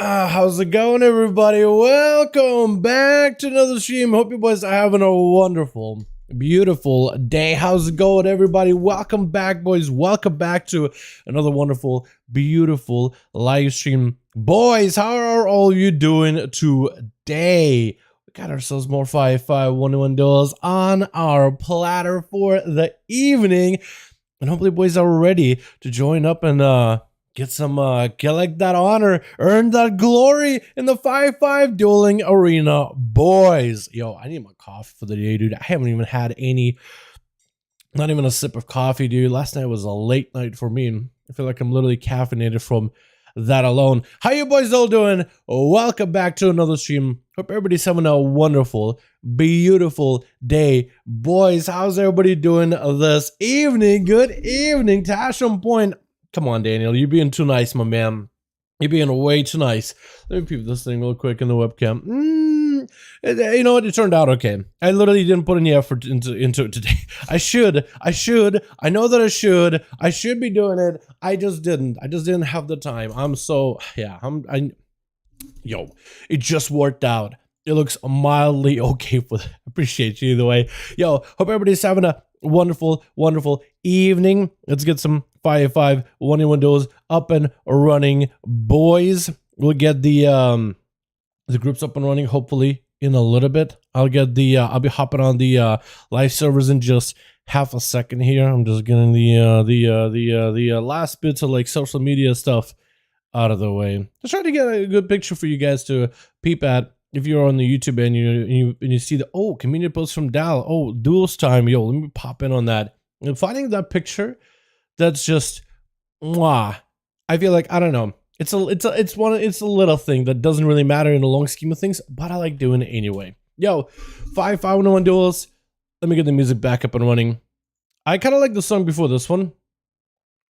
How's it going, everybody? Welcome back to another stream. Hope you boys are having a wonderful, beautiful day. How's it going, everybody? Welcome back, boys. Welcome back to another wonderful, beautiful live stream. Boys, how are all you doing today? We got ourselves more 5V5 1v1 duels on our platter for the evening. And hopefully, boys are ready to join up and get some, collect that honor, earn that glory in the 5v5 dueling arena, boys. Yo, I need my coffee for the day, dude. I haven't even had any, not even a sip of coffee, dude. Last night was a late night for me, and I feel like I'm literally caffeinated from that alone. How you boys all doing? Welcome back to another stream. Hope everybody's having a wonderful, beautiful day. Boys, how's everybody doing this evening? Good evening. Tash on point. Come on, Daniel. You're being too nice, my man. You're being way too nice. Let me peep this thing real quick in the webcam. You know what? It turned out okay. I literally didn't put any effort into it today. I should. I know that I should. I should be doing it. I just didn't. I just didn't have the time. Yo, it just worked out. It looks mildly okay for that. Appreciate you either way. Yo, hope everybody's having a wonderful, wonderful evening. Let's get some 5v5 1v1 duels up and running, boys. We'll get the groups up and running hopefully in a little bit. I'll be hopping on the live servers in just half a second here. I'm just getting the last bits of like social media stuff out of the way. Just trying to get a good picture for you guys to peep at. If you're on the YouTube and you see the community post from Dal, duels time, yo, let me pop in on that. And finding that picture, that's just mwah. I feel like, I don't know, it's a little thing that doesn't really matter in the long scheme of things, but I like doing it anyway. Yo, 5v5 1v1 duels. Let me get the music back up and running. I kind of like the song before this one.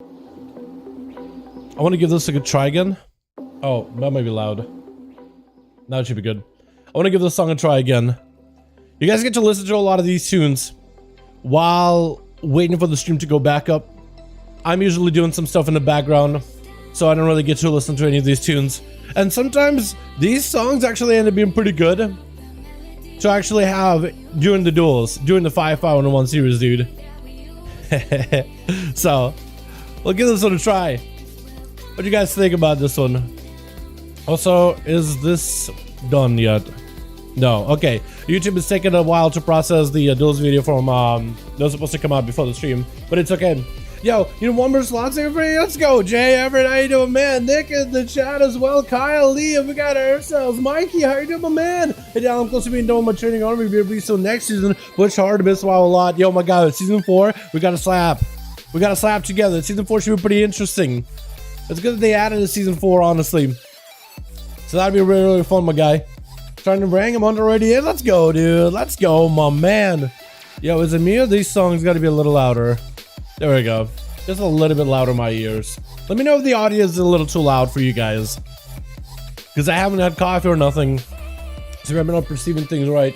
I want to give this a good try again. Oh, that might be loud. Now it should be good. I want to give this song a try again. You guys get to listen to a lot of these tunes while waiting for the stream to go back up. I'm usually doing some stuff in the background, so I don't really get to listen to any of these tunes. And sometimes these songs actually end up being pretty good to actually have during the duels, during the 5v5 1v1 series, dude. So, we'll give this one a try. What do you guys think about this one? Also, is this done yet? No. Okay. YouTube is taking a while to process the duels video from that was supposed to come out before the stream, but it's okay. Yo, you know, one more slot here for you? Let's go. Jay, Everett, how you doing, man? Nick in the chat as well. Kyle, Lee, we got ourselves. Mikey, how you doing, my man? Hey, down, I'm close to being done with my training army. We'll be so next season. Push hard, miss WoW a lot. Yo, my God, season 4, we got to slap. We got to slap together. Season 4 should be pretty interesting. It's good that they added a season 4, honestly. So that'd be really, really fun, my guy. Starting to bring him on already in. Let's go, dude. Let's go, my man. Yo, is it me or these songs got to be a little louder? There we go. Just a little bit louder in my ears. Let me know if the audio is a little too loud for you guys. Because I haven't had coffee or nothing. So I'm not perceiving things right.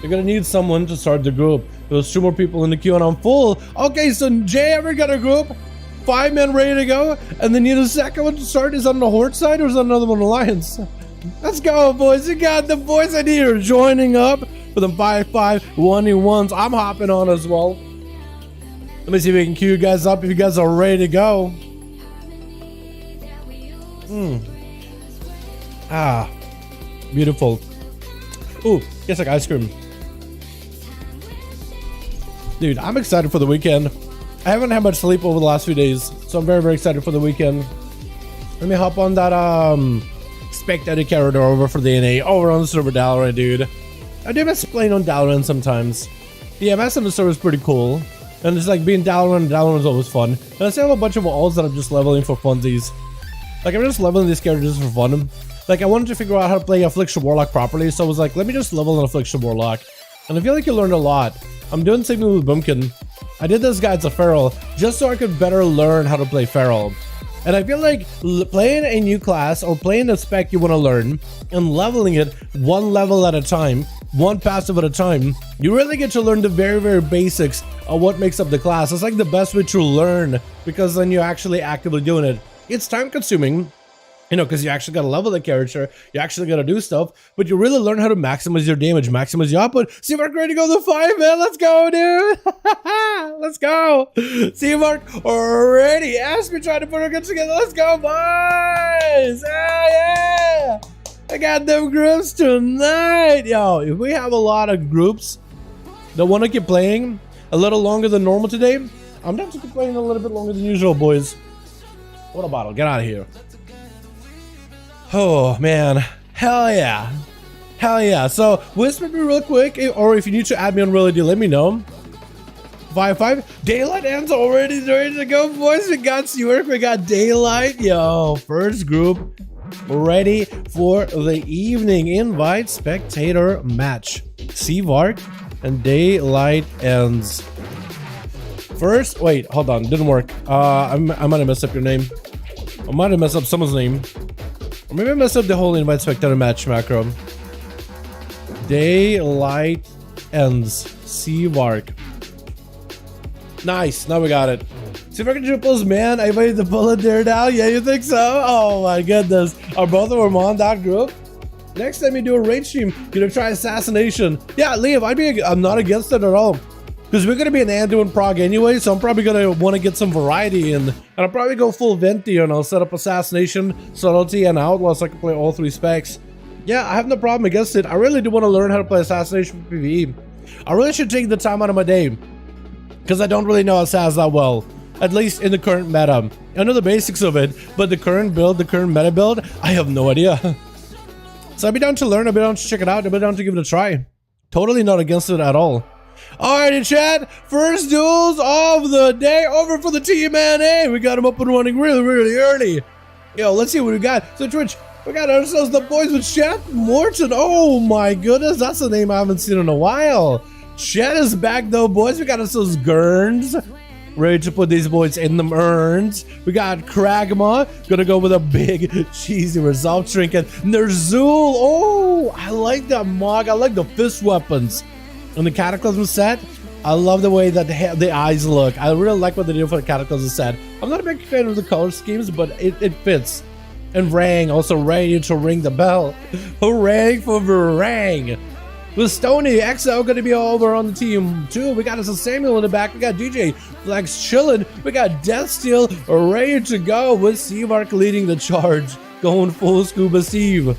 You're going to need someone to start the group. There's 2 more people in the queue and I'm full. Okay, so Jay ever got a group? 5 men ready to go, and then need a second one to start. Is on the Horde side or is that another one Alliance? Let's go, boys. You got the boys in here joining up for the 5v5 1v1s. I'm hopping on as well. Let me see if we can queue you guys up if you guys are ready to go. Beautiful. Ooh, gets like ice cream. Dude, I'm excited for the weekend. I haven't had much sleep over the last few days, so I'm very, very excited for the weekend. Let me hop on that spectator character over for the NA, over on the server Dalaran, dude. I do miss playing on Dalaran sometimes. The MS on the server is pretty cool, and it's like being Dalaran is always fun. And I still have a bunch of alts that I'm just leveling for funsies. Like, I'm just leveling these characters for fun. Like I wanted to figure out how to play Affliction Warlock properly, so I was like, let me just level an Affliction Warlock. And I feel like you learned a lot. I'm doing the same thing with Bumpkin. I did this guy as a Feral, just so I could better learn how to play Feral. And I feel like playing a new class or playing a spec you want to learn and leveling it one level at a time, one passive at a time, you really get to learn the very, very basics of what makes up the class. It's like the best way to learn, because then you're actually actively doing it. It's time consuming, you know, because you actually got to level the character, you actually got to do stuff, but you really learn how to maximize your damage, maximize your output. See if we're ready to go to the 5, man. Let's go, dude. Let's go. See if we're already. Ask me trying to put our good together. Let's go, boys. Yeah. I got them groups tonight. Yo, if we have a lot of groups that want to keep playing a little longer than normal today, I'm down to keep playing a little bit longer than usual, boys. What a bottle. Get out of here. Oh, man. Hell yeah. Hell yeah. So, whisper me real quick, or if you need to add me on Reality, let me know. 5-5. Daylight ends already. Ready to go, boys. We got Seawork. We got Daylight. Yo, first group ready for the evening invite spectator match. Seavark and Daylight ends. First, wait, hold on. Didn't work. I might have messed up your name. I might have messed up someone's name. Or maybe I messed up the whole invite spectator match macro. Daylight ends. Seavark. Nice. Now we got it. See if I can triples, man. I made the bullet there now. Yeah, you think so? Oh my goodness. Are both of them on that group? Next time you do a raid stream, gonna try assassination. Yeah, Liam, I'm not against it at all. Because we're gonna be an Anduin prog anyway, so I'm probably gonna want to get some variety in. And I'll probably go full Venti and I'll set up assassination, subtlety, and outlaw so I can play all 3 specs. Yeah, I have no problem against it. I really do want to learn how to play assassination for PvE. I really should take the time out of my day, because I don't really know Assas that well. At least in the current meta. I know the basics of it, but the current build, the current meta build, I have no idea. So I'd be down to learn, I'd be down to check it out, I'd be down to give it a try. Totally not against it at all. Alrighty, chat. First duels of the day over for the Team NA. We got them up and running really, really early. Yo, let's see what we got. So Twitch, we got ourselves the boys with Chef Morton. Oh my goodness, that's a name I haven't seen in a while. Chet is back though, boys. We got ourselves Gurns. Ready to put these boys in them urns. We got Kragma, gonna go with a big cheesy resolve trinket. Nerzul, oh, I like that mog. I like the fist weapons. And the Cataclysm set, I love the way that the eyes look. I really like what they did for the Cataclysm set. I'm not a big fan of the color schemes, but it fits. And Rang, also ready to ring the bell. Hooray for Rang. With Stony, XO gonna be over on the team too. We got us a Samuel in the back. We got DJ Flex chilling. We got Death Steel ready to go with Seavark leading the charge. Going full Scuba Steve.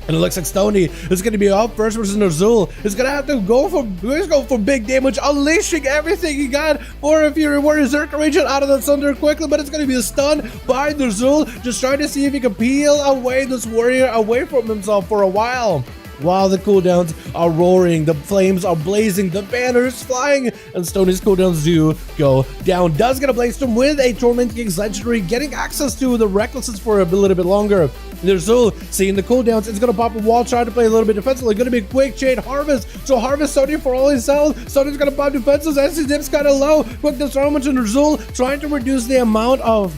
And it looks like Stony is going to be up first versus Nerzul. Is going to have to go for big damage, unleashing everything he got for a Fury Warrior Zerka Regent out of the Thunder quickly, but it's going to be a stun by Nerzul, just trying to see if he can peel away this warrior away from himself for a while. While the cooldowns are roaring, the flames are blazing, the banners flying, and Stony's cooldowns do go down. Does get a Blaze Storm with a Torment King's Legendary, getting access to the Recklessness for a little bit longer. Nerzul seeing the cooldowns, it's gonna pop a wall, try to play a little bit defensively. Gonna be a quick chain harvest, so harvest Stony for all his cells. Stony's gonna pop defenses as his dip's kind of low. Quick disarmament to Nerzul, trying to reduce the amount of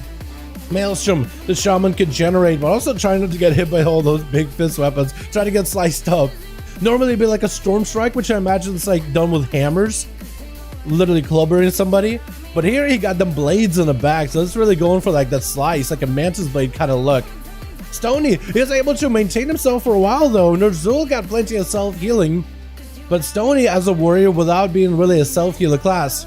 Maelstrom the Shaman could generate, but also trying not to get hit by all those big fist weapons, trying to get sliced up. Normally it'd be like a Storm Strike, which I imagine is like done with hammers, literally clubbering somebody, but here he got them blades in the back, so it's really going for like that slice, like a Mantis Blade kind of look. Stony is able to maintain himself for a while though. Nerzul got plenty of self-healing, but Stony as a warrior without being really a self-healer class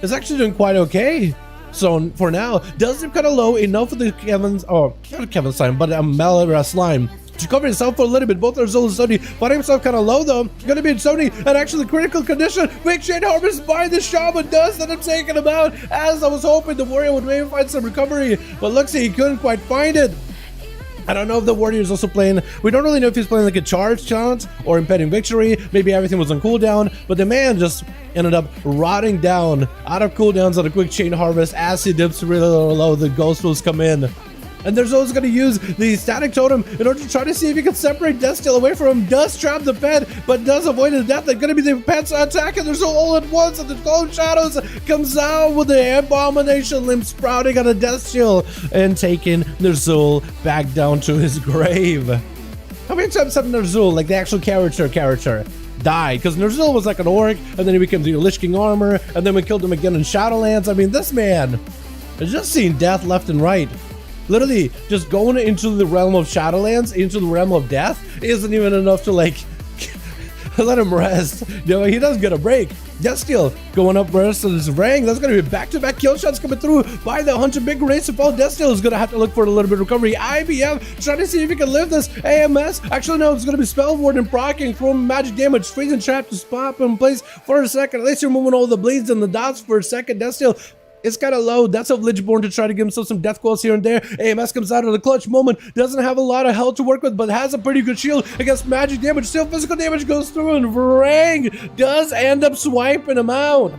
is actually doing quite okay. So for now, does him kind of low enough for the Kevin's, or not Kevin Slime, but a Malara Slime to cover himself for a little bit. Both Nerzul and Stony finding himself kind of low though. Gonna be in Stony at actually critical condition. Big Shade Harvest by the Shaman does that I'm taking him out, as I was hoping the warrior would maybe find some recovery, but looks like he couldn't quite find it. I don't know if the warrior is also playing, we don't really know if he's playing like a charge challenge or impending victory. Maybe everything was on cooldown, but the man just ended up rotting down out of cooldowns on a quick chain harvest as he dips really low. The ghost wolves come in. And there's always going to use the static totem in order to try to see if he can separate Deathsteel away from him. Does trap the pet, but does avoid his death. They're going to be the pet's attack, and there's all at once, and the Clone Shadows comes out with the Abomination limb sprouting on a Deathsteel and taking Ner'zhul back down to his grave. How many times have Ner'zhul, like the actual character, died? Because Ner'zhul was like an orc, and then he became the Lich King armor, and then we killed him again in Shadowlands. I mean, this man is just seeing death left and right. Literally, just going into the realm of Shadowlands, into the realm of death, isn't even enough to, like, let him rest. You know, he does get a break. Deathsteel going up versus his Vrang. That's going to be back-to-back kill shots coming through by the 100 big race to fall. Deathsteel is going to have to look for a little bit of recovery. IBM trying to see if he can live this. AMS. Actually, no, it's going to be Spell Ward and proccing from magic damage. Freezing trap to spot in place for a second. At least you're moving all the bleeds and the dots for a second. Deathsteel, it's kind of low. That's of Lichborn to try to give himself some death quills here and there. AMS comes out of the clutch moment. Doesn't have a lot of health to work with, but has a pretty good shield against magic damage. Still physical damage goes through, and Vrang does end up swiping him out.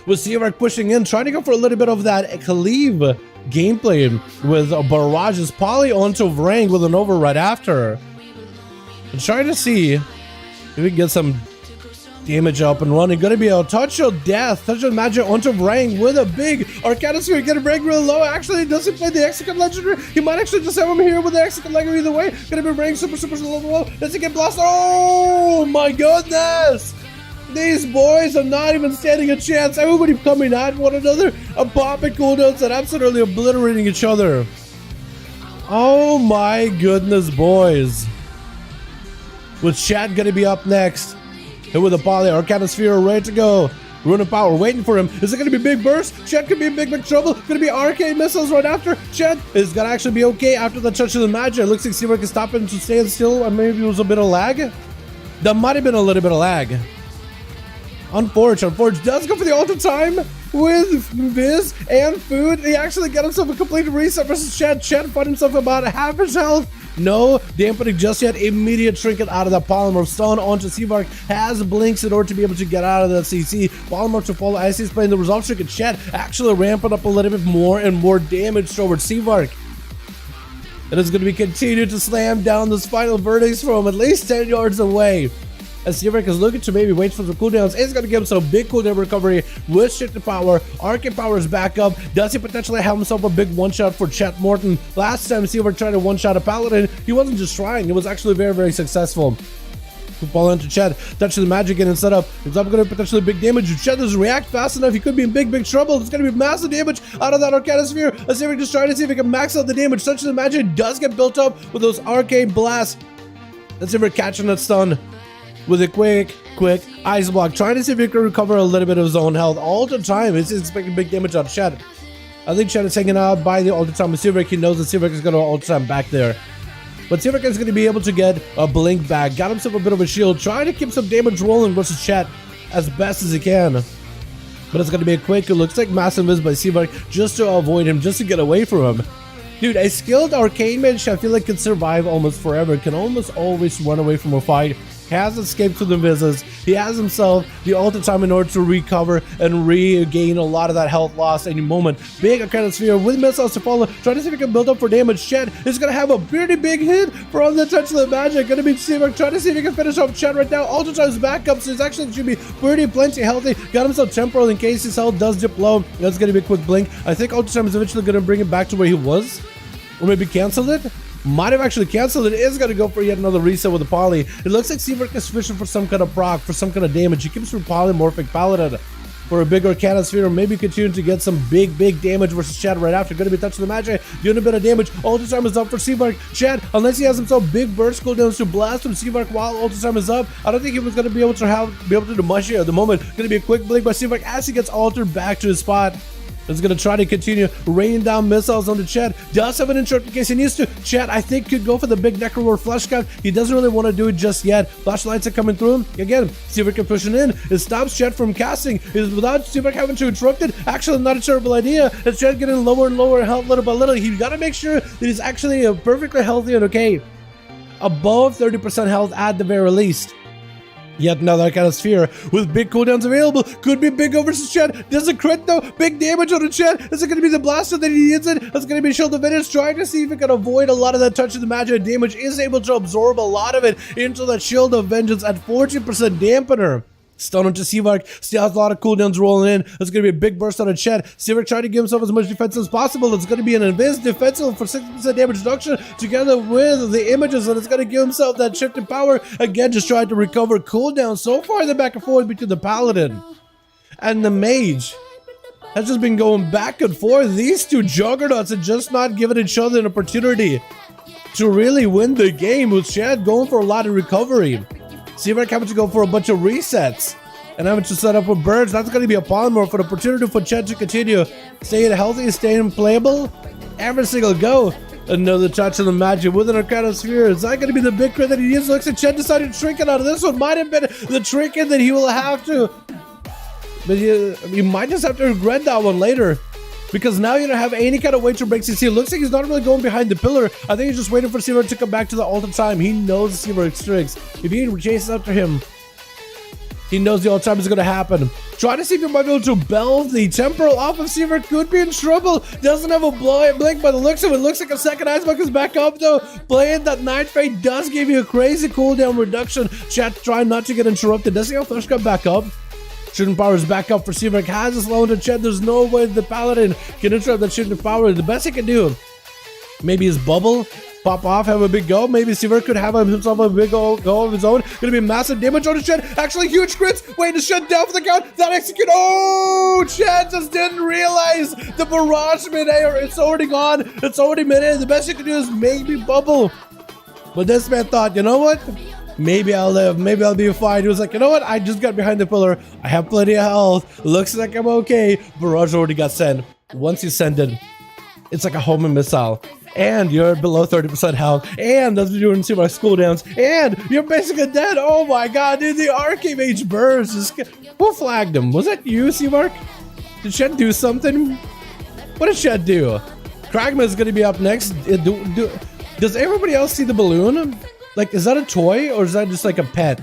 With Seavark pushing in, trying to go for a little bit of that Khalif gameplay with Barrage's poly onto Vrang with an over right after. And trying to see if we can get some damage up and running. Gonna be a touch of death, touch of magic onto Vrang with a big Arcana Sphere. Gonna break real low. Actually, doesn't play the Execute Legendary. He might actually just have him here with the Execute Legendary either way. Gonna be Vrang super low. Does he get blasted? Oh my goodness! These boys are not even standing a chance. Everybody coming at one another. A popping cooldowns and absolutely obliterating each other. Oh my goodness, boys. With Chad gonna be up next. And with a poly Arcana Sphere ready to go. Rune of Power waiting for him. Is it going to be big burst? Chet could be in big trouble. Going to be arcane missiles right after. Chet is going to actually be okay after the touch of the magic. It looks like Seavark is stopping to stand still. And maybe it was a bit of lag. That might have been a little bit of lag. Unforge does go for the ultra time with Viz and food. He actually got himself a complete reset versus Chet. Chet found himself about half his health. No dampening just yet. Immediate trinket out of that Polymorph. Stun onto Seavark. Has blinks in order to be able to get out of that CC. Polymorph to follow as he's playing the resolve trinket. Chet actually ramping up a little bit more and more damage towards Seavark. It is going to be continued to slam down those final verdicts from at least 10 yards away. As Seavark is looking to maybe wait for some cooldowns, it's going to give him some big cooldown recovery with shifted power. Arcane power is back up. Does he potentially have himself a big one-shot for Chet Morton? Last time Seavark tried to one-shot a Paladin, he wasn't just trying, he was actually very successful. Fall into Chet, touches the magic and set up. It's up going to potentially big damage. If Chet doesn't react fast enough, he could be in big trouble. It's going to be massive damage out of that Arcana Sphere. As Seavark just trying to see if he can max out the damage. Touches the magic does get built up with those arcane blasts. Let's Seavark catching that stun with a quick ice block, trying to see if he can recover a little bit of his own health. All the time, he's expecting big damage on Chet. I think Chet is hanging out by the ultra time with Seavark. He knows that Seavark is going to ultra time back there. But Seavark is going to be able to get a blink back. Got himself a bit of a shield, trying to keep some damage rolling versus Chet as best as he can. But it's going to be a quick, it looks like massive miss by Seavark just to avoid him, just to get away from him. Dude, a skilled arcane mage I feel like can survive almost forever, can almost always run away from a fight. Has escaped through the visits. He has himself the ultra time in order to recover and regain a lot of that health loss any moment. Big Arcana Sphere with missiles to follow, trying to see if he can build up for damage. Chet is going to have a pretty big hit from the touch of the magic. Going to be Seavark trying to see if he can finish off Chet right now. Ultra time's back up, so he's actually should be plenty healthy. Got himself temporal in case his health does dip low. That's going to be a quick blink. I think ultra time is eventually going to bring him back to where he was, or maybe cancel it. Might have actually canceled it. Is going to go for yet another reset with the poly. It looks like Seavark is fishing for some kind of proc, for some kind of damage. He keeps through polymorphic Paladin for a big Arcana Sphere, or maybe continue to get some big damage versus Chad right after. Going to be touching the magic, doing a bit of damage. Ultra time is up for Seavark. Chad, unless he has himself big burst cooldowns to blast from Seavark while ultra time is up, I don't think he was going to be able to do much here at the moment. Going to be a quick blink by Seavark as he gets altered back to his spot. Is going to try to continue raining down missiles onto Chet. Does have an interrupt in case he needs to. Chet, I think, could go for the big Necrowar flash cut. He doesn't really want to do it just yet. Flashlights are coming through. Again, Seavark can push it in. It stops Chet from casting. Is without Seavark having to interrupt it. Actually, not a terrible idea. As Chet getting lower and lower health little by little, he's got to make sure that he's actually perfectly healthy and okay. Above 30% health at the very least. Yet another kind of sphere with big cooldowns available. Could be big over to Shed. Does a crit though? Big damage on the Shed. Is it going to be the blaster that he needs it? It's going to be Shield of Vengeance, trying to see if it can avoid a lot of that touch of the magic damage. Is able to absorb a lot of it into that Shield of Vengeance at 40% dampener. Stun onto Seavark, still has a lot of cooldowns rolling in. It's going to be a big burst on a Chet. Seavark trying to give himself as much defense as possible. It's going to be an advanced defensive for 60% damage reduction together with the images, and it's going to give himself that shift in power. Again, just trying to recover cooldown. So far, the back and forth between the Paladin and the Mage has just been going back and forth. These two juggernauts are just not giving each other an opportunity to really win the game, with Chet going for a lot of recovery. Seavark having to go for a bunch of resets and having to set up with birds. That's going to be a polymorph, an opportunity for Chet to continue staying healthy, staying playable every single go. Another touch of the magic with an Arcana Sphere. Is that going to be the big crit that he needs? Looks like Chet decided to trinket out of this one. Might have been the trinket that he will have to. But you might just have to regret that one later, because now you don't have any kind of way to break CC. It looks like he's not really going behind the pillar. I think he's just waiting for Seavark to come back to the ult time. He knows Seavark's tricks. If he chases after him, he knows the ult time is going to happen. Try to see if you might be able to belve the temporal off of Seavark. Could be in trouble. Doesn't have a blink by the looks of it. Looks like a second Icebox is back up though. Playing that Night Fate does give you a crazy cooldown reduction. Chat trying not to get interrupted. Does he have Flash Gun back up? Shooting power is back up for Seavark. Has a slow into Chet. There's no way the Paladin can interrupt that shooting power. The best he can do, maybe his bubble, pop off, have a big go. Maybe Seavark could have himself a big go of his own. Gonna be massive damage on the Chet. Actually, huge crits. Waiting to shut down for the count. That execute. Oh, Chet just didn't realize the barrage mid-air. It's already gone. It's already mid-air. The best you can do is maybe bubble. But this man thought, you know what? Maybe I'll live, maybe I'll be fine. He was like, you know what? I just got behind the pillar. I have plenty of health. Looks like I'm okay. Barrage already got sent. Once you send it, it's like a homing missile. And you're below 30% health. And that's what you're doing my cooldowns. And you're basically dead. Oh my god, dude. The Archmage burst. Who flagged him? Was that you, Seavark? Did Shed do something? What did Shed do? Kragma is going to be up next. Does everybody else see the balloon? Like, is that a toy or is that just like a pet?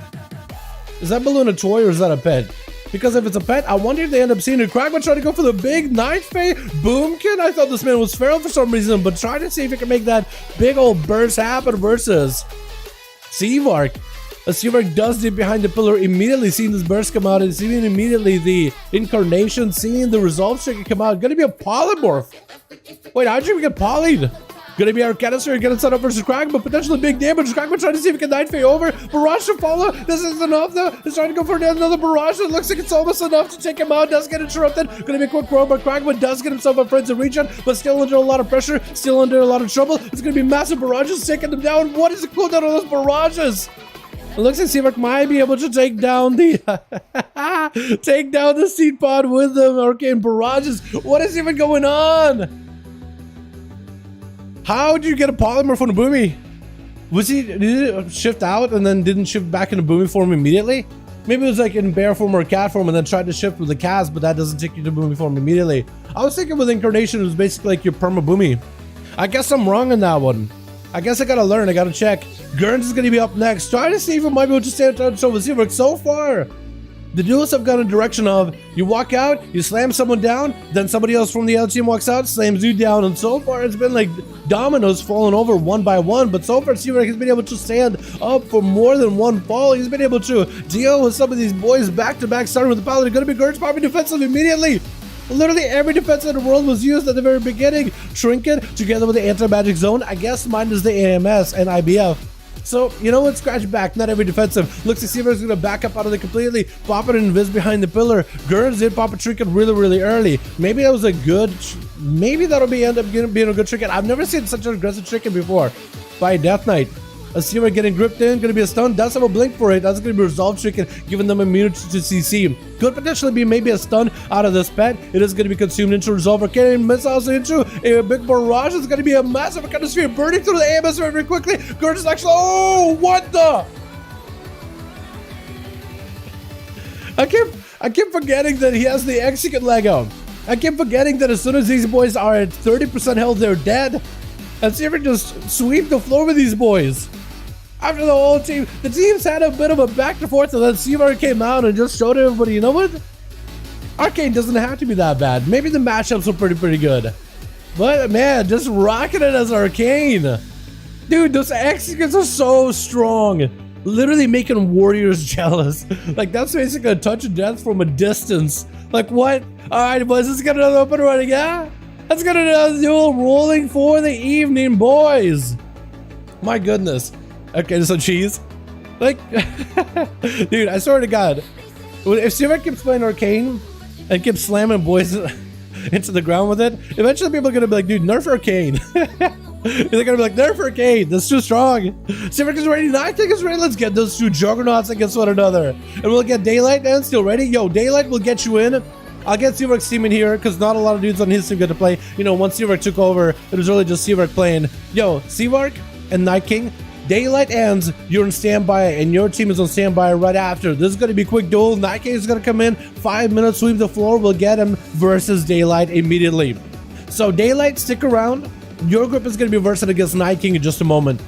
Is that balloon a toy or is that a pet? Because if it's a pet, I wonder if they end up seeing it. Kragma trying to go for the big Night Fate Boomkin. I thought this man was feral for some reason, but trying to see if he can make that big old burst happen versus Seavark. Seavark does dip behind the pillar, immediately seeing this burst come out and seeing immediately the incarnation, seeing the resolve trigger come out. Gonna be a polymorph. Wait, how'd you get polyed? Gonna be our canister, gonna set up versus Kragma, potentially big damage. Kragma trying to see if he can Night Fate over. Barrage to follow. This is enough though. He's trying to go for another barrage. It looks like it's almost enough to take him out. Does get interrupted. Gonna be a quick roll, but Kragma does get himself a frenzy regen, but still under a lot of pressure, still under a lot of trouble. It's gonna be massive barrages taking them down. What is the cooldown on those barrages? It looks like Seavark might be able to take down the take down the seed pod with the arcane barrages. What is even going on? How did you get a polymorph on a Boomy? Did it shift out and then didn't shift back into Boomy form immediately? Maybe it was like in bear form or cat form and then tried to shift with the cast, but that doesn't take you to Boomy form immediately. I was thinking with incarnation it was basically like your perma Boomy. I guess I'm wrong on that one. I guess I gotta learn, I gotta check. Gurns is gonna be up next. Try to see if it might be able to stay on show with Seavark. So far, the duels have gone in the direction of you walk out, you slam someone down, then somebody else from the other team walks out, slams you down, and so far it's been like dominoes falling over one by one, but so far Seavark has been able to stand up for more than one fall. He's been able to deal with some of these boys back to back, starting with the Paladin. Gonna be Gurns popping defensive immediately. Literally every defense in the world was used at the very beginning. Trinket together with the anti-magic zone, I guess minus the AMS and IBF. So, you know what? Scratch back. Not every defensive. Looks like Seavark's going to back up out of it completely. Pop it and invis behind the pillar. Gurns did pop a trinket really early. Maybe that was a good... Maybe that'll end up being a good trinket. I've never seen such an aggressive trinket before by Death Knight. A Seavark getting gripped in. Going to be a stun. Does have a blink for it. That's going to be a resolve trinket, giving them immunity to CC. Could potentially be maybe a stun out of this pet. It is going to be consumed into resolver. Getting missiles into a big barrage. It's going to be a massive kind of sphere burning through the AMS very quickly. Gurns is actually... Oh, what the... I keep forgetting that he has the execute Lego. I keep forgetting that as soon as these boys are at 30% health, they're dead. And Seavark just sweep the floor with these boys. After the whole team, the teams had a bit of a back and forth, and then Seaver came out and just showed everybody, you know what? Arcane doesn't have to be that bad. Maybe the matchups were pretty good. But man, just rocking it as Arcane. Dude, those executes are so strong. Literally making warriors jealous. Like, that's basically a touch of death from a distance. Like, what? Alright, boys, let's get another open running, yeah? Let's get another duel rolling for the evening, boys. My goodness. Okay, so cheese. Like, dude, I swear to God, if Seaver keeps playing Arcane and keeps slamming boys into the ground with it, eventually people are gonna be like, dude, nerf Arcane. They're gonna be like, nerf Arcane, that's too strong. Seaver is ready, Nineteenth is ready, let's get those two juggernauts against one another. And we'll get Daylight and still ready. Yo, Daylight will get you in. I'll get Seaver's team in here, because not a lot of dudes on his team get to play. You know, once Seaver took over, it was really just Seaver playing. Yo, Seaver and Night King, Daylight ends, you're on standby, and your team is on standby right after. This is going to be a quick duel. Night King is going to come in, 5 minutes, sweep the floor, we'll get him versus Daylight immediately. So Daylight, stick around. Your group is going to be versus against Night King in just a moment.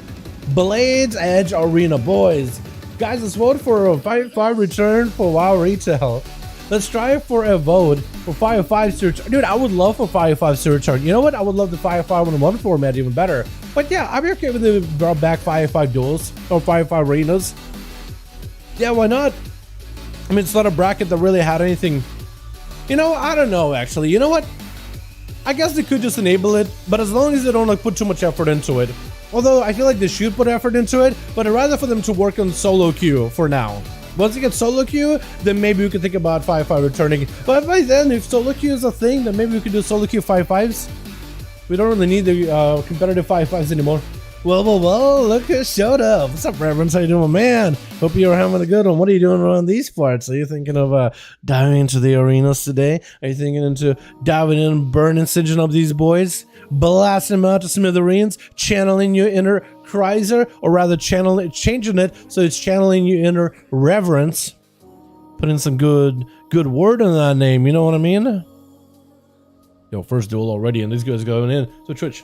Blades Edge Arena, boys. Guys, let's vote for a 5v5 return for WoW Retail. Let's try for a vote for 5v5 search. Dude, I would love for 5v5 search. You know what? I would love the 5v5 1v1 format even better. But yeah, I'd be okay with the brought back 5v5 duels or 5v5 arenas. Yeah, why not? I mean, it's not a bracket that really had anything. You know, I don't know actually. You know what? I guess they could just enable it, but as long as they don't like put too much effort into it. Although I feel like they should put effort into it, but I'd rather for them to work on solo queue for now. Once you get solo queue, then maybe we could think about 5v5 returning. But by then, if solo queue is a thing, then maybe we could do solo queue 5v5s. We don't really need the competitive 5v5s anymore. Well, look who showed up. What's up, Reverends? How you doing, man? Hope you're having a good one. What are you doing around these parts? Are you thinking of diving into the arenas today? Are you thinking into diving in, burning, singeing up these boys? Blasting them out to smithereens, channeling your inner Chrysler, or rather changing it so it's channeling your inner reverence. Put in some good word in that name, you know what I mean? Yo, first duel already, and these guys going in. So Twitch.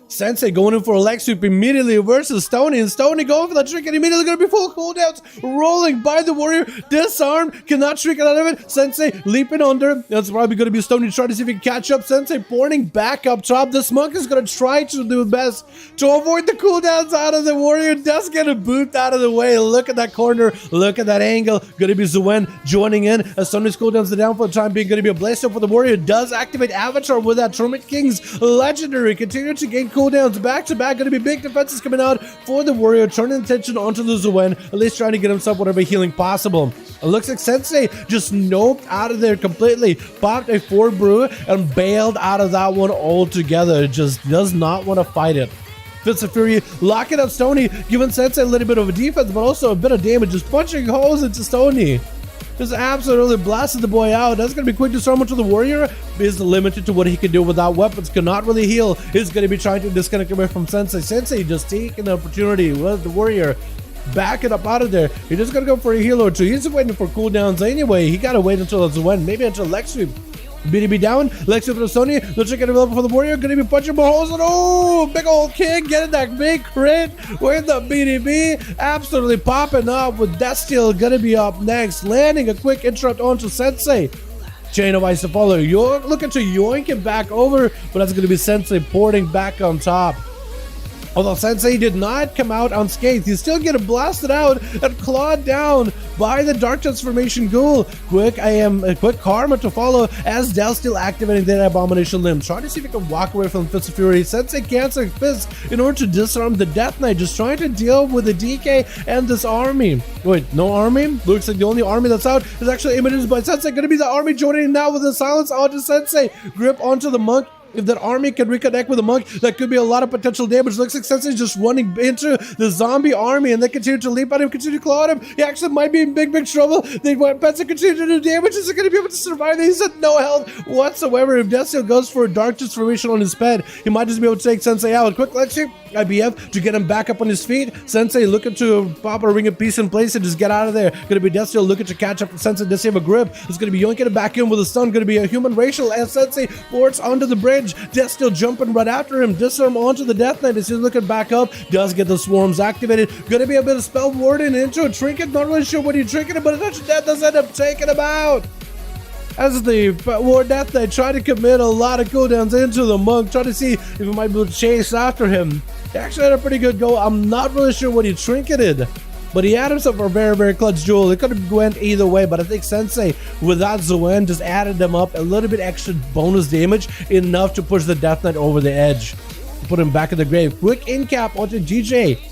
Sensei going in for a leg sweep immediately versus Stony, and Stony going for that trick and immediately going to be full cooldowns, rolling by the warrior, disarmed, cannot trick it out of it. Sensei leaping under, that's probably going to be Stony trying to see if he can catch up. Sensei pointing back up top. This monk is going to try to do his best to avoid the cooldowns out of the warrior, does get a boot out of the way. Look at that corner, look at that angle. Going to be Zuen joining in as Stony's cooldowns are down for the time being. Going to be a blaze up for the warrior, does activate Avatar with that Tournament King's legendary, continue to gain cooldowns back to back. Going to be big defenses coming out for the warrior, turning attention onto the Zuen, at least trying to get himself whatever healing possible. It looks like Sensei just noped out of there completely, popped a 4 brew and bailed out of that one altogether. Just does not want to fight it. Fits of Fury locking up Stony, giving Sensei a little bit of a defense, but also a bit of damage, just punching holes into Stony. Just absolutely blasted the boy out. That's going to be quick disarm to the warrior. Is limited to what he can do without weapons. Cannot really heal. Is going to be trying to disconnect away from Sensei. Sensei just taking the opportunity with the warrior. Back it up out of there. He's just going to go for a heal or two. He's waiting for cooldowns anyway. He got to wait until it's when. Maybe until Lex Sweep. BDB down, Lex Sweep for Sony. Let's check it available for the warrior. Going to be punching more holes. And oh, big old kick. Getting that big crit with the BDB. Absolutely popping up with Death Steel. Going to be up next. Landing a quick interrupt onto Sensei. Chain of Ice to follow. You're looking to yoink it back over, but that's going to be Sensei porting back on top. Although Sensei did not come out unscathed, he's still getting blasted out and clawed down by the Dark Transformation Ghoul. Quick Karma to follow as Del still activating that Abomination Limb. Trying to see if he can walk away from Fist of Fury. Sensei cancels Fist in order to disarm the Death Knight, just trying to deal with the DK and this army. Wait, no army? Looks like the only army that's out is actually images by Sensei. Gonna be the army joining now with the silence onto Sensei. Grip onto the monk. If that army can reconnect with the monk, that could be a lot of potential damage. Looks like Sensei's just running into the zombie army, and they continue to leap at him, continue to claw at him. He actually might be in big trouble. They want Pets to continue to do damage. Is he going to be able to survive? He's at no health whatsoever. If Death Steel goes for a Dark Transformation on his pet, he might just be able to take Sensei out. Quick, let's see. IBF to get him back up on his feet. Sensei looking to pop a Ring of Peace in place and just get out of there. Going to be Death Steel looking to catch up to Sensei. Does he have a grip? It's going to be yoinking it back in with a stun. Going to be a human racial as Sensei forts onto the bridge. edge. Death still jumping right after him. Disarm onto the Death Knight as he's looking back up. Does get the swarms activated. Gonna be a bit of spell warding into a trinket. Not really sure what he's trinketing, but eventually Death does end up taking him out. As the War Death Knight try to commit a lot of cooldowns into the Monk, try to see if he might be able to chase after him. He actually had a pretty good go. I'm not really sure what he trinketed, but he had himself a very, very clutch duel. It could have went either way, but I think Sensei, with that Zoan, just added them up a little bit extra bonus damage, enough to push the Death Knight over the edge. Put him back in the grave. Quick in cap onto GJ.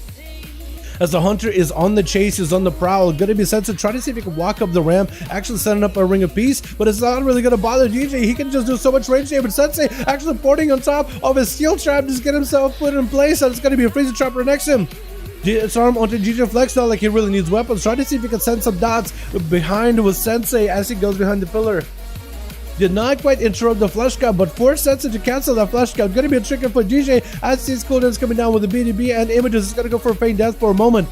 As the Hunter is on the chase, is on the prowl. Gonna be Sensei trying to see if he can walk up the ramp, actually setting up a Ring of Peace, but it's not really gonna bother GJ. He can just do so much range damage. Sensei actually porting on top of his steel trap, just get himself put in place, and it's gonna be a freezer trap right next to him. Disarm onto GJ Flex, not like he really needs weapons. Trying to see if he can send some dots behind with Sensei as he goes behind the pillar. Did not quite interrupt the flash cut, but forced Sensei to cancel that flash cut. Gonna be a trigger for GJ as these cooldowns coming down with the BDB and images. Is gonna go for a feign death for a moment.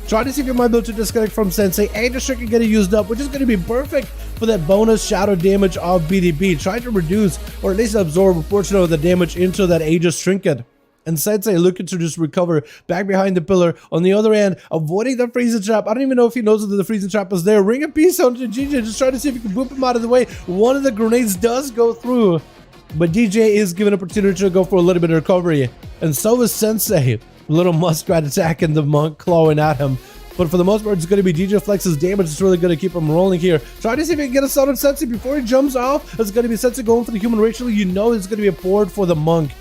Try to see if you might be able to disconnect from Sensei. Aegis Trigger getting used up, which is gonna be perfect for that bonus shadow damage of BDB. Try to reduce, or at least absorb a portion of the damage into that Aegis Trinket. And Sensei looking to just recover back behind the pillar. On the other end, avoiding the freezing trap. I don't even know if he knows that the freezing trap is there. Ring of Peace onto GJ, just trying to see if he can boop him out of the way. One of the grenades does go through, but DJ is given an opportunity to go for a little bit of recovery. And so is Sensei. Little muskrat attacking the Monk, clawing at him. But for the most part, it's going to be DJ Flex's damage. It's really going to keep him rolling here. Try to see if he can get a stun on Sensei before he jumps off. It's going to be Sensei going for the human racial. You know it's going to be a board for the Monk.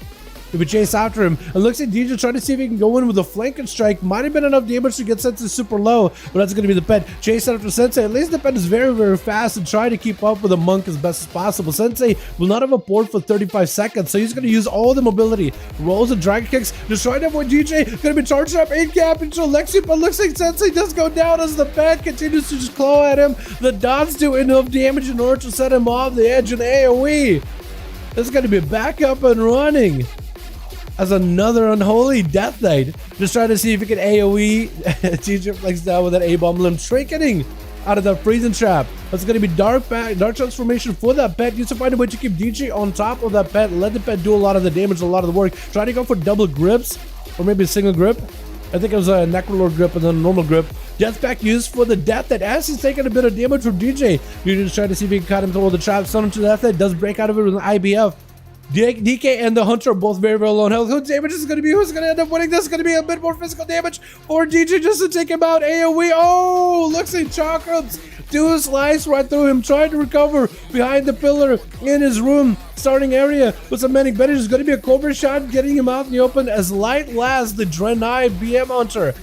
He would chase after him and looks at DJ trying to see if he can go in with a flanking strike. Might have been enough damage to get Sensei super low, but that's going to be the pet. Chase after Sensei. At least the pet is very, very fast and try to keep up with the Monk as best as possible. Sensei will not have a board for 35 seconds, so he's going to use all the mobility. Rolls and dragon kicks, just trying to avoid DJ. Going to be charged up in cap into Alexi, but looks like Sensei does go down as the pet continues to just claw at him. The dots do enough damage in order to set him off the edge and AoE. This is going to be back up and running. As another unholy Death Knight, just trying to see if he can AoE DJ Flex down with that A-bomb limb, trinketing out of that freezing trap. That's going to be dark transformation for that pet. Needs to find a way to keep DJ on top of that pet, let the pet do a lot of the damage, a lot of the work. Trying to go for double grips, or maybe a single grip. I think it was a Necrolord grip and then a normal grip. Death Pack used for the Death Knight as he's taking a bit of damage from DJ. You're just trying to see if he can cut him through the trap, stun him to the Death Knight, does break out of it with an IBF. DK and the Hunter are both very, very low on health. Who damage is going to be? Who's going to end up winning this? Is going to be a bit more physical damage for DJ just to take him out. AoE. Oh, looks like Chakrams do a slice right through him, trying to recover behind the pillar in his room starting area with some manic bandage. Is going to be a Cobra shot getting him out in the open as Light Last, the Draenei BM Hunter,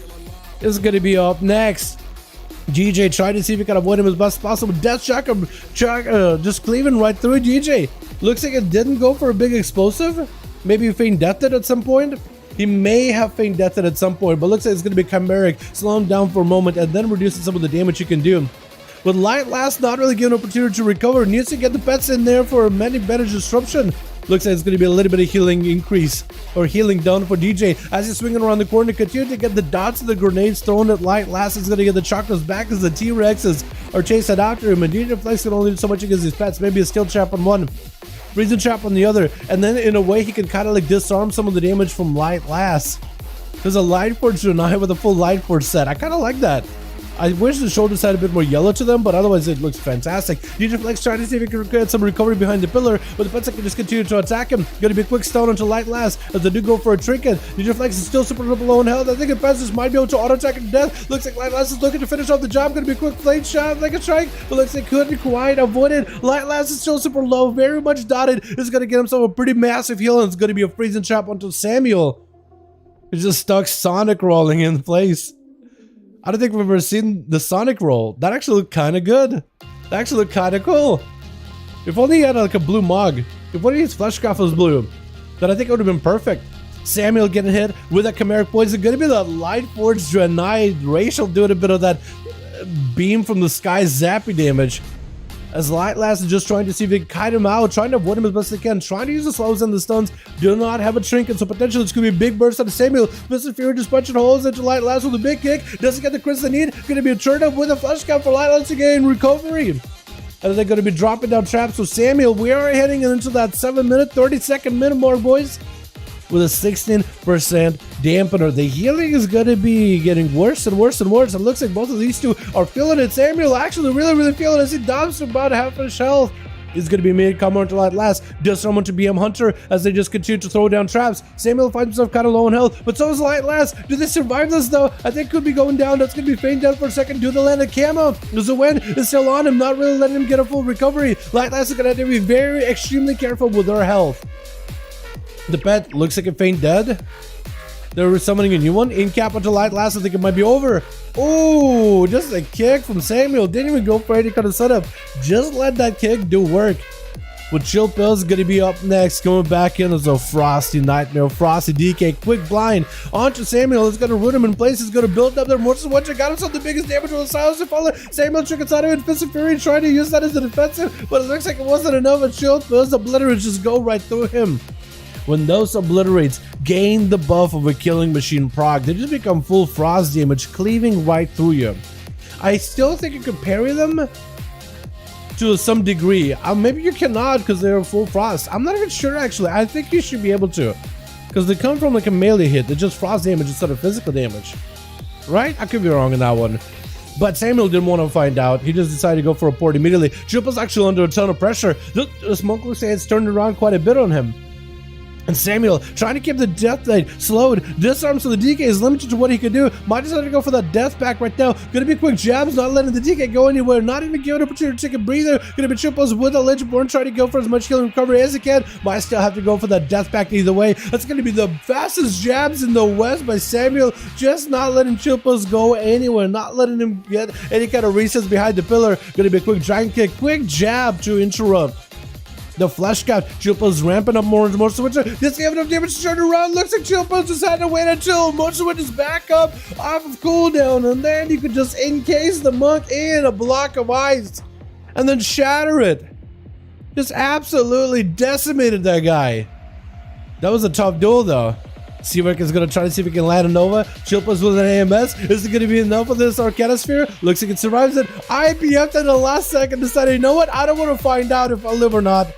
is going to be up next. GJ trying to see if he can avoid him as best as possible. Death Chakram just cleaving right through GJ. Looks like it didn't go for a big explosive. Maybe he feigned deathed it at some point. He may have feigned deathed it at some point, but looks like it's going to be chimeric. Slow him down for a moment and then reducing some of the damage you can do. With Light Last not really given an opportunity to recover, needs to get the pets in there for a manic bandage disruption. Looks like it's going to be a little bit of healing increase, or healing down for DJ. As he's swinging around the corner, continue to get the dots of the grenades thrown at Light Last. Is going to get the chakras back as the T-Rexes are chasing after him. And DJ Flex can only do so much against his pets. Maybe a skill trap on one, freezing trap on the other. And then in a way, he can kind of like disarm some of the damage from Light Last. There's a Light Forge Draenei with a full Light Forge set. I kind of like that. I wish the shoulders had a bit more yellow to them, but otherwise it looks fantastic. DJ Flex trying to see if he can get some recovery behind the pillar, but the pets can just continue to attack him. Gonna be a quick stone until Light Last as they do go for a trinket. DJ Flex is still super low in health. I think the pets just might be able to auto attack him to death. Looks like Light Last is looking to finish off the job. Gonna be a quick flame shot like a strike, but looks like couldn't quite avoid it. Light Last is still super low, very much dotted. Is gonna get himself a pretty massive heal, and it's gonna be a freezing trap onto Samuel. He's just stuck Sonic rolling in place. I don't think we've ever seen the Sonic roll. That actually looked kind of good. That actually looked kind of cool. If only he had like a blue mug. If only his fleshcraft was blue, then I think it would have been perfect. Samuel getting hit with that chimeric poison. Gonna be the Light Forge Draenei racial doing a bit of that beam from the sky zappy damage. As Light Last is just trying to see if they can kite him out, trying to avoid him as best they can, trying to use the slows and the stuns. Do not have a trinket, so potentially it's going to be a big burst out of Samuel. Mr. Fury just punching holes into Light Last with a big kick. Doesn't get the crits they need. Going to be a turn up with a flash count for Light Last to gain recovery. And they're going to be dropping down traps. So Samuel, we are heading into that 7-minute, 30-second minute mark, boys, with a 16% dampener. The healing is going to be getting worse and worse and worse. It looks like both of these two are feeling it. Samuel actually really feeling it. He dumps to about half his health. He's going to be made come on to light last. Does someone to BM Hunter as they just continue to throw down traps. Samuel finds himself kind of low on health, but so is light last. Do they survive this though? I think could be going down. That's going to be faint down for a second. Do they land a camo? Does the wind is still on him, not really letting him get a full recovery. Light last is going to have to be very extremely careful with their health. The pet looks like a faint dead. They're summoning a new one. In cap until light last. I think it might be over. Oh, just a kick from Samuel. Didn't even go for any kind of setup. Just let that kick do work. With Chill Pills going to be up next. Coming back in as a Frosty Nightmare. Frosty DK. Quick blind. Onto Samuel. It's going to root him in place. He's going to build up their Mortis Watcher. Got himself the biggest damage with a Silencer Faller. Samuel trick inside of it. Fist of Fury trying to use that as a defensive. But it looks like it wasn't enough. And Chill Pills obliterates just go right through him. When those obliterates gain the buff of a killing machine proc, they just become full frost damage, cleaving right through you. I still think you could parry them to some degree. Maybe you cannot because they're full frost. I'm not even sure actually. I think you should be able to, because they come from like a melee hit. They're just frost damage instead of physical damage, right? I could be wrong in that one. But Samuel didn't want to find out. He just decided to go for a port immediately. Tripple's actually under a ton of pressure. The smoke looks like it's turned around quite a bit on him. And Samuel, trying to keep the death knight slowed, disarms, so the DK is limited to what he can do. Might decide to go for that death pack right now. Gonna be quick jabs, not letting the DK go anywhere, not even giving an opportunity to take a breather. Gonna be triples with a Legendborn, trying to go for as much healing recovery as he can. Might still have to go for that death pack either way. That's gonna be the fastest jabs in the West by Samuel, just not letting Chilpos go anywhere, not letting him get any kind of recess behind the pillar. Gonna be a quick giant kick, quick jab to interrupt the flash cap. Chilpos ramping up more and more switcher. This gave enough damage to turn around. Looks like Chilpos just had to wait until Motorwitch is back up off of cooldown, and then you could just encase the monk in a block of ice and then shatter it. Just absolutely decimated that guy. That was a tough duel though. Seawork is going to try to see if he can land a Nova. Chilpos with an AMS. Is it going to be enough of this Arcana Sphere? Looks like it survives it. IPF in the last second decided, you know what? I don't want to find out if I live or not.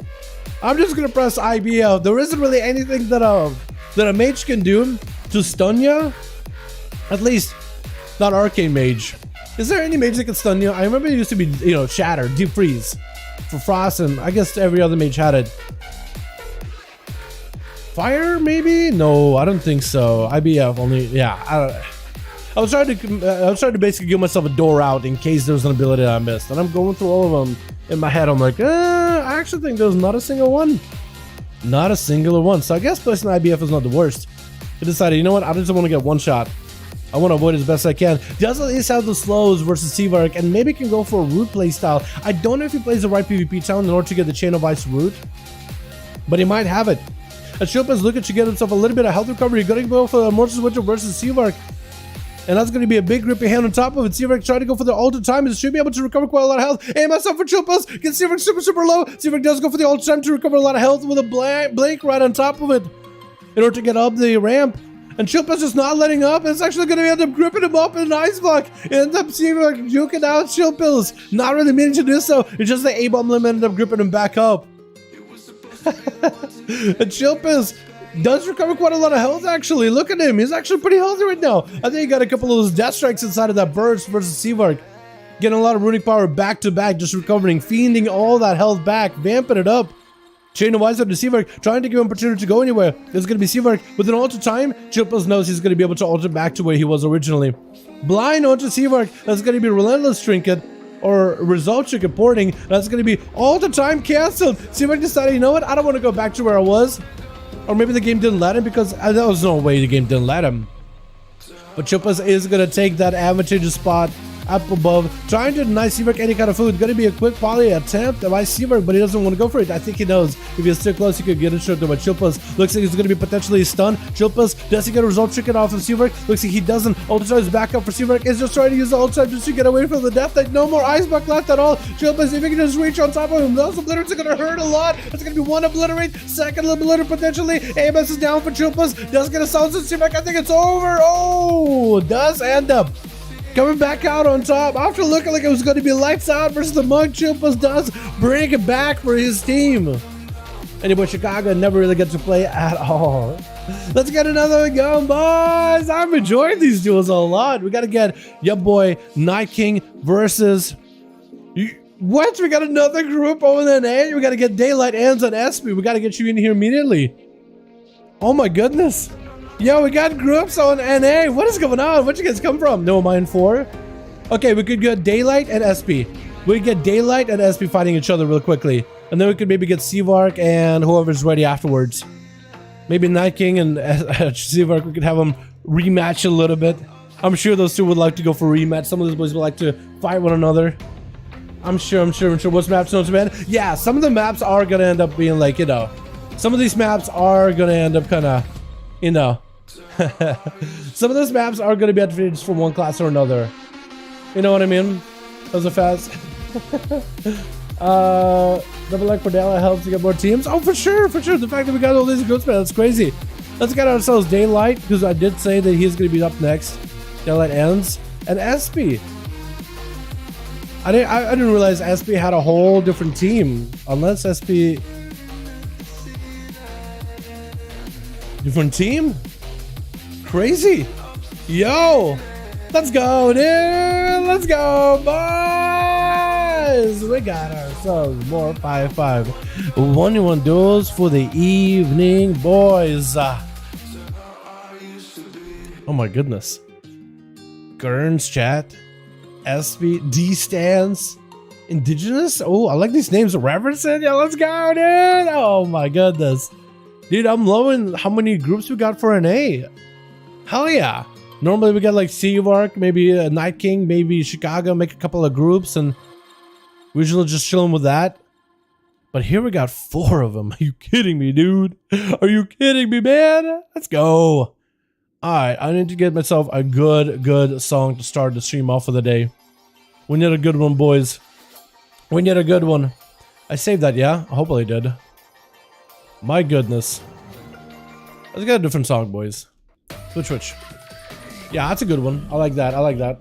I'm just going to press IBF. There isn't really anything that a mage can do to stun you. At least, not Arcane Mage. Is there any mage that can stun you? I remember it used to be, you know, Shatter, Deep Freeze for Frost, and I guess every other mage had it. Fire, maybe? No, I don't think so. IBF only, yeah. I was trying to basically give myself a door out in case there was an ability that I missed, and I'm going through all of them in my head. I'm like, I actually think there's not a single one, not a singular one. So I guess placing IBF is not the worst. I decided, you know what? I just want to get one shot. I want to avoid it as best I can. Does at least have the slows versus Seavark, and maybe can go for a root play style. I don't know if he plays the right PvP town in order to get the Chain of Ice root, but he might have it. And Chilpos looking to get himself a little bit of health recovery. You're going to go for the Mortis Witcher versus Seavark. And that's going to be a big grippy hand on top of it. Seavark trying to go for the ult time. He should be able to recover quite a lot of health. AMS up for Chilpos. Get Seavark super low. Seavark does go for the ult time to recover a lot of health with a blink right on top of it in order to get up the ramp. And Chilpos just not letting up. It's actually going to end up gripping him up in an ice block. End up Seavark juking out Chilpos. Not really meaning to do so. It's just the A-bomb limb ended up gripping him back up. And Chilpos does recover quite a lot of health actually. Look at him. He's actually pretty healthy right now. I think he got a couple of those death strikes inside of that burst versus Seavark. Getting a lot of runic power back to back, just recovering, fiending all that health back, vamping it up. Chain of Ice up to Seavark, trying to give him opportunity to go anywhere. It's going to be Seavark with an alter time. Chilpos knows he's going to be able to alter back to where he was originally. Blind onto Seavark. That's going to be Relentless Trinket or Result Trinket porting. That's going to be all the time canceled. Seavark decided, you know what? I don't want to go back to where I was. Or maybe the game didn't let him, because there was no way the game didn't let him. But Chilpos is going to take that advantageous spot up above, trying to deny Seavark any kind of food. Going to be a quick poly attempt by Seavark, but he doesn't want to go for it. I think he knows if he's still close, he could get it short. But Chilpos looks like he's going to be potentially stunned. Chilpos, does he get a result tricket off of Seavark? Looks like he doesn't. Ultra is back up for Seavark. Is just trying to use the ultra just to get away from the death knight. No more ice block left at all. Chilpos, if he can just reach on top of him, those obliterates are going to hurt a lot. It's going to be one obliterate, second obliterate potentially. AMS is down for Chilpos. Does get a silence on Seavark. I think it's over. Oh, does end up coming back out on top after looking like it was going to be lights out versus the Monk. Chupas does bring it back for his team. Anyway, Chicago never really get to play at all. Let's get another one going, boys. I'm enjoying these duels a lot. We got to get your boy Night King versus... What? We got another group over the NA? We got to get Daylight Ends on SP. We got to get you in here immediately. Oh my goodness. Yo, we got groups on NA. What is going on? Where'd you guys come from? No, mine 4. Okay, we could get Daylight and SP. We could get Daylight and SP fighting each other real quickly. And then we could maybe get Seavark and whoever's ready afterwards. Maybe Night King and Seavark, we could have them rematch a little bit. I'm sure those two would like to go for a rematch. Some of those boys would like to fight one another. I'm sure. What's maps known to man? Yeah, some of the maps are gonna end up being like, you know, some of these maps are gonna end up kind of, you know, some of those maps are gonna be advantageous for one class or another. You know what I mean? Those are fast. Double like for Dala helps to get more teams. Oh, for sure. The fact that we got all these groups, man, that's crazy. Let's get ourselves Daylight, because I did say that he's gonna be up next. Daylight Ends and SP. I didn't realize SP had a whole different team. Unless SP... Different team? Crazy. Yo! Let's go, dude! Let's go, boys! We got ourselves more 5v5 1v1 duels for the evening, boys. Oh my goodness. Gurns chat. SP, D-Stance, Indigenous. Oh, I like these names. Reverencing. Yeah, let's go, dude. Oh my goodness. Dude, I'm loving how many groups we got for NA. Hell yeah. Normally we got like Seavark, maybe a Night King, maybe Chicago, make a couple of groups, and we usually just chilling with that. But here we got 4 of them. Are you kidding me, dude? Are you kidding me, man? Let's go. Alright, I need to get myself a good song to start the stream off for the day. We need a good one, boys. We need a good one. I saved that, yeah? Hopefully I did. My goodness. Let's get a different song, boys. Switch. Yeah, that's a good one. I like that.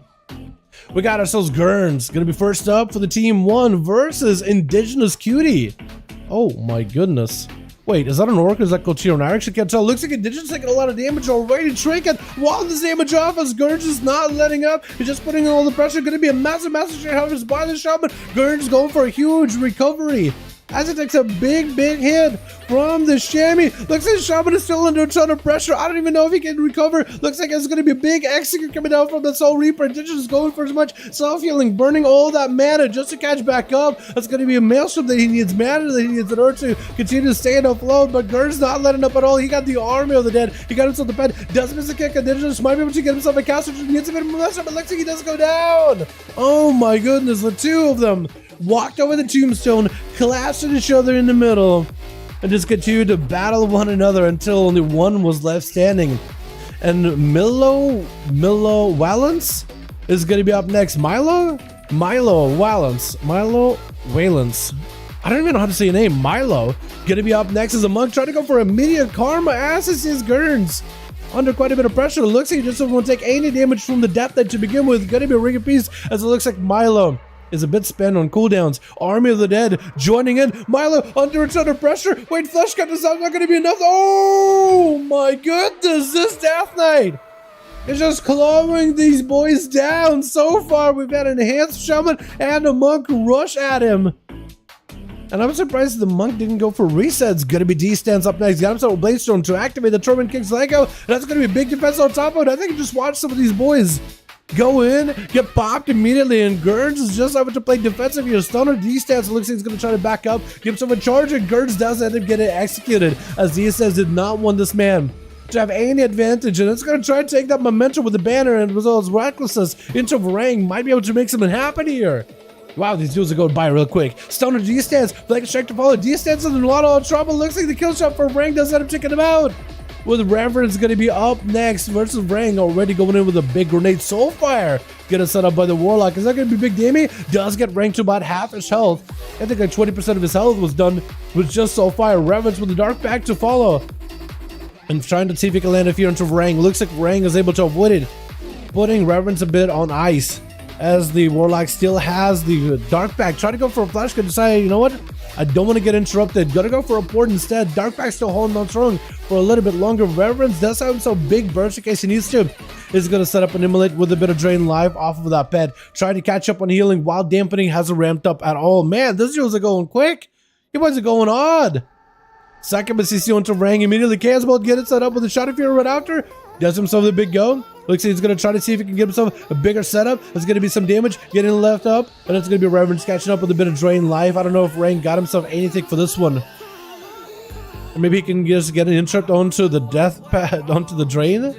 We got ourselves Gurns. Gonna be first up for the team 1 versus Indigenous Cutie. Oh my goodness. Wait, is that an orc or is that Corsair? I actually can't tell. Looks like Indigenous taking a lot of damage already. Trinket while this damage off as Gurns is not letting up. He's just putting in all the pressure. Gonna be a massive share however by the shot, but Gurns going for a huge recovery. As it takes a big hit from the Chamois. Looks like the Shaman is still under a ton of pressure. I don't even know if he can recover. Looks like it's going to be a big execute coming out from the Soul Reaper. Indigenous is going for as much self-healing, burning all that mana just to catch back up. That's going to be a maelstrom that he needs mana that he needs in order to continue to stay afloat. But Gurn's not letting up at all. He got the Army of the Dead. He got himself the pet. Doesn't miss a kick. Indigenous might be able to get himself a caster. Needs a bit more maelstrom, but looks like he does go down. Oh my goodness, the 2 of them walked over the tombstone, collapsed at each other in the middle, and just continued to battle one another until only one was left standing. And Milo Valance is going to be up next. Milo Valance. I don't even know how to say your name. Milo. Going to be up next as a monk trying to go for immediate karma. ASUS is Gurns. Under quite a bit of pressure. It looks like he just won't take any damage from the depth that to begin with. Going to be a ring of peace as it looks like Milo is a bit spent on cooldowns. Army of the Dead joining in. Milo under a ton of pressure. Wait, Flesh Cut is not going to be enough. Oh my goodness, this Death Knight is just clawing these boys down. So far, we've had an Enhanced Shaman and a Monk rush at him. And I'm surprised the Monk didn't go for resets. Gonna be D-Stance up next. Got himself a Bladestone to activate the Torment King's Lego. That's gonna be a big defense on top of it. I think you just watch some of these boys go in, get popped immediately, and Gurns is just able to play defensive here. Stunner D-Stance looks like he's going to try to back up, give himself a charge, and Gurns does end up getting executed, as D-Stance did not want this man to have any advantage, and it's going to try to take that momentum with the banner, and with all his recklessness into Varang, might be able to make something happen here. Wow, these dudes are going by real quick. Stunner D-Stance, like a strike to follow. D-Stance is in a lot of trouble. Looks like the kill shot for Varang does end up taking him out. With Reverend's going to be up next versus Rang, already going in with a big grenade. Soulfire getting set up by the Warlock. Is that going to be big damage? Does get Rang to about half his health. I think like 20% of his health was done with just Soulfire. Reverend's with the Dark Pact to follow. And trying to see if he can land a fear into Rang. Looks like Rang is able to avoid it. putting Reverence a bit on ice, as the Warlock still has the Dark Pack. Try to go for a flash, could decide, you know what? I don't want to get interrupted. Gotta go for a port instead. Dark Pack still holding on strong for a little bit longer. Reverence does have himself big burst in case he needs to. Is gonna set up an immolate with a bit of drain live off of that pet. Trying to catch up on healing while dampening hasn't ramped up at all. Man, these duels are going quick. You boys are going odd. Second CC onto Rang. Immediately cares about getting set up with a Shadow Fury right after. Does himself a big go. Looks like he's going to try to see if he can get himself a bigger setup. There's going to be some damage getting left up. And it's going to be Reverence catching up with a bit of drain life. I don't know if Rang got himself anything for this one. Or maybe he can just get an interrupt onto the death pad, onto the drain.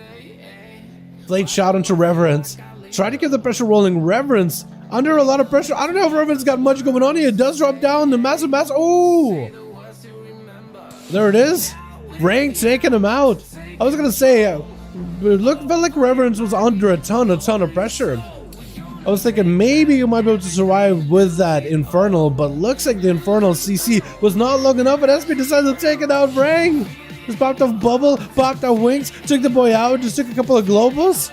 Blade shot onto Reverence. Try to keep the pressure rolling. Reverence under a lot of pressure. I don't know if Reverence got much going on here. It does drop down. The massive. Oh! There it is. Rang taking him out. I was going to say... felt like Reverence was under a ton of pressure. I was thinking maybe you might be able to survive with that Infernal, but looks like the Infernal CC was not long enough, and SP decided to take it out. Rang just popped off Bubble, popped off Wings, took the boy out, just took a couple of globals.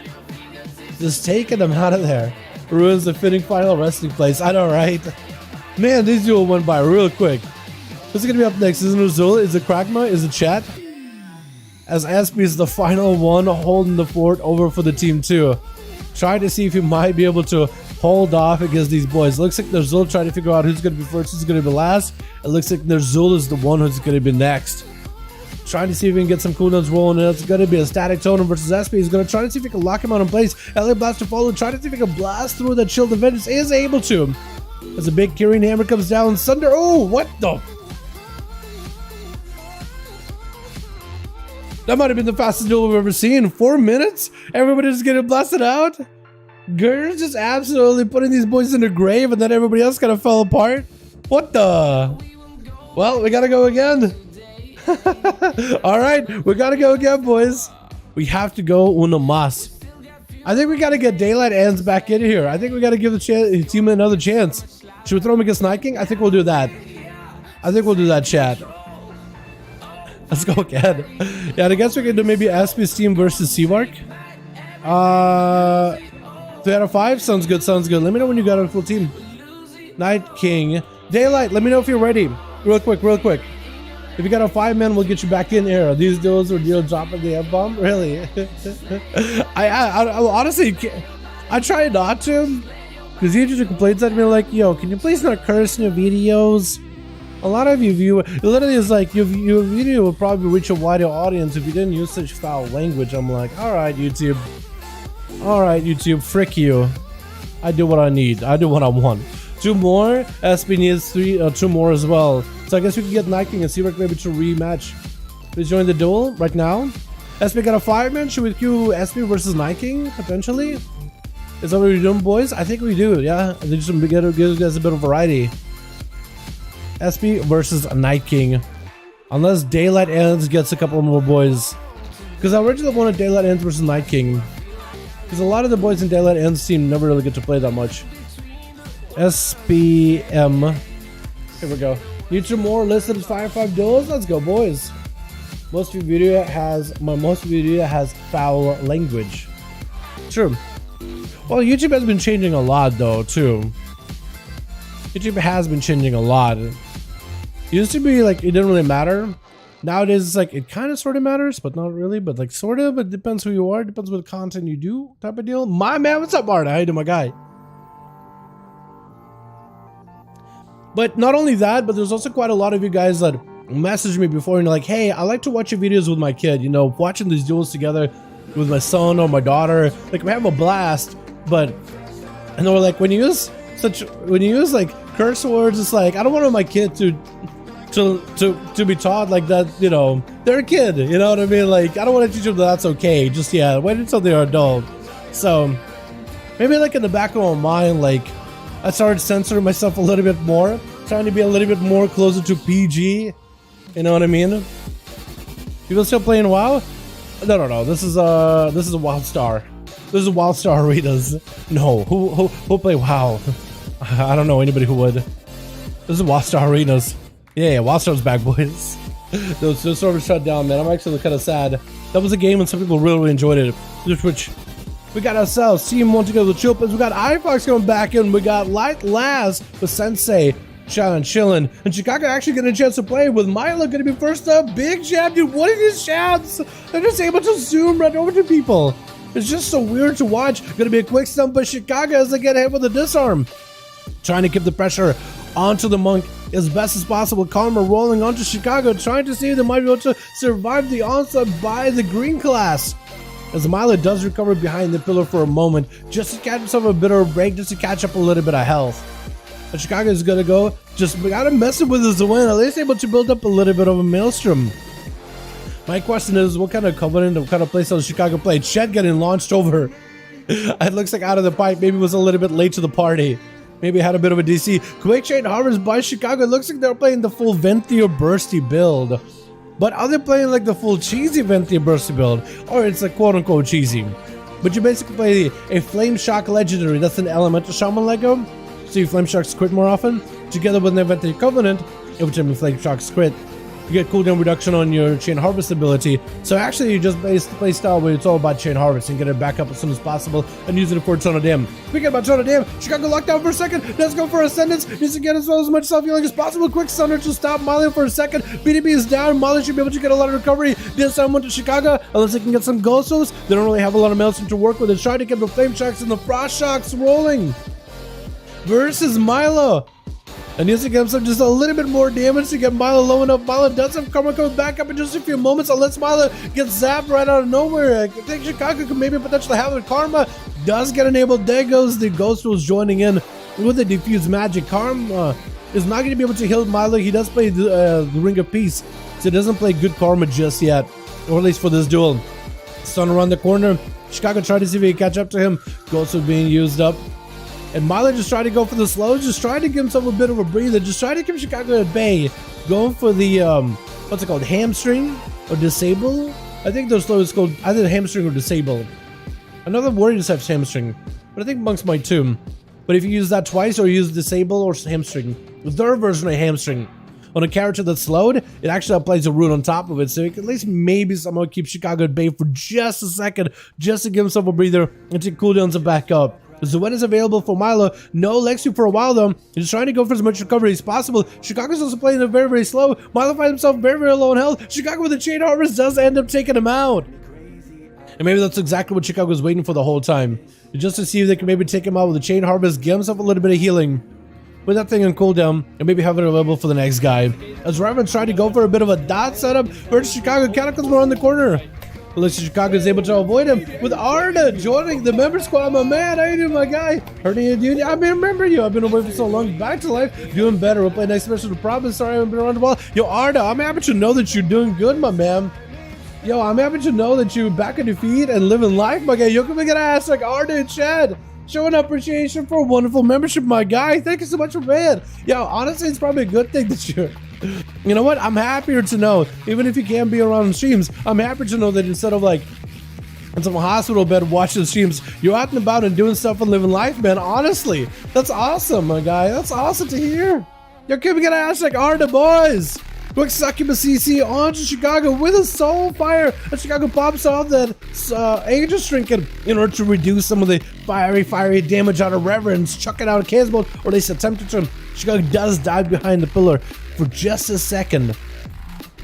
Just taking him out of there. Ruins the fitting final resting place. I know, right? Man, this duel went by real quick. What's going to be up next? Is it Azul? Is it Krakma? Is it Chat? As SP is the final one holding the fort over for the team 2. Try to see if he might be able to hold off against these boys. Looks like Nerzul trying to figure out who's going to be first, who's going to be last. It looks like Nerzul is the one who's going to be next. Trying to see if we can get some cooldowns rolling. It's going to be a static totem versus SP. He's going to try to see if he can lock him out in place. LA Blast to follow. Try to see if he can blast through that shield. The Vengeance is able to. As a big Kirin hammer comes down. Sunder. Oh, what the... That might have been the fastest duel we've ever seen. 4 minutes? Everybody just getting blasted out? Gur's just absolutely putting these boys in the grave, and then everybody else kind of fell apart. What the? Well, we gotta go again. Alright, we gotta go again, boys. We have to go una mas. I think we gotta get Daylight Ends back in here. I think we gotta give the team another chance. Should we throw him against Night King? I think we'll do that. I think we'll do that, chat. Let's go again. Yeah, I guess we can do maybe SP's team versus Seavark. 3 out of 5? Sounds good, sounds good. Let me know when you got a full team. Night King. Daylight, let me know if you're ready. Real quick, real quick. If you got a 5-man, we'll get you back in here. These duels were deal dropping the F-bomb? Really? I honestly, I try not to. Because he usually complains at me like, yo, can you please not curse in your videos? A lot of you view it literally is like your video will probably reach a wider audience if you didn't use such foul language. I'm like, alright YouTube, frick you. I do what I need, I do what I want. 2 more. SP needs 2 more as well. So I guess we can get Night King and Seavark maybe to rematch. Please join the duel right now. SP got a 5-man. Should we queue SP versus Night King potentially? Is that what we're doing, boys? I think we do. Yeah, I think just give you guys a bit of variety. SP versus Night King. Unless Daylight Ends gets a couple more boys. Because I originally wanted Daylight Ends versus Night King. Because a lot of the boys in Daylight Ends team never really get to play that much. SPM. Here we go. Need 2 more listed as 5v5 duels? Let's go, boys. Most of your video has foul language. True. Well, YouTube has been changing a lot though, too. YouTube has been changing a lot. It used to be like it didn't really matter. Nowadays it's like it kind of sort of matters, but not really. But like sort of. It depends who you are. Depends what content you do. Type of deal. My man, what's up, Marta? How you doing, my guy? But not only that, but there's also quite a lot of you guys that messaged me before and like, hey, I like to watch your videos with my kid. You know, watching these duels together with my son or my daughter. Like we have a blast. But and they were like, when you use like curse words, it's like I don't want my kid to be taught like that, you know, they're a kid, you know what I mean? Like I don't want to teach them that that's okay. Just wait until they're adult. So maybe like in the back of my mind, like I started censoring myself a little bit more, trying to be a little bit more closer to PG. You know what I mean? People still playing WoW? No. This is a Wild Star. This is Wild Star Arenas. No, who play WoW? I don't know anybody who would. This is Wild Star Arenas. Yeah, Wild Star's back, boys. Those servers shut down, man. I'm actually kind of sad. That was a game and some people really enjoyed it. Which We got ourselves Team 1 together with Chilpins. We got iFox coming back in. We got Light Last with Sensei, chillin'. And Chicago actually getting a chance to play with Milo gonna be first up. Big jab, dude. What are these jabs? They're just able to zoom right over to people. It's just so weird to watch. Gonna be a quick stump by Chicago as they get hit with a disarm. Trying to keep the pressure onto the monk as best as possible. Karma rolling onto Chicago, trying to see if they might be able to survive the onslaught by the green class. As Milo does recover behind the pillar for a moment, just to catch himself a bit of a break, just to catch up a little bit of health. But Chicago is gonna go, just gotta mess it with his win, at least able to build up a little bit of a maelstrom. My question is, what kind of covenant, what kind of playstyle Chicago played? Shed getting launched over. It looks like out of the pipe, maybe was a little bit late to the party. Maybe had a bit of a DC. Quick Chain Harvest by Chicago. It looks like they're playing the full Venti or Bursty build. But are they playing like the full cheesy Venti or Bursty build? Or it's like quote unquote cheesy. But you basically play a Flame Shock Legendary. That's an Elemental Shaman Lego. So you Flame Shocks crit more often. Together with an Venti Covenant, which I mean Flame Shocks crit. You get cooldown reduction on your Chain Harvest ability. So actually you just play style where it's all about Chain Harvest and get it back up as soon as possible and use it for a ton of damage. Speaking about ton of damage, Chicago locked down for a second. Let's go for Ascendance. Needs to get as much self-healing as possible. Quick Stunner to stop Molly for a second. BDB is down. Molly should be able to get a lot of recovery. This time went to Chicago unless they can get some Ghost Souls. They don't really have a lot of Maelstrom to work with. They're trying to get the Flame Shocks and the Frost Shocks rolling. Versus Milo. And needs to get himself just a little bit more damage to get Milo low enough. Milo does have Karma coming back up in just a few moments unless Milo gets zapped right out of nowhere. I think Chicago could maybe potentially have it. Karma does get enabled. There goes the Ghost Rules joining in with the Diffuse Magic. Karma is not going to be able to heal Milo. He does play the Ring of Peace, so he doesn't play good Karma just yet, or at least for this duel. Stun around the corner. Chicago tried to see if he can catch up to him. Ghost was being used up. And Milo just tried to go for the slows, just trying to give himself a bit of a breather, just trying to keep Chicago at bay, going for the, what's it called, hamstring or disable? I think those slows called either hamstring or disable. Another warrior just has hamstring, but I think monks might too. But if you use that twice or use disable or hamstring, the third version of hamstring, on a character that's slowed, it actually applies a rune on top of it, so it can at least maybe somehow keep Chicago at bay for just a second, just to give himself a breather and take cooldowns and back up. The win is available for Milo. No Lexi for a while though. He's trying to go for as much recovery as possible. Chicago's also playing it very, very slow. Milo finds himself very, very low in health. Chicago with the Chain Harvest does end up taking him out. And maybe that's exactly what Chicago was waiting for the whole time. Just to see if they can maybe take him out with the Chain Harvest, give himself a little bit of healing with that thing on cooldown, and maybe have it available for the next guy. As Reverend's trying to go for a bit of a dot setup, where's Chicago? Cataclysm around the corner. Looks like Chicago is able to avoid him with Arda joining the member squad. My man, how you doing, my guy? Hurting you, dude? I remember you. I've been away for so long. Back to life, doing better. We'll play next special to province. Sorry, I haven't been around the ball. Yo, Arda, I'm happy to know that you're doing good, my man. Yo, I'm happy to know that you're back on your feet and living life, my guy. Yo, come and get ass like Arda and Chad. Showing appreciation for a wonderful membership, my guy. Thank you so much for paying. Yo, honestly, it's probably a good thing that you're... You know what? I'm happier to know, even if you can't be around streams, I'm happy to know that instead of like in some hospital bed watching streams, you're out and about and doing stuff and living life, man. Honestly, that's awesome, my guy. That's awesome to hear. Yo, can we get a hashtag Arda, boys? Quick Succubus CC onto Chicago with a Soul Fire. And Chicago pops off that Aegis Trinket in order to reduce some of the fiery damage out of Reverence. Chuck it out of Chaos Bolt, or at least attempt to. Chicago does dive behind the pillar for just a second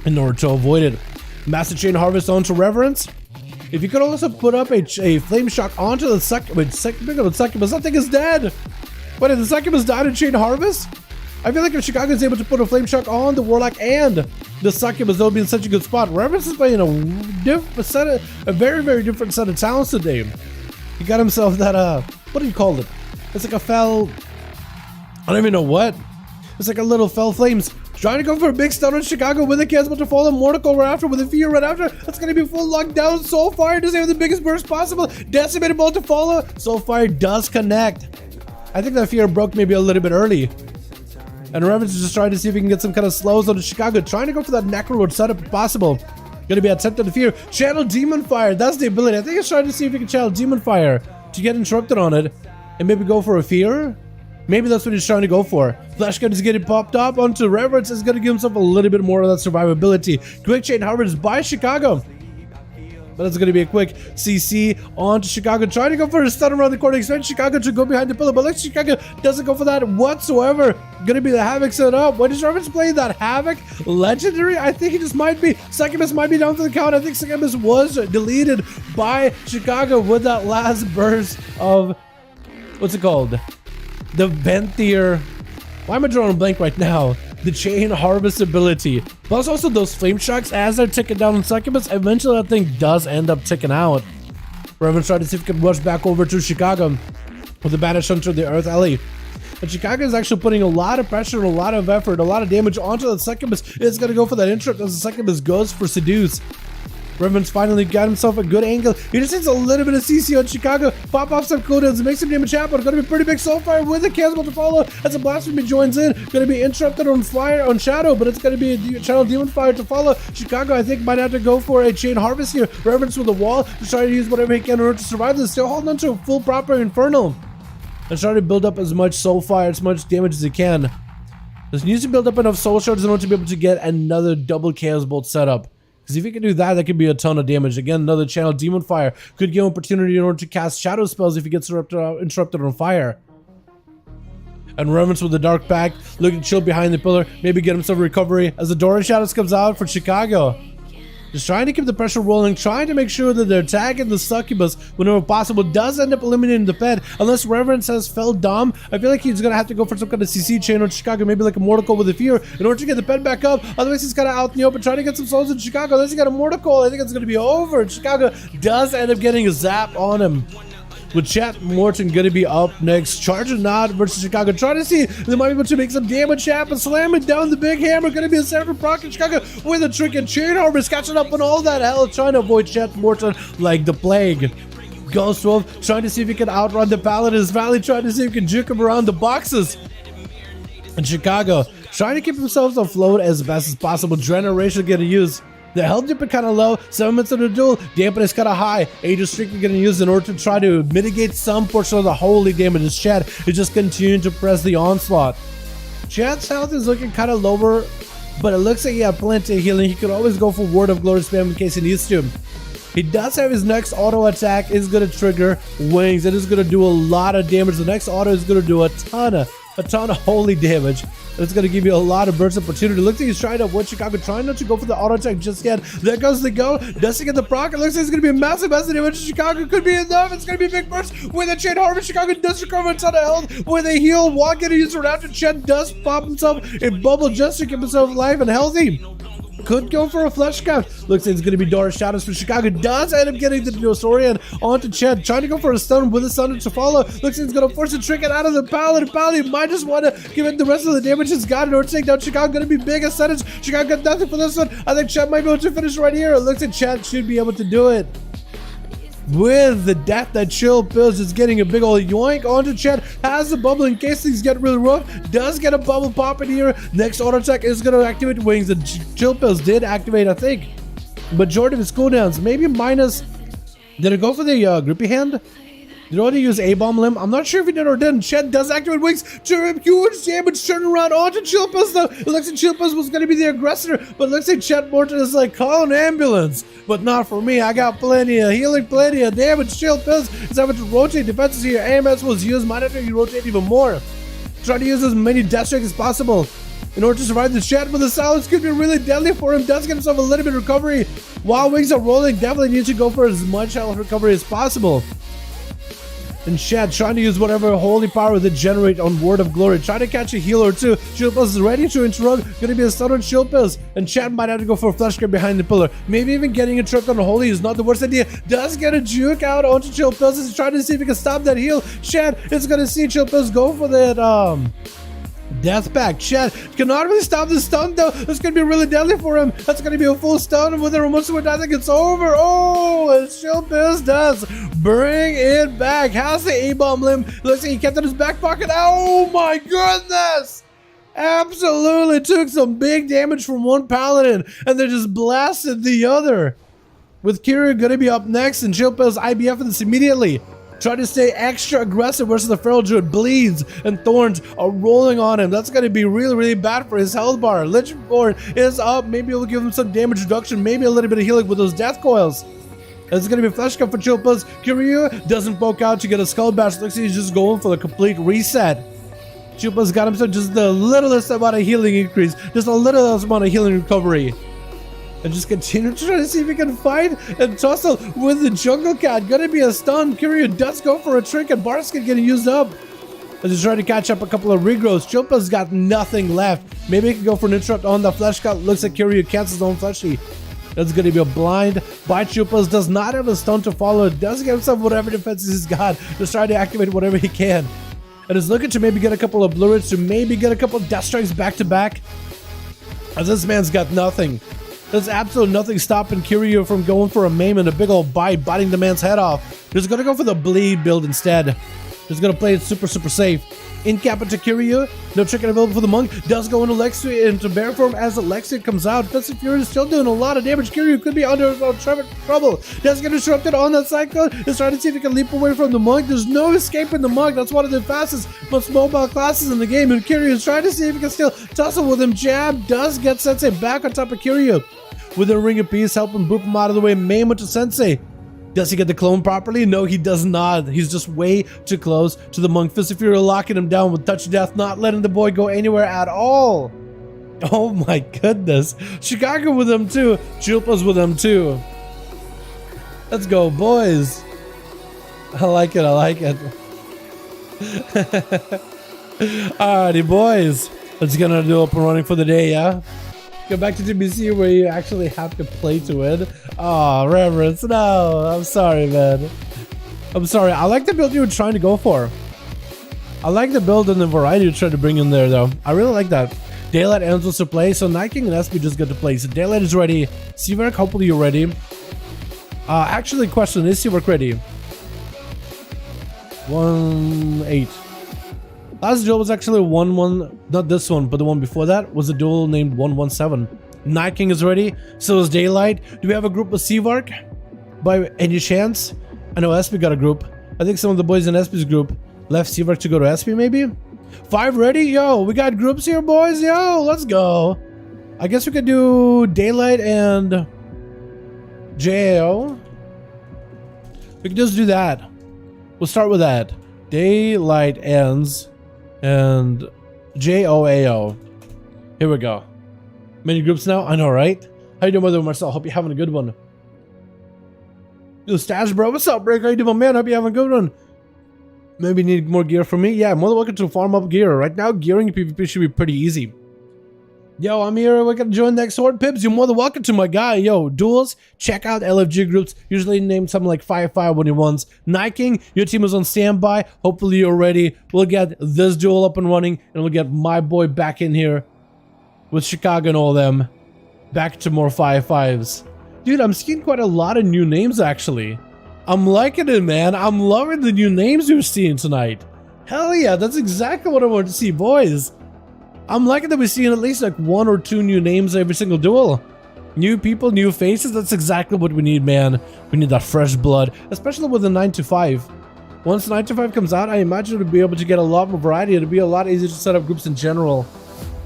in order to avoid it. Master Chain Harvest onto Reverence. If you could also put up a Flame Shock onto the Succubus, that thing is dead. But if the Succubus died in Chain Harvest, I feel like if Chicago is able to put a Flame Shock on the Warlock and the Succubus, that would be in such a good spot. Reverence is playing a very, very different set of talents today. He got himself that, what do you call it? It's like a fell, I don't even know what. It's like a little fell flames. Trying to go for a big stun on Chicago with a Chaos Bolt to follow Mortical right after, with a Fear right after. That's going to be full lockdown. Soulfire does have the biggest burst possible. Decimated Bolt to follow. Soulfire does connect. I think that Fear broke maybe a little bit early. And Reverence is just trying to see if he can get some kind of slows on Chicago. Trying to go for that Necrolord setup if possible. Going to be attempted to Fear. Channel Demon Fire. That's the ability. I think he's trying to see if he can channel Demon Fire to get interrupted on it. And maybe go for a Fear. Maybe that's what he's trying to go for. Flash Gun is getting popped up onto Reverence. Is going to give himself a little bit more of that survivability. Quick Chain Harvest by Chicago. But it's going to be a quick CC onto Chicago, trying to go for a stun around the corner. Expect Chicago to go behind the pillar, but like Chicago doesn't go for that whatsoever. Going to be the Havoc set up. When is Reven's playing that Havoc? Legendary? I think he just might be. Succubus might be down to the count. I think Succubus was deleted by Chicago with that last burst of, what's it called? The Venthier. Why am I drawing a blank right now? The chain harvest ability. Plus also those flame shocks as they're ticking down on Succubus. Eventually that thing does end up ticking out. Reven's trying to see if he can rush back over to Chicago with the Banish Hunter, the Earth Alley. But Chicago is actually putting a lot of pressure, a lot of effort, a lot of damage onto the Succubus. It's going to go for that interrupt as the Succubus goes for Seduce. Reven's finally got himself a good angle. He just needs a little bit of CC on Chicago. Pop off some cooldowns, make some damage happen. Gonna be pretty big Soulfire with a Chaos to follow as a Blasphemy joins in. Gonna be interrupted on fire on Shadow, but it's gonna be a Channel Demon Fire to follow. Chicago, I think, might have to go for a Chain Harvest here. Reven's with the wall to try to use whatever he can in order to survive this. Still holding on to a full proper Infernal. And trying to build up as much Soulfire, as much damage as he can. Just needs to build up enough Soul Shards in order to be able to get another double Chaos Bolt setup. Because if you can do that, that could be a ton of damage. Again, another Channel Demon Fire could give him opportunity in order to cast Shadow spells if he gets interrupted on fire. And Reven's with the Dark Pact, looking to chill behind the pillar, maybe get himself a recovery as the Dora Shadows comes out for Chicago. Just trying to keep the pressure rolling, trying to make sure that they're attacking the Succubus whenever possible. Does end up eliminating the Fed, unless Reverence has Fell Dom. I feel like he's gonna have to go for some kind of CC chain on Chicago, maybe like a Mortal with a Fear, in order to get the Fed back up. Otherwise, he's kind of out in the open, trying to get some souls in Chicago. Unless he got a Mortal, I think it's gonna be over. Chicago does end up getting a zap on him. With Chat Morton gonna be up next. Charging Nod versus Chicago. Trying to see if they might be able to make some damage happen. Slamming down the big hammer. Gonna be a separate proc in Chicago with a trick and chain harvest. Catching up on all that hell. Trying to avoid Chat Morton like the plague. Ghost Wolf trying to see if he can outrun the Paladins Valley. Trying to see if he can juke him around the boxes. And Chicago trying to keep themselves afloat as best as possible. Generation getting used. The health dip is kind of low, 7 minutes of the duel, dampen is kind of high. Age of Strength getting used in order to try to mitigate some portion of the holy damage. As Chad is just continuing to press the onslaught. Chad's health is looking kind of lower, but it looks like he had plenty of healing. He could always go for Word of Glory spam in case he needs to. He does have his next auto attack, is going to trigger Wings. It is going to do a lot of damage. The next auto is going to do a ton of holy damage. It's going to give you a lot of burst opportunity. Looks like he's trying to avoid Chicago, trying not to go for the auto attack just yet. There goes the go. Does he get the proc? It looks like it's going to be a massive damage. Chicago could be enough. It's going to be a big burst with a chain harvest. Chicago does recover a ton of health with a heal. Walk getting used right after Chet does pop himself a bubble just to keep himself alive and healthy. Could go for a flesh craft. Looks like it's going to be Dora Shadows for Chicago. Does end up getting the Dinosaurian onto Chet. Trying to go for a stun with a stun to follow. Looks like it's going to force a trick it out of the Paladin. Paladin might just want to give it the rest of the damage it's got in order to take down Chicago. Going to be big percentage. Chicago got nothing for this one. I think Chet might be able to finish right here. It looks like Chet should be able to do it. With the death that Chill Pills is getting a big old yoink onto Chet. Has the bubble in case things get really rough. Does get a bubble pop in here. Next auto attack is going to activate Wings. The Chill Pills did activate, I think, majority of his cooldowns. Maybe minus. Did it go for the grippy hand? Did it already use A-bomb limb? I'm not sure if he did or didn't. Chet does activate Wings to huge damage, turning around onto Chilpus though. It looks like Chilpus was going to be the aggressor, but it looks like Chet Morton is like, call an ambulance. But not for me. I got plenty of healing, plenty of damage. Chilpus is having to rotate defenses here. AMS was used. Might have to rotate even more. Try to use as many death strikes as possible in order to survive the Chet, but the silence could be really deadly for him. Does get himself a little bit of recovery. While Wings are rolling, definitely needs to go for as much health recovery as possible. And Chad trying to use whatever holy power they generate on Word of Glory. Trying to catch a heal or two. Shieldpills is ready to interrupt. Going to be a stun on Shieldpills. And Chad might have to go for a flash grab behind the pillar. Maybe even getting a trick on the holy is not the worst idea. Does get a juke out onto Shieldpills. He's trying to see if he can stop that heal. Chad is going to see Shieldpills go for that Death Pact. Chad cannot really stop the stun though. It's going to be really deadly for him. That's going to be a full stun with a remote sword. I think it's over. Oh, and Shieldpills does bring it back. Has the A-bomb limb. Looks like he kept it in his back pocket. Oh my goodness. Absolutely took some big damage from one paladin and then just blasted the other. With Kiryu going to be up next and Shieldpills IBF this immediately. Try to stay extra aggressive versus the Feral Druid. Bleeds and Thorns are rolling on him. That's going to be really, really bad for his health bar. Legendborn is up. Maybe it'll give him some damage reduction. Maybe a little bit of healing with those death coils. It's gonna be a flash cut for Chupas. Kiryu doesn't poke out to get a skull bash. Looks like he's just going for the complete reset. Chupa's got himself just the littlest amount of healing increase, just a little amount of healing recovery. And just continue to try to see if he can fight. And Tussle with the jungle cat, gonna be a stun. Kiryu does go for a trick, and Barskin getting used up as he's trying to catch up a couple of regrowths. Chupa's got nothing left. Maybe he can go for an interrupt on the flesh cut. Looks like Kiryu cancels his own fleshy. That's gonna be a blind by Chupas. Does not have a stun to follow. Does give himself whatever defenses he's got. Just trying to activate whatever he can. And is looking to maybe get a couple of blue hits, to maybe get a couple of death strikes back to back. As this man's got nothing. There's absolutely nothing stopping Kiryu from going for a maim and a big old bite, biting the man's head off. Just gonna go for the bleed build instead. Just gonna play it super safe. In cap into Kiryu. No tricking available for the monk. Does go into Lexi into bear form as Alexia comes out. Festive Fury is still doing a lot of damage. Kiryu could be under trouble. Does get disrupted on that cycle. Is trying to see if he can leap away from the monk. There's no escaping the monk. That's one of the fastest, most mobile classes in the game. And Kiryu is trying to see if he can still tussle with him. Jab does get Sensei back on top of Kiryu. With a ring of peace, helping boop him out of the way. Maim to Sensei. Does he get the clone properly? No, he does not. He's just way too close to the monk. Fist of Fury locking him down with touch of death, not letting the boy go anywhere at all. Oh my goodness. Chicago with him too. Chupa's with him too. Let's go, boys. I like it. Alrighty, boys. Let's get on do up and running for the day, yeah? Go back to TBC where you actually have to play to win. Oh, Reverence, no. I'm sorry, man. I'm sorry. I like the build you were trying to go for. I like the build and the variety you tried to bring in there, though. I really like that. Daylight ends with to play, so Night King and SP just get to play. So Daylight is ready. Seawork, hopefully you're ready. Actually, question, is Seawork ready? 1-8. Last duel was actually 1-1, not this one, but the one before that was a duel named 1-1-7. Night King is ready, so is Daylight. Do we have a group of Seavark by any chance? I know SP got a group. I think some of the boys in SP's group left Seavark to go to SP maybe? 5 ready? Yo, we got groups here, boys. Yo, let's go. I guess we could do Daylight and JAO. We can just do that. We'll start with that. Daylight ends and JOAO. Here we go. Many groups now? I know, right? How you doing, Mother Marcel? Hope you're having a good one. Yo, Stash, bro. What's up, Break? How you doing, my man? Hope you're having a good one. Maybe need more gear from me? Yeah, more than welcome to farm up gear. Right now, gearing PvP should be pretty easy. Yo, I'm here. We're gonna join next Horde Pips. You're more than welcome to my guy. Yo, duels, check out LFG groups. Usually named something like 5V5 1v1s. Night King, your team is on standby. Hopefully you're ready. We'll get this duel up and running, and we'll get my boy back in here with Chicago and all them. Back to more 5v5s. Dude, I'm seeing quite a lot of new names actually. I'm liking it, man. I'm loving the new names we're seeing tonight. Hell yeah, that's exactly what I want to see, boys. I'm liking that we're seeing at least like 1 or 2 new names every single duel. New people, new faces, that's exactly what we need, man. We need that fresh blood, especially with the 9 to 5. Once 9 to 5 comes out, I imagine we'll be able to get a lot more variety. It'll be a lot easier to set up groups in general.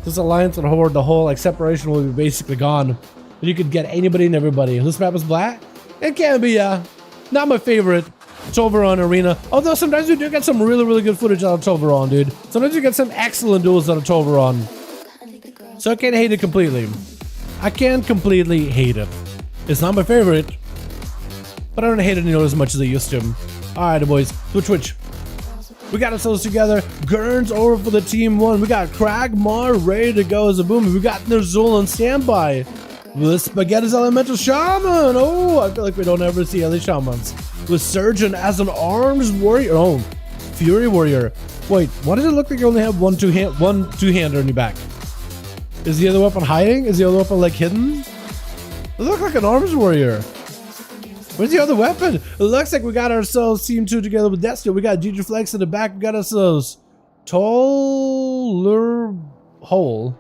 This alliance and horde, the whole like separation will be basically gone. And you could get anybody and everybody. This map is black? It can be, yeah. Not my favorite. Toveron Arena. Although sometimes we do get some really good footage out of Toveron, dude. Sometimes you get some excellent duels out of Toveron. So I can't hate it completely. I can't completely hate it. It's not my favorite, but I don't hate it nearly as much as I used to. Alright, boys. Twitch. We got ourselves together. Gurns over for the team 1. We got Kragmar ready to go as a boom. We got Nerzul on standby. With Spaghetti's Elemental Shaman. Oh, I feel like we don't ever see any Shamans. With Surgeon as an arms warrior. Oh, Fury Warrior. Wait, why does it look like you only have one two-hander on your back? Is the other weapon hiding? Is the other weapon like hidden? It looks like an arms warrior. Where's the other weapon? It looks like we got ourselves Team 2 together with Destiny. We got Gigi Flex in the back. We got ourselves Toller Hole.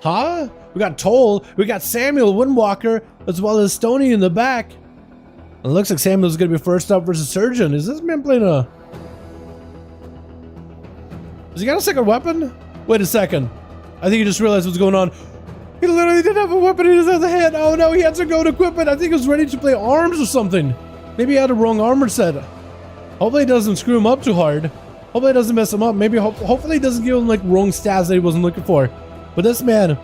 Huh? We got Toll. We got Samuel Windwalker as well as Stony in the back. It looks like Samuel's gonna be first up versus Surgeon. Is this man playing a... Has he got a second weapon? Wait a second. I think he just realized what's going on. He literally didn't have a weapon in his other hand. Oh no, he had to go to equipment. I think he was ready to play arms or something. Maybe he had a wrong armor set. Hopefully it doesn't screw him up too hard. Hopefully it doesn't mess him up. Maybe hopefully it doesn't give him like wrong stats that he wasn't looking for. But this man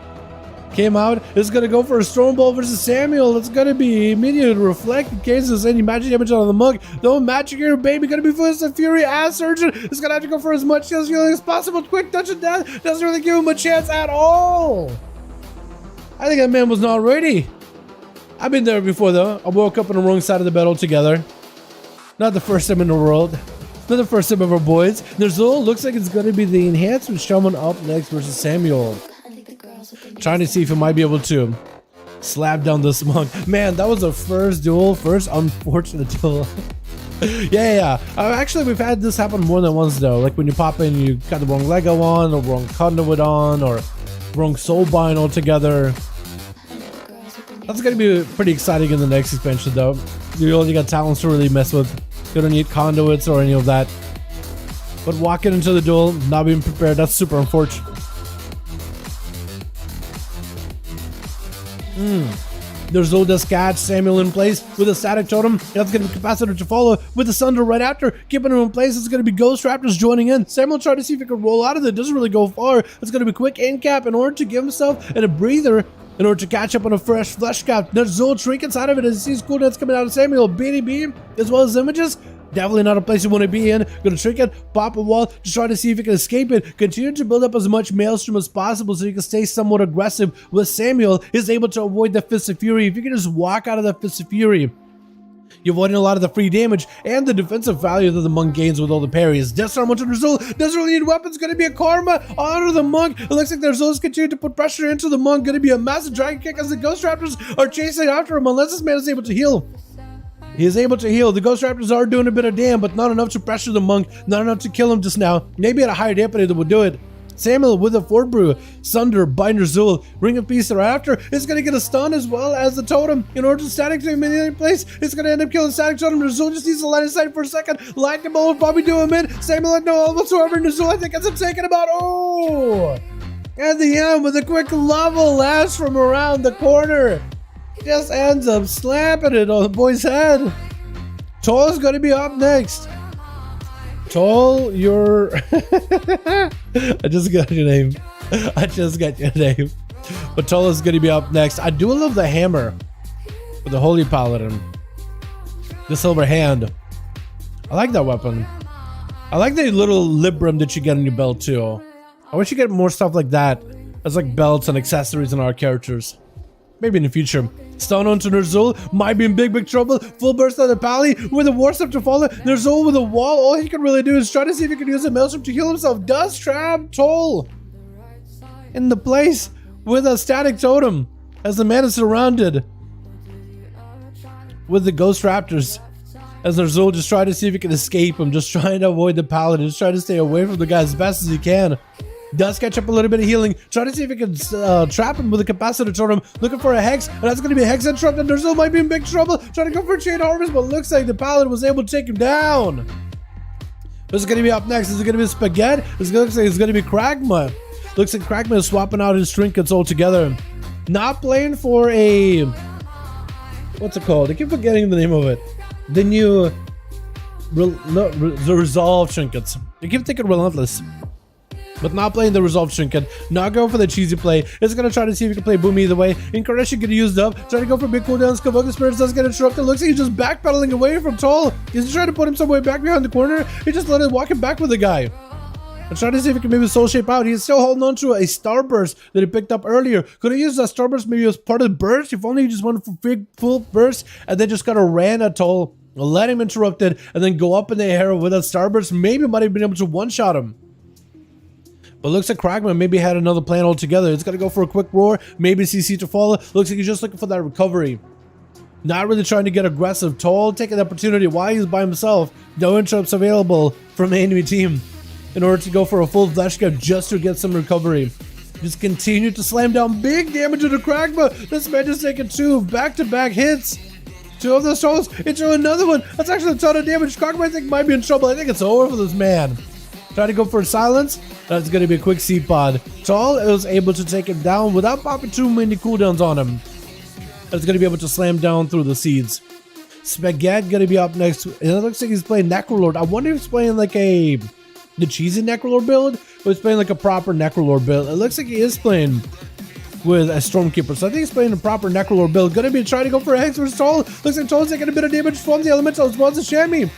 came out. Is gonna go for a Stormbolt versus Samuel. It's gonna be immediate reflect in case there's any magic damage out of the mug. No magic here, baby. Gonna be Fist of Fury as Surgeon. Is gonna have to go for as much healing as possible. Quick touch of death doesn't really give him a chance at all. I think that man was not ready. I've been there before though. I woke up on the wrong side of the bed altogether. Not the first time in the world. Not the first time ever, boys. Ner'zhul looks like it's gonna be the enhancement shaman up next versus Samuel. Trying to see if he might be able to slap down this monk. Man, that was the first unfortunate duel. yeah. Actually, we've had this happen more than once though. Like when you pop in, you got the wrong Lego on, or wrong conduit on, or wrong soulbind altogether. That's gonna be pretty exciting in the next expansion though. You only got talents to really mess with. You don't need conduits or any of that. But walking into the duel, not being prepared, that's super unfortunate. There's Zolda's catch, Samuel in place with a static totem. That's going to be capacitor to follow with the Sunder right after. Keeping him in place, it's going to be Ghost Raptors joining in. Samuel tried to see if he could roll out of it. Doesn't really go far. It's going to be quick end cap in order to give himself and a breather in order to catch up on a fresh flesh cap. There's Zol trinkets out of it as he sees cooldowns coming out of Samuel. Beanie Beam as well as images. Definitely not a place you want to be in. Gonna trinket, pop a wall, just try to see if you can escape it. Continue to build up as much maelstrom as possible so you can stay somewhat aggressive. With Samuel, is able to avoid the Fist of Fury. If you can just walk out of the Fist of Fury, you're avoiding a lot of the free damage and the defensive value that the monk gains with all the parries. Disarm onto Ner'zhul. Doesn't really need weapons. Gonna be a karma onto the monk. It looks like Ner'zhul is continuing to put pressure into the monk. Gonna be a massive dragon kick as the Ghost Raptors are chasing after him unless this man is able to heal. He is able to heal. The Ghost Raptors are doing a bit of damage, but not enough to pressure the monk, not enough to kill him just now. Maybe at a higher damage that would do it. Samuel with a Fort Brew, Sunder, Binder Zul, Ring of Peace thereafter is going to get a stun as well as the totem. In order to static to him in any place, it's going to end up killing static totem. Ner'zhul just needs to line of sight for a second. Lightning Bolt will probably do him in. Samuel had no help whatsoever. Ner'zhul, I think, ends up taking him out. Oh! At the end with a quick level lash from around the corner. Just ends up slapping it on the boy's head. Toll's gonna be up next. Toll, you're... I just got your name. But Toll is gonna be up next. I do love the hammer with the Holy Paladin. The silver hand. I like that weapon. I like the little librum that you get on your belt too. I wish you get more stuff like that as like belts and accessories in our characters. Maybe in the future. Stun onto Ner'zhul, might be in big trouble. Full burst on the pally with a war step to follow. Ner'zhul with a wall. All he can really do is try to see if he can use a maelstrom to heal himself. Does trap Toll in the place with a static totem as the man is surrounded with the Ghost Raptors. As Ner'zhul just trying to see if he can escape him, just trying to avoid the paladin, just trying to stay away from the guy as best as he can. Does catch up a little bit of healing. Try to see if he can trap him with a capacitor totem. Looking for a hex, and that's going to be a hex interrupt. And Ner'zhul might be in big trouble. Trying to go for a chain harvest, but looks like the paladin was able to take him down. This is going to be up next. Is it going to be Spaghetti? This looks like it's going to be Kragma. Looks like Kragma is swapping out his trinkets altogether. Not playing for a... What's it called? I keep forgetting the name of it. The new... the Resolve trinkets. I keep thinking Relentless. But not playing the Resolve trinket, not going for the cheesy play. It's gonna try to see if he can play Boom either way. Incarnation gonna use up, trying to go for big cooldowns. Convoking Spirits does get interrupted. Looks like he's just backpedaling away from Toll. He's trying to put him somewhere back behind the corner. He just let it walking back with the guy. I'm trying to see if he can maybe soul shape out. He's still holding on to a Starburst that he picked up earlier. Could have used that Starburst maybe as part of the burst. If only he just went for big full burst and then just kind of ran at Toll, let him interrupt it, and then go up in the air with a Starburst. Maybe might have been able to one-shot him. But looks like Kragman maybe had another plan altogether. It's going to go for a quick roar. Maybe CC to follow. Looks like he's just looking for that recovery. Not really trying to get aggressive. Toll taking the opportunity while he's by himself. No interrupts available from the enemy team in order to go for a full flash cap just to get some recovery. Just continue to slam down big damage into Kragma. This man just taking two back-to-back hits. Two of those Tolls into another one. That's actually a ton of damage. Kragma I think might be in trouble. I think it's over for this man. Try to go for a silence. That's going to be a quick C-pod. Toll was able to take him down without popping too many cooldowns on him. That's going to be able to slam down through the seeds. Spaghetti gonna be up next. And it looks like he's playing Necrolord. I wonder if he's playing like the cheesy Necrolord build, or he's playing like a proper Necrolord build. It looks like he is playing with a Stormkeeper, so I think he's playing a proper Necrolord build. Gonna be trying to go for a Hex versus Troll. Looks like Troll's taking a bit of damage from the Elemental as well as the Chamois.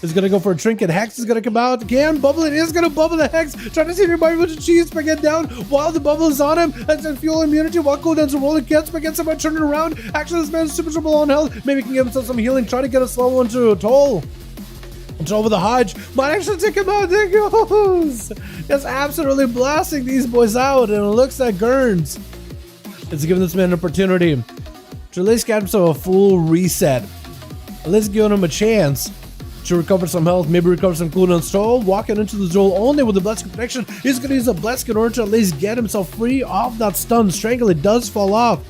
Is gonna go for a Trinket. Hex is gonna come out. Can bubble it. Is gonna bubble the Hex. Trying to see if everybody with the cheese. Spaghetti down while the bubble is on him. That's a fuel immunity. While cooldowns are rolling. Can Spaghetti somehow turn it around. Actually, this man's super low on health. Maybe he can give himself some healing. Try to get a slow one to Toll. Toll with a Hodge. Might actually take him out. There he goes. Just absolutely blasting these boys out. And it looks like Gurns is giving this man an opportunity to at least get himself a full reset. At least giving him a chance to recover some health, maybe recover some cooldown. Troll walking into the duel only with the Blessed protection. He's going to use a Blessed in order to at least get himself free off that stun. Strangle, it does fall off.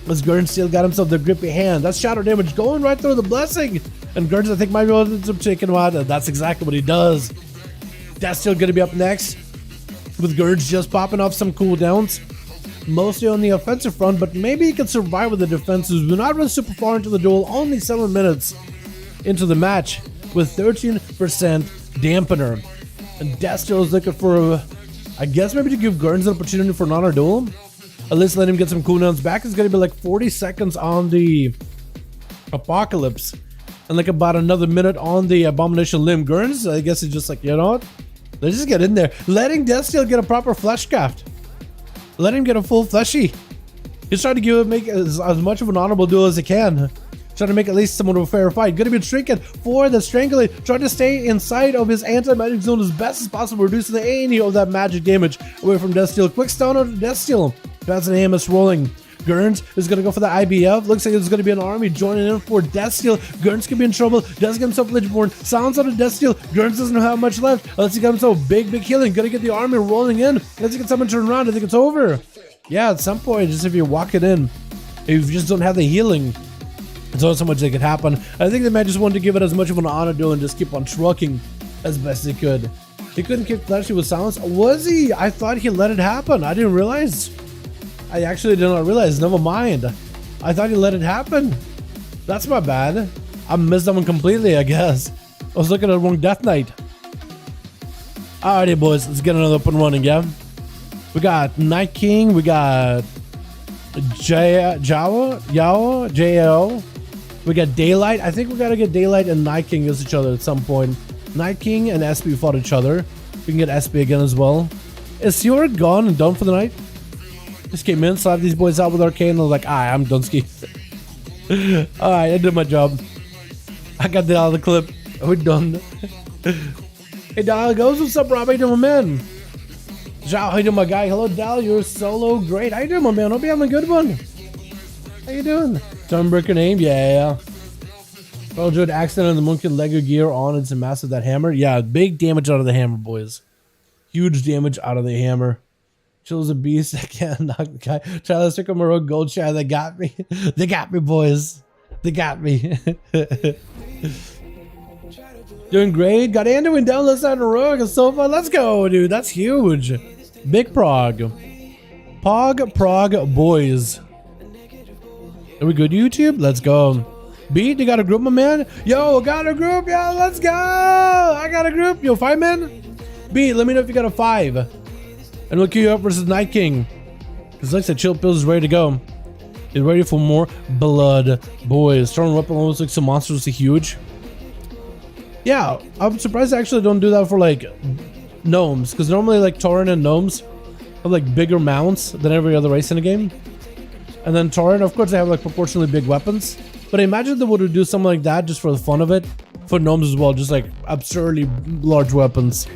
As Gurns still got himself the grippy hand. That's shadow damage going right through the Blessing. And Gurns, I think, might be able to take him out. And that's exactly what he does. That's still going to be up next, with Gurns just popping off some cooldowns. Mostly on the offensive front, but maybe he can survive with the defenses. We're not really super far into the duel. Only 7 minutes into the match, with 13% dampener. And Destiel is looking for, I guess, maybe to give Gurns an opportunity for another duel. At least let him get some cooldowns back. It's going to be like 40 seconds on the Apocalypse. And like about another minute on the Abomination Limb. Gurns, I guess he's just like, you know what? Let's just get in there. Letting Destiel get a proper Fleshcraft. Let him get a full fleshy. He's trying to make as much of an honorable duel as he can. Trying to make at least somewhat of a fair fight. Gonna be Trinket for the Strangling. Trying to stay inside of his anti-magic zone as best as possible, reducing the any of that magic damage away from Destiel. Quick stun on Destiel. Passing the AMS rolling. Gurns is gonna go for the IBF. Looks like there's gonna be an army joining in for Destiel. Gurns could be in trouble. Does get himself Lichborn. Sounds out of Destiel. Gurns doesn't have much left. Unless he got himself big healing. Gonna get the army rolling in. Unless he can someone turn around. I think it's over. Yeah, at some point, just if you're walking in, if you just don't have the healing, it's only so much that could happen. I think they might just want to give it as much of an honor duel and just keep on trucking as best they could. He couldn't kick Flashy with silence. Was he? I thought he let it happen. I didn't realize. I actually did not realize. Never mind. I thought he let it happen. That's my bad. I missed that one completely, I guess. I was looking at the wrong Death Knight. Alrighty, boys. Let's get another up and running, yeah? We got Night King. We got J-O. We got Daylight. I think we gotta get Daylight and Night King against each other at some point. Night King and SP fought each other. We can get SP again as well. Is Seor gone and done for the night? Just came in, slapped these boys out with Arcane, and I was like, alright, I'm done ski. Alright, I did my job. I got the out of the clip. We're done. Hey, Dal goes, what's up, Rob? How you doing, my man? Zhao, how you doing, my guy? Hello, Dal, you're solo. Great. How you doing, my man? Hope you having a good one. How you doing? Stormbreaker name? Yeah. Oh, good accident on the monkey Lego gear on. It's a massive that hammer. Yeah, big damage out of the hammer, boys. Huge damage out of the hammer. Chill's a beast. I can't knock the guy. Charlie took him a rogue gold share. They got me. They got me, boys. They got me. Doing great. Got Anduin down left side of the rogue. It's so fun. Let's go, dude. That's huge. Big prog. Prog boys. Are we good, YouTube? Let's go. Beat, you got a group, my man? Yo, got a group. Yo, let's go. I got a group. Yo, 5 men? Beat, let me know if you got a 5. And we'll queue you up versus Night King. Because like I said, Chill Pills is ready to go. Get ready for more blood, boys. Throwing weapon almost like some monsters are huge. Yeah, I'm surprised I actually don't do that for like gnomes. Because normally like Tauren and gnomes have like bigger mounts than every other race in the game. And then Tauren, of course, they have like proportionally big weapons. But I imagine they would do something like that just for the fun of it. For gnomes as well, just like absurdly large weapons.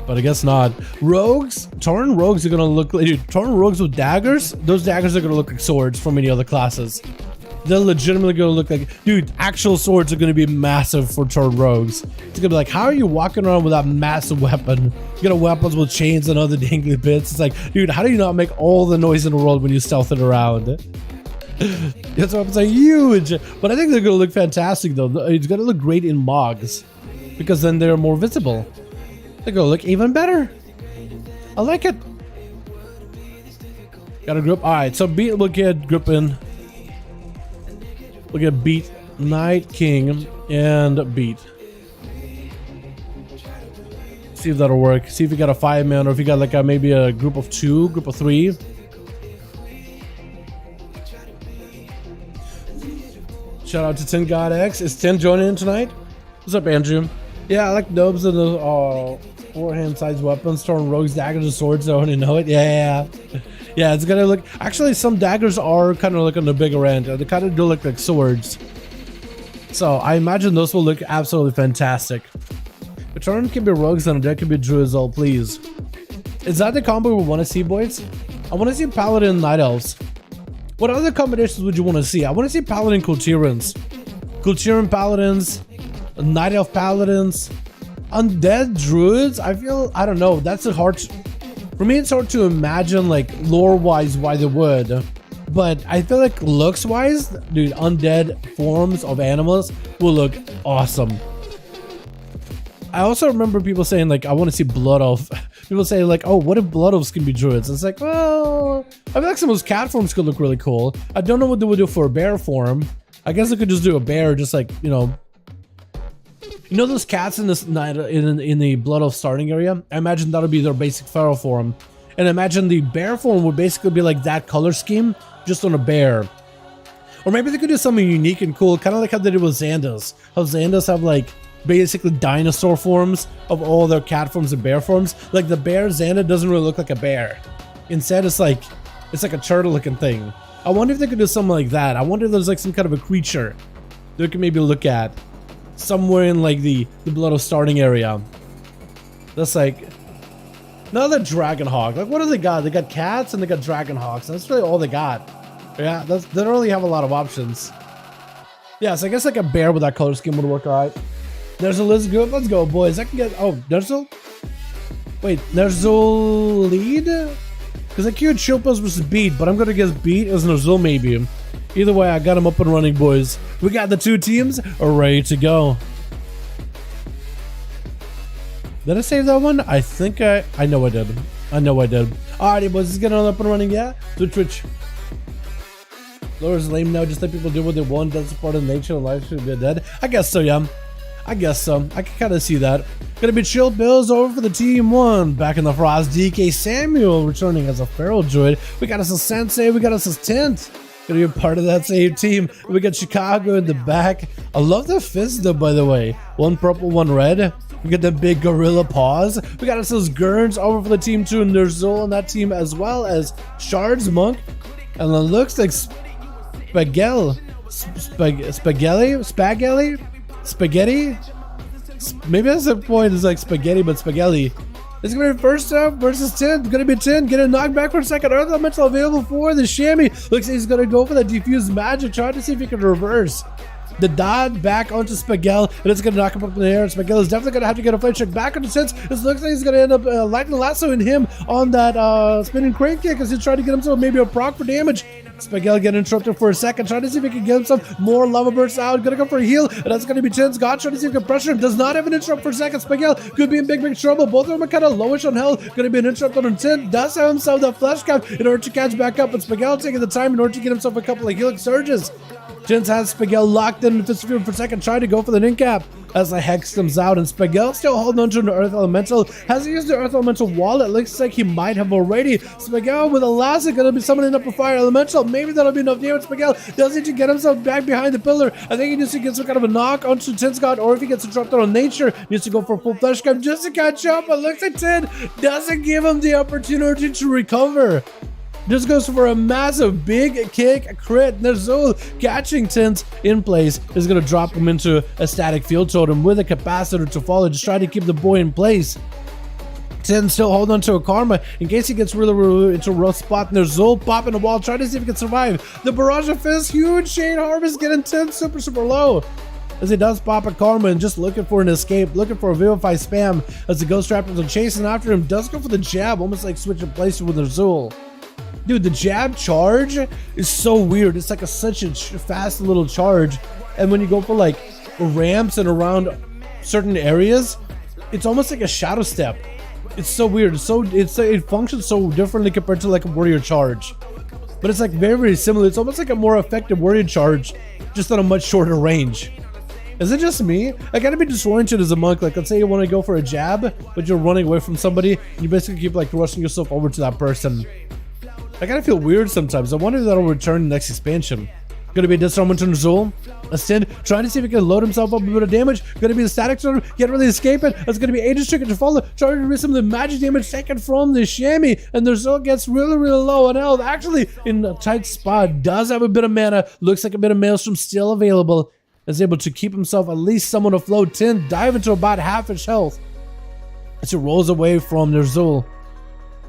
But I guess not. Rogues? Tauren rogues are gonna look like... Dude, Tauren rogues with daggers? Those daggers are gonna look like swords from any other classes. They're legitimately gonna look like... Dude, actual swords are gonna be massive for Tauren rogues. It's gonna be like, how are you walking around with that massive weapon? You got weapons with chains and other dangly bits. It's like, dude, how do you not make all the noise in the world when you stealth it around? That's weapons are huge. But I think they're gonna look fantastic though. It's gonna look great in Mogs. Because then they're more visible. They're gonna look even better. I like it. Got a group. Alright, so Beat will get group in. We're gonna beat Knight, King, and beat. See if that'll work. See if you got a 5-man or if you got like maybe a group of 2, group of 3. Shout out to 10 God X. Is 10 joining in tonight? What's up, Andrew? Yeah, I like nubs and the four-hand size weapons, throwing rogues, daggers, and swords. I already know it. Yeah. Yeah, it's gonna look. Actually, some daggers are kind of like on the bigger end. They kind of do look like swords. So I imagine those will look absolutely fantastic. The turn can be rogues and a deck can be druids. All please. Is that the combo we want to see, boys? I want to see paladin and night elves. What other combinations would you want to see? I want to see paladin Kultirans, Kultiran paladins, night elf paladins, undead druids. I don't know. That's a hard. For me, it's hard to imagine like lore-wise why they would. But I feel like looks-wise, dude, undead forms of animals will look awesome. I also remember people saying like, I want to see blood elf. People say like, oh, what if blood elves can be druids? It's like, well, I feel like some of those cat forms could look really cool. I don't know what they would do for a bear form. I guess they could just do a bear, just like, you know those cats in this night in the blood elf starting area. I imagine that'll be their basic feral form, and I imagine the bear form would basically be like that color scheme, just on a bear. Or maybe they could do something unique and cool, kind of like how they did with Xandas. How Xandas have like basically dinosaur forms of all their cat forms and bear forms. Like the bear Xanda doesn't really look like a bear. Instead, it's like a turtle looking thing. I wonder if they could do something like that. I wonder if there's like some kind of a creature that we can maybe look at somewhere in like the blood of starting area. That's like another dragon hawk. Like what do they got? They got cats and they got dragon hawks. That's really all they got. Yeah, they don't really have a lot of options. Yeah, so I guess like a bear with that color scheme would work alright. There's a list good. Let's go, boys. I can get. Oh, Nerzul? Wait, Nerzul lead? Because I queued Shilpos versus Beat, but I'm gonna guess Beat as Nerzul maybe. Either way, I got him up and running, boys. We got the two teams ready to go. Did I save that one? I think I know I did. I know I did. Alrighty, boys, let's get on up and running. Yeah, Twitch. Laura's lame now. Just let people do what they want. That's part of nature. Life should be dead. I guess so, yeah. I guess so. I can kind of see that. Gonna be Chill Bills over for the team one. Back in the Frost, DK Samuel returning as a feral druid. We got us a Sensei. We got us a Tint. Gonna be a part of that same team. We got Chicago in the back. I love the fist though, by the way. One purple, one red. We got the big gorilla paws. We got us those Gurns over for the team two. And there's Zol on that team as well as Shards Monk. And it looks like Spaghetti. Maybe that's the point. It's like spaghetti, but spaghetti. It's gonna be first up versus 10. Gonna be 10. Get a knockback for a second. Earth Elemental available for the Chamois. Looks like he's gonna go for the diffused magic. Trying to see if he can reverse the dot back onto Spagel, and it's gonna knock him up in the air. Spagel is definitely gonna have to get a fight check back onto Sense. It looks like he's gonna end up lightning lassoing him on that spinning crane kick as he's trying to get himself maybe a proc for damage. Spagel getting interrupted for a second, trying to see if he can get himself more lava bursts out. Gonna go for a heal, and that's gonna be Chin's God trying to see if he can pressure him. Does not have an interrupt for a second. Spagel could be in big trouble. Both of them are kind of lowish on health. Gonna be an interrupt on Chin. Does have himself that flash cap in order to catch back up, but Spagel taking the time in order to get himself a couple of healing surges. Jins has Spagel locked in Fist Field for a second, trying to go for the Nincap as the Hex comes out, and Spagel still holding on to an Earth Elemental. Has he used the Earth Elemental wall? It looks like he might have already. Spagel with a Elastic gonna be summoning up a Fire Elemental. Maybe that'll be enough damage. Spagel does need to get himself back behind the pillar. I think he needs to get some kind of a knock onto Tin's God, or if he gets interrupted on nature, needs to go for a full flesh cap just to catch up. But looks like Tin doesn't give him the opportunity to recover. Just goes for a massive big kick crit. Nerzul catching Tint in place is going to drop him into a static field totem with a capacitor to follow, just trying to keep the boy in place. Tint still holding on to a karma in case he gets really into a rough spot. Nerzul popping the wall, trying to see if he can survive. The barrage of fist, huge Shade Harvest getting Tint super low as he does pop a karma and just looking for an escape, looking for a Vivify spam as the Ghost Raptors are chasing after him. Does go for the jab, almost like switching places with Nerzul. Dude, the jab charge is so weird. It's like such a fast little charge. And when you go for like ramps and around certain areas, it's almost like a shadow step. It's so weird. It functions so differently compared to like a warrior charge. but it's like very, very similar. It's almost like a more effective warrior charge, just on a much shorter range. Is it just me? I gotta be disoriented as a monk. Like, let's say you want to go for a jab, but you're running away from somebody, and you basically keep like rushing yourself over to that person. I gotta feel weird sometimes. I wonder if that'll return in the next expansion. Gonna be a disarmament on Azul. Ascend, trying to see if he can load himself up a bit of damage. Gonna be the static storm, can't really escape it. It's gonna be Aegis Trigger to follow, trying to reduce some of the magic damage taken from the chamois. And the Azul gets really, really low on health. Actually, in a tight spot, does have a bit of mana. Looks like a bit of Maelstrom still available. Is able to keep himself at least somewhat afloat. 10, dive into about half his health as he rolls away from the Azul.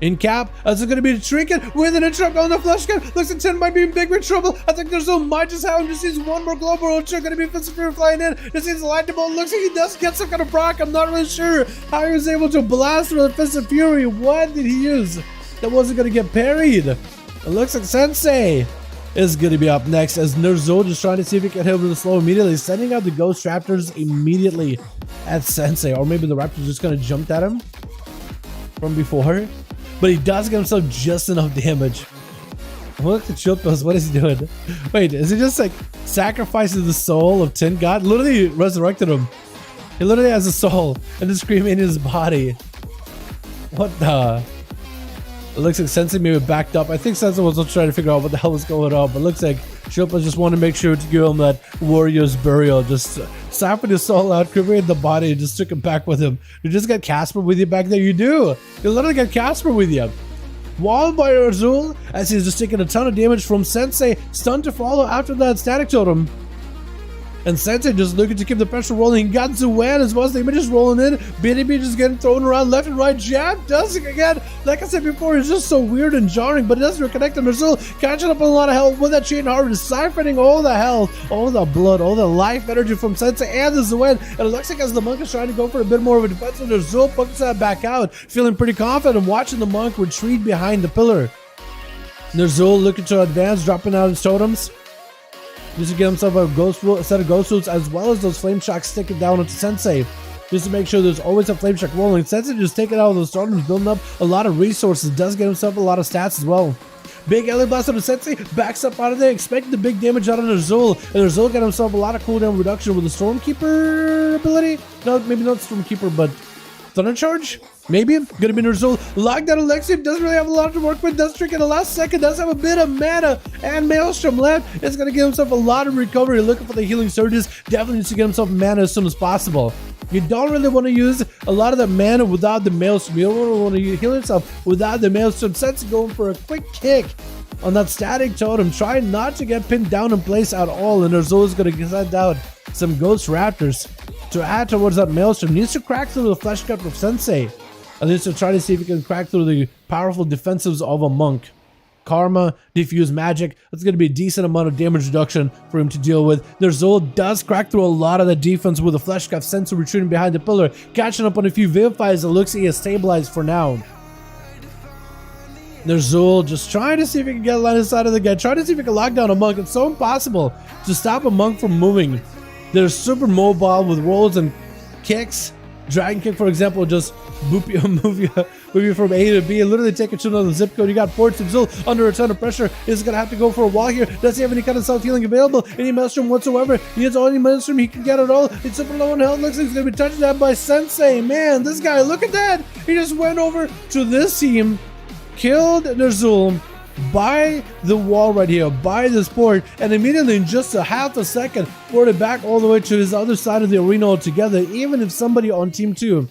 In cap, as it's going to be a trinket with an interrupt on the flesh gun. Looks like 10 might be in big trouble. I think there's no might just have him. Just sees one more global ultra. Going to be Fist of Fury flying in. Just sees the lightning bolt. Looks like he does get some kind of proc. I'm not really sure how he was able to blast with a Fist of Fury. What did he use that wasn't going to get parried? It looks like Sensei is going to be up next as Ner'zhul just trying to see if he can hit him with a slow immediately. Sending out the Ghost Raptors immediately at Sensei. Or maybe the Raptors just kind of jumped at him from before. But he does get himself just enough damage. Look at Chilpos, what is he doing? Wait, is he just like sacrificing the soul of Tin God? Literally resurrected him. He literally has a soul and is screaming in his body. What the? It looks like Sensei maybe backed up. I think Sensei was trying to figure out what the hell was going on, but it looks like Chilpos just wanted to make sure to give him that warrior's burial. Just sapping his soul out, cremated the body, and just took him back with him. You just got Casper with you back there. You do. You literally got Casper with you. Walled by Azul as he's just taking a ton of damage from Sensei. Stunned to follow after that static totem. And Sensei just looking to keep the pressure rolling. Got Zuan as well as the images rolling in. BDB just getting thrown around left and right. Jab does it again. Like I said before, it's just so weird and jarring, but it does reconnect him. Azul catching up on a lot of health with that chain harvest, siphoning all the health, all the blood, all the life energy from Sensei and the Zuan. And it looks like as the monk is trying to go for a bit more of a defense, and Azul puts that back out, feeling pretty confident and watching the monk retreat behind the pillar. Azul looking to advance, dropping out his totems. Just to get himself a set of ghost roots as well as those flame shocks sticking down onto Sensei. Just to make sure there's always a flame shock rolling. Sensei just taking out those totems, building up a lot of resources. Does get himself a lot of stats as well. Big LA blast on the Sensei, backs up out of there, expecting the big damage out of Azul. And Azul got himself a lot of cooldown reduction with the Stormkeeper ability. No, maybe not Stormkeeper, but Thunder Charge? Maybe. Gonna be Ner'zhul. Lockdown Alexium doesn't really have a lot to work with. Does trick in the last second. Does have a bit of mana and Maelstrom left. It's gonna give himself a lot of recovery. Looking for the healing surges. Definitely needs to get himself mana as soon as possible. You don't really want to use a lot of the mana without the Maelstrom. You don't want to heal yourself without the Maelstrom. Sensei going for a quick kick on that static totem. Trying not to get pinned down in place at all. And Ner'zhul is gonna send out some Ghost Raptors to add towards that Maelstrom. Needs to crack through the flesh cut of Sensei. And needs to try to see if he can crack through the powerful defensives of a monk. Karma, diffuse magic. That's going to be a decent amount of damage reduction for him to deal with. Ner'zhul does crack through a lot of the defense with the flesh cut. Sensei retreating behind the pillar, catching up on a few Vivifies. It looks like he is stabilized for now. Ner'zhul just trying to see if he can get line inside of the guy. Trying to see if he can lock down a monk. It's so impossible to stop a monk from moving. They're super mobile with rolls and kicks. Dragon Kick, for example, just move you from A to B and literally take it to another zip code. You got Fourteenth Zul under a ton of pressure. He's going to have to go for a wall here. Does he have any kind of self-healing available? Any Maelstrom whatsoever? He has all any Maelstrom. He can get it all. It's super low on health. Looks like he's going to be touched that by Sensei. Man, this guy, look at that. He just went over to this team, killed Ner'zhul by the wall right here, by this port, and immediately in just a half a second ported back all the way to his other side of the arena altogether. Even if somebody on team 2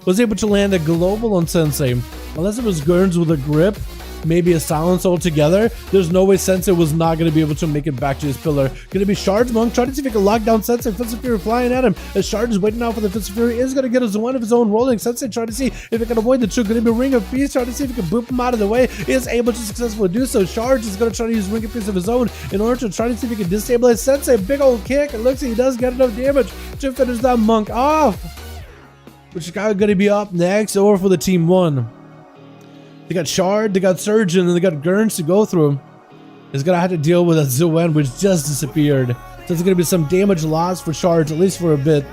was able to land a global on Sensei, unless it was Gurns with a grip, maybe a silence altogether, there's no way Sensei was not going to be able to make it back to his pillar. Going to be Shard's Monk trying to see if he can lock down Sensei. Fist of Fury flying at him as Shard is waiting out for the Fist of Fury. Is going to get one of his own rolling. Sensei trying to see if he can avoid the two. Going to be Ring of Peace trying to see if he can boop him out of the way. Is able to successfully do so. Shard is going to try to use Ring of Peace of his own in order to try to see if he can destabilize Sensei. Big old kick. It looks like he does get enough damage to finish that Monk off. But Chicago going to be up next over for the team 1. They got Shard, they got Surgeon, and they got Gurns to go through. He's gonna have to deal with a Zuan, which just disappeared. So there's gonna be some damage lost for Shards, at least for a bit.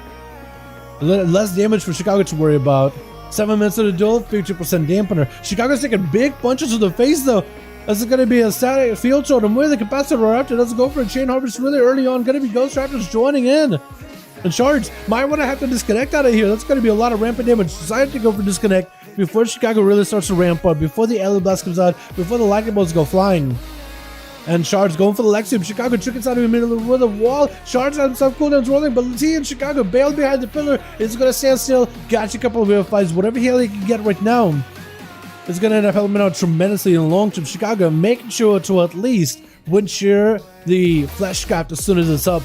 Less damage for Chicago to worry about. 7 minutes of the duel, 50% dampener. Chicago's taking big punches to the face though. This is going to be a static field totem with a capacitor after. Let's go for a chain harvest really early on. Going to be Ghost Raptors joining in. And Shards might want to have to disconnect out of here. That's going to be a lot of rampant damage. Decided to go for disconnect before Chicago really starts to ramp up, before the Alien Blast comes out, before the lightning bolts go flying. And Shards going for the Lexium. Chicago chickens out of the middle with a wall. Shards had himself cooldowns rolling, but he in Chicago bailed behind the pillar. Is going to stand still. Got you a couple of verifies. Whatever hell he can get right now is going to end up helping out tremendously in the long term. Chicago making sure to at least win shear the flesh craft as soon as it's up.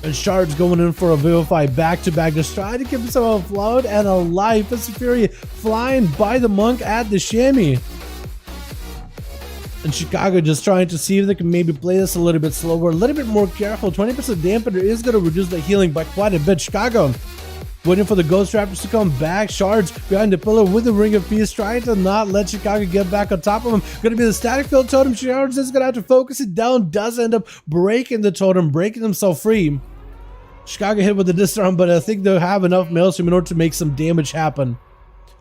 And Shards going in for a Vivify back-to-back, just trying to keep himself afloat and alive. Fist of Fury flying by the monk at the chamois. And Chicago just trying to see if they can maybe play this a little bit slower, a little bit more careful. 20% dampener is going to reduce the healing by quite a bit. Chicago waiting for the Ghost Raptors to come back. Shards behind the pillar with the Ring of Peace, trying to not let Chicago get back on top of him. Going to be the static field totem. Shards is going to have to focus it down. Does end up breaking the totem, breaking himself free. Chicago hit with the disarm, but I think they'll have enough Maelstrom in order to make some damage happen.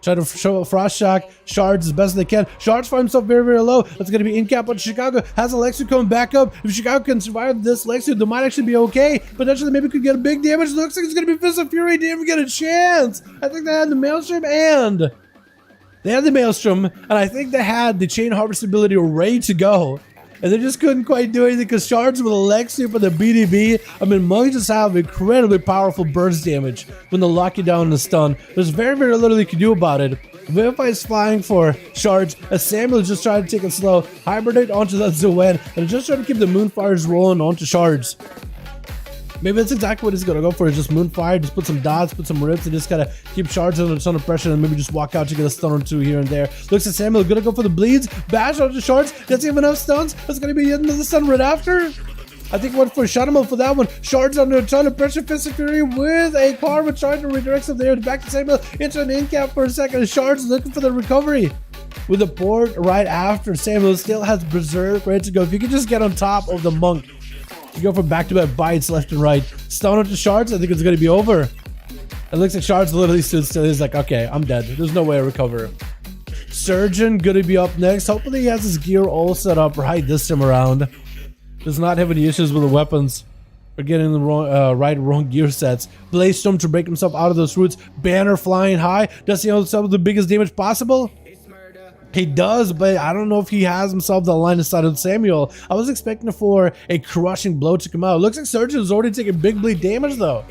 Try to show a Frost Shock. Shards as best as they can. Shards find himself very, very low. That's going to be in cap, but Chicago has a Lexu coming back up. If Chicago can survive this Lexu, they might actually be okay. Potentially, maybe could get a big damage. Looks like it's going to be Fist of Fury. Didn't even get a chance. I think they had the Maelstrom and I think they had the Chain Harvest ability ready to go. And they just couldn't quite do anything because Shards with Alexia for the BDB. I mean, monks just have incredibly powerful burst damage when they lock you down in the stun. There's very, very little you can do about it. Vivify is flying for Shards as Samuel is just trying to take it slow. Hibernate onto that Zoen and just trying to keep the Moonfires rolling onto Shards. Maybe that's exactly what he's going to go for, is just Moonfire, just put some dots, put some rips, and just kind of keep Shards under a ton of pressure, and maybe just walk out to get a stun or two here and there. Looks at Samuel, going to go for the bleeds, bash onto Shards, doesn't have enough stuns, that's going to be another stun right after. I think went for Shadowlands for that one. Shards under a ton of pressure, Fist of Fury with a Karma trying to redirect him there, back to Samuel, into an in-cap for a second, Shards looking for the recovery. With a port right after, Samuel still has Berserk ready to go. If you can just get on top of the monk, you go for back-to-back bites left and right. Stun onto Shards, I think it's going to be over. It looks like Shards literally stood still. He's like, okay, I'm dead. There's no way I recover. Surgeon going to be up next. Hopefully he has his gear all set up right this time around. Does not have any issues with the weapons. Or getting the wrong, right or wrong gear sets. Blaze Storm to break himself out of those roots. Banner flying high. Does he have some of the biggest damage possible? He does, but I don't know if he has himself the line of sight of Samuel. I was expecting for a crushing blow to come out. Looks like Surgeon is already taking big bleed damage though.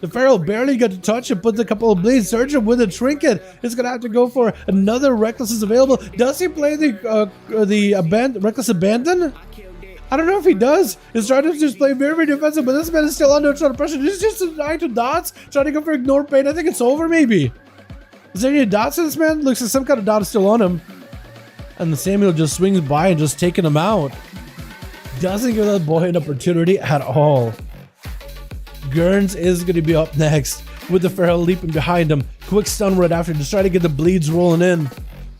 The Pharaoh barely got to touch it, puts a couple of bleeds. Surgeon with a trinket is going to have to go for another Reckless is available. Does he play the Reckless Abandon? I don't know if he does. He's trying to just play very, very defensive, but this man is still under a ton of pressure. This is just a eye to dots, trying to go for ignore pain. I think it's over maybe. Is there any dots in this man? Looks like some kind of dot is still on him. And the Samuel just swings by and just taking him out. Doesn't give that boy an opportunity at all. Gurns is going to be up next with the Pharaoh leaping behind him. Quick stun right after. Just try to get the bleeds rolling in.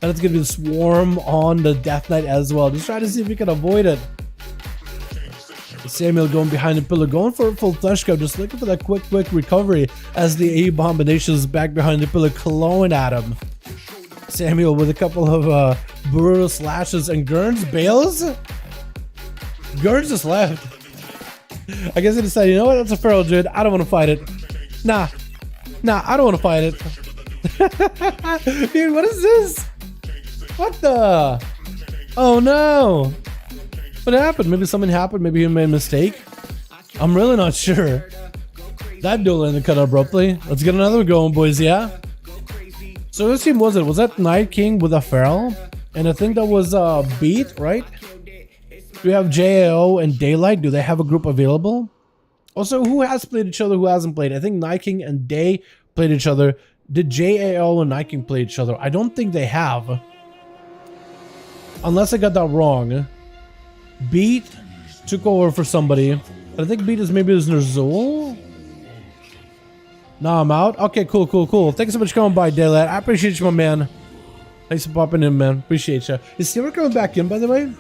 And it's going to be the Swarm on the Death Knight as well. Just try to see if we can avoid it. Samuel going behind the pillar, going for a full flesh grab, just looking for that quick recovery as the A-Abomination is back behind the pillar, clawing at him. Samuel with a couple of brutal slashes, and Gurns bails? Gurns just left. I guess he decided, you know what, that's a Feral Druid, I don't want to fight it. Nah, I don't want to fight it. Dude, what is this? What the? Oh no. What happened? Maybe something happened. Maybe he made a mistake. I'm really not sure. That duel ended cut abruptly. Let's get another going, boys. Yeah. So whose team was it? Was that Night King with a Feral? And I think that was Beat, right? Do we have JAO and Daylight? Do they have a group available? Also, who has played each other? Who hasn't played? I think Night King and Day played each other. Did JAO and Night King play each other? I don't think they have. Unless I got that wrong. Beat took over for somebody. I think Beat is maybe Nerzul. Nah, I'm out. Okay, cool. Thanks so much for coming by, Daylight. I appreciate you, my man. Thanks for popping in, man. Appreciate you. Is Steamer coming back in, by the way?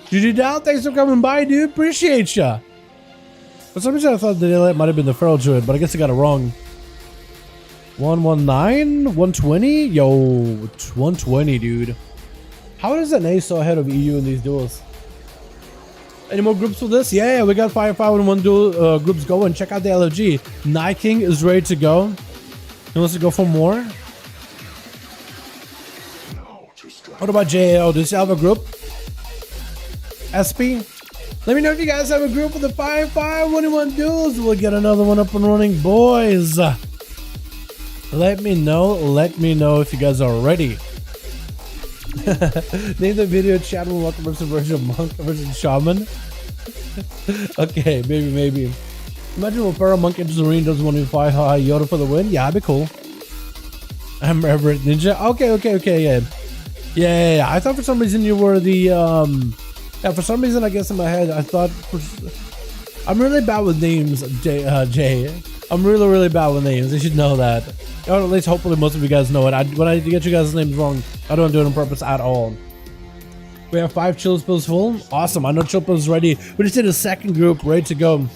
GG Down, thanks for coming by, dude. Appreciate you. For some reason, I thought the Daylight might have been the Feral Druid, but I guess I got it wrong. 119? 120? Yo, 120, dude. How is NA so ahead of EU in these duels? Any more groups for this? Yeah, we got 5v5 1v1 duel groups going. Check out the LFG. Night King is ready to go. He wants to go for more. What about JAO? Does he have a group? SP? Let me know if you guys have a group for the 5v5 1v1 duels. We'll get another one up and running, boys. Let me know if you guys are ready. Name the video Shadowlands Welcome versus Monk versus Shaman. Okay, maybe. Imagine when Pharaoh Monk enters the arena, does 1v5 Yoda for the win. Yeah, that'd be cool. I'm Everett Ninja. Okay, yeah. I thought for some reason you were the yeah, for some reason I guess in my head I thought I'm really bad with names, Jay. I'm really bad with names. You should know that. Or at least hopefully most of you guys know it. When I get you guys' names wrong, I don't do it on purpose at all. We have 5 chill pills full. Awesome. I know chill pills ready. We just did a second group ready to go.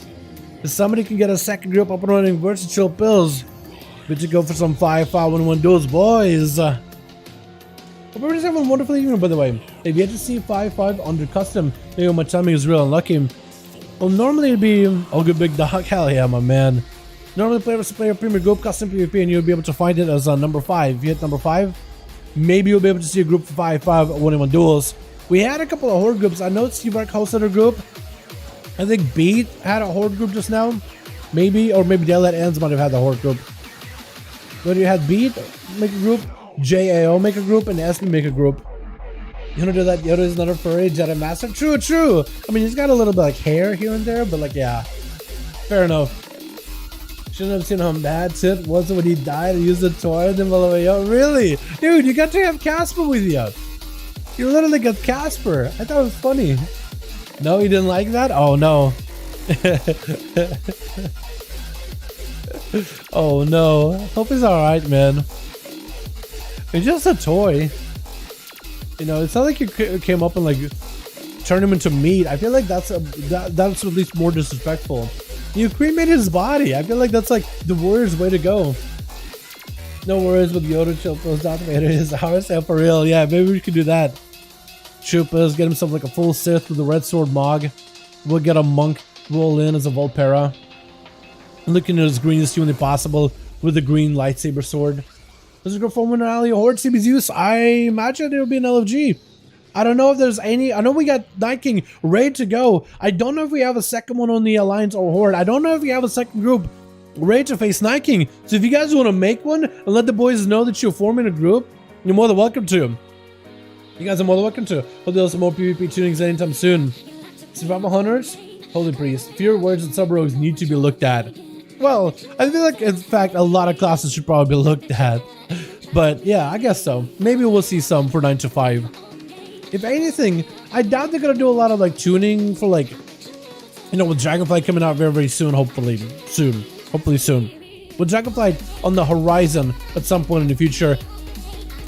If somebody can get a second group up and running versus chill pills, we should go for some 5v5 1v1 duels, boys. Hope everybody's having a wonderful evening, by the way. If you had to see 5v5 under custom, maybe my timing is real unlucky. Well, normally it'd be all good big dog. Hell yeah, my man. Normally player versus player premier group custom PvP, and you'll be able to find it as number 5. If you hit number 5, maybe you'll be able to see a group for 5v5 1v1 duels. We had a couple of horde groups. I know Steve Ark hosted a group. I think Beat had a horde group just now. Maybe, or maybe Daylight Ends might have had the horde group. But you had Beat make a group, JAO make a group, and SB make a group. You wanna do that? Yoda is another furry Jedi Master. True. I mean, he's got a little bit like hair here and there, but like, yeah, fair enough. Shouldn't have seen how mad Tit was when he died and used the toy and then all the way out. Really? Dude, you got to have Casper with you. You literally got Casper. I thought it was funny. No, you didn't like that? Oh, no. Oh, no. Hope he's alright, man. It's just a toy. You know, it's not like you came up and like turned him into meat. I feel like that's at least more disrespectful. You cremated his body. I feel like that's like the warrior's way to go. No worries with Yoda. Chill pills documented his house. For real. Yeah, maybe we could do that. Chupas, get himself like a full Sith with a red sword Mog. We'll get a monk roll in as a Volpera. Looking at his green as humanly possible with a green lightsaber sword. Does it go for an ally horde CB's? I imagine it'll be an LFG. I don't know if there's any. I know we got Night King ready to go. I don't know if we have a second one on the Alliance or Horde. I don't know if we have a second group ready to face Night King. So if you guys want to make one and let the boys know that you're forming a group, you're more than welcome to. You guys are more than welcome to. Hope there's some more PvP tunings anytime soon. Survival Hunters, Holy Priest. Fewer words and sub-rogues need to be looked at. Well, I feel like, in fact, a lot of classes should probably be looked at. But yeah, I guess so. Maybe we'll see some for 9 to 5. If anything, I doubt they're gonna do a lot of like tuning for like, you know, with Dragonflight coming out very soon, hopefully soon. With Dragonflight on the horizon at some point in the future,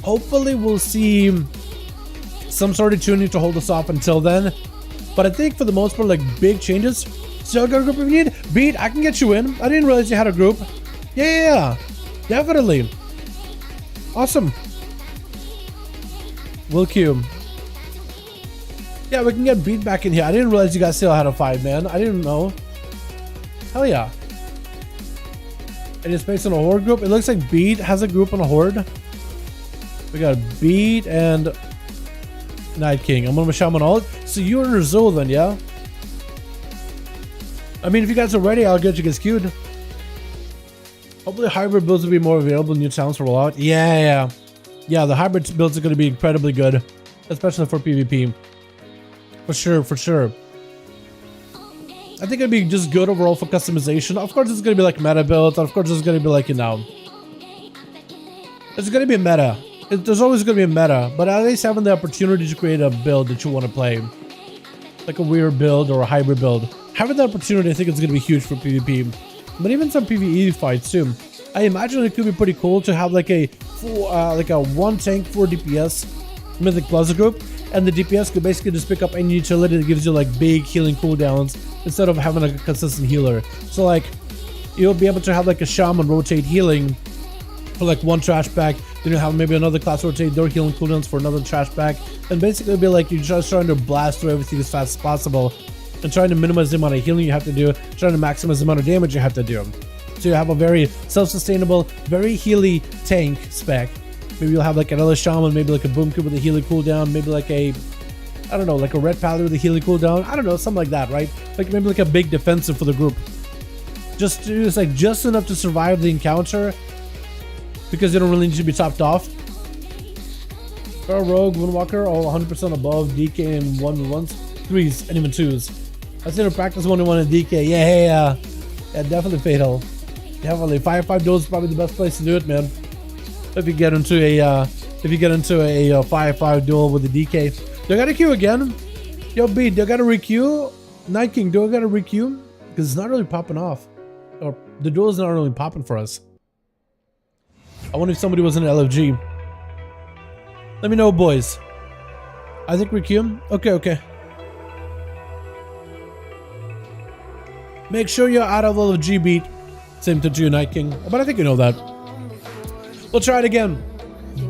hopefully we'll see some sort of tuning to hold us off until then. But I think for the most part, like big changes. Still got a group if you need. Beat, I can get you in. I didn't realize you had a group. Yeah, definitely. Awesome. Will Q. Yeah, we can get Beat back in here. I didn't realize you guys still had a 5, man. I didn't know. Hell yeah. And it's based on a horde group. It looks like Beat has a group on a horde. We got Beat and Night King. I'm gonna Shaman ult. So you're in Rizul then, yeah? I mean, if you guys are ready, I'll get you guys queued. Hopefully hybrid builds will be more available in new towns for rollout. Yeah, the hybrid builds are gonna be incredibly good. Especially for PvP. For sure. I think it'd be just good overall for customization. Of course, it's gonna be like meta build. Of course, it's gonna be like, you know, it's gonna be a meta. There's always gonna be a meta, but at least having the opportunity to create a build that you want to play, like a weird build or a hybrid build, having the opportunity, I think it's gonna be huge for PvP, but even some PvE fights too. I imagine it could be pretty cool to have like a full, like a 1 tank 4 DPS Mythic Plaza group. And the DPS could basically just pick up any utility that gives you like big healing cooldowns instead of having like a consistent healer. So like you'll be able to have like a shaman rotate healing for like 1 trash pack, Then you have maybe another class rotate their healing cooldowns for another trash bag. And basically it'll be like you're just trying to blast through everything as fast as possible. And trying to minimize the amount of healing you have to do. Trying to maximize the amount of damage you have to do. So you have a very self-sustainable, very healy tank spec. Maybe you'll have like another shaman, maybe like a boom cube with a healing cooldown, maybe like a, I don't know, like a red paladin with a healing cooldown. I don't know, something like that, right? Like maybe like a big defensive for the group. Just enough to survive the encounter, because you don't really need to be topped off. Feral Rogue, Windwalker, all 100% above DK and 1v1s, 3s, and even 2s. I've seen her practice 1v1 and DK. Yeah, definitely fatal. Definitely 5v5 duels is probably the best place to do it, man. If you get into a 5v5 duel with the DK. Do I got a queue again? Yo, B, do I got a requeue? Night King, do I got a requeue? Because it's not really popping off. Or the duel is not really popping for us. I wonder if somebody was in LFG. Let me know, boys. I think requeue. Okay. Make sure you're out of LFG, beat. Same to you, Night King. But I think you know that. We'll try it again.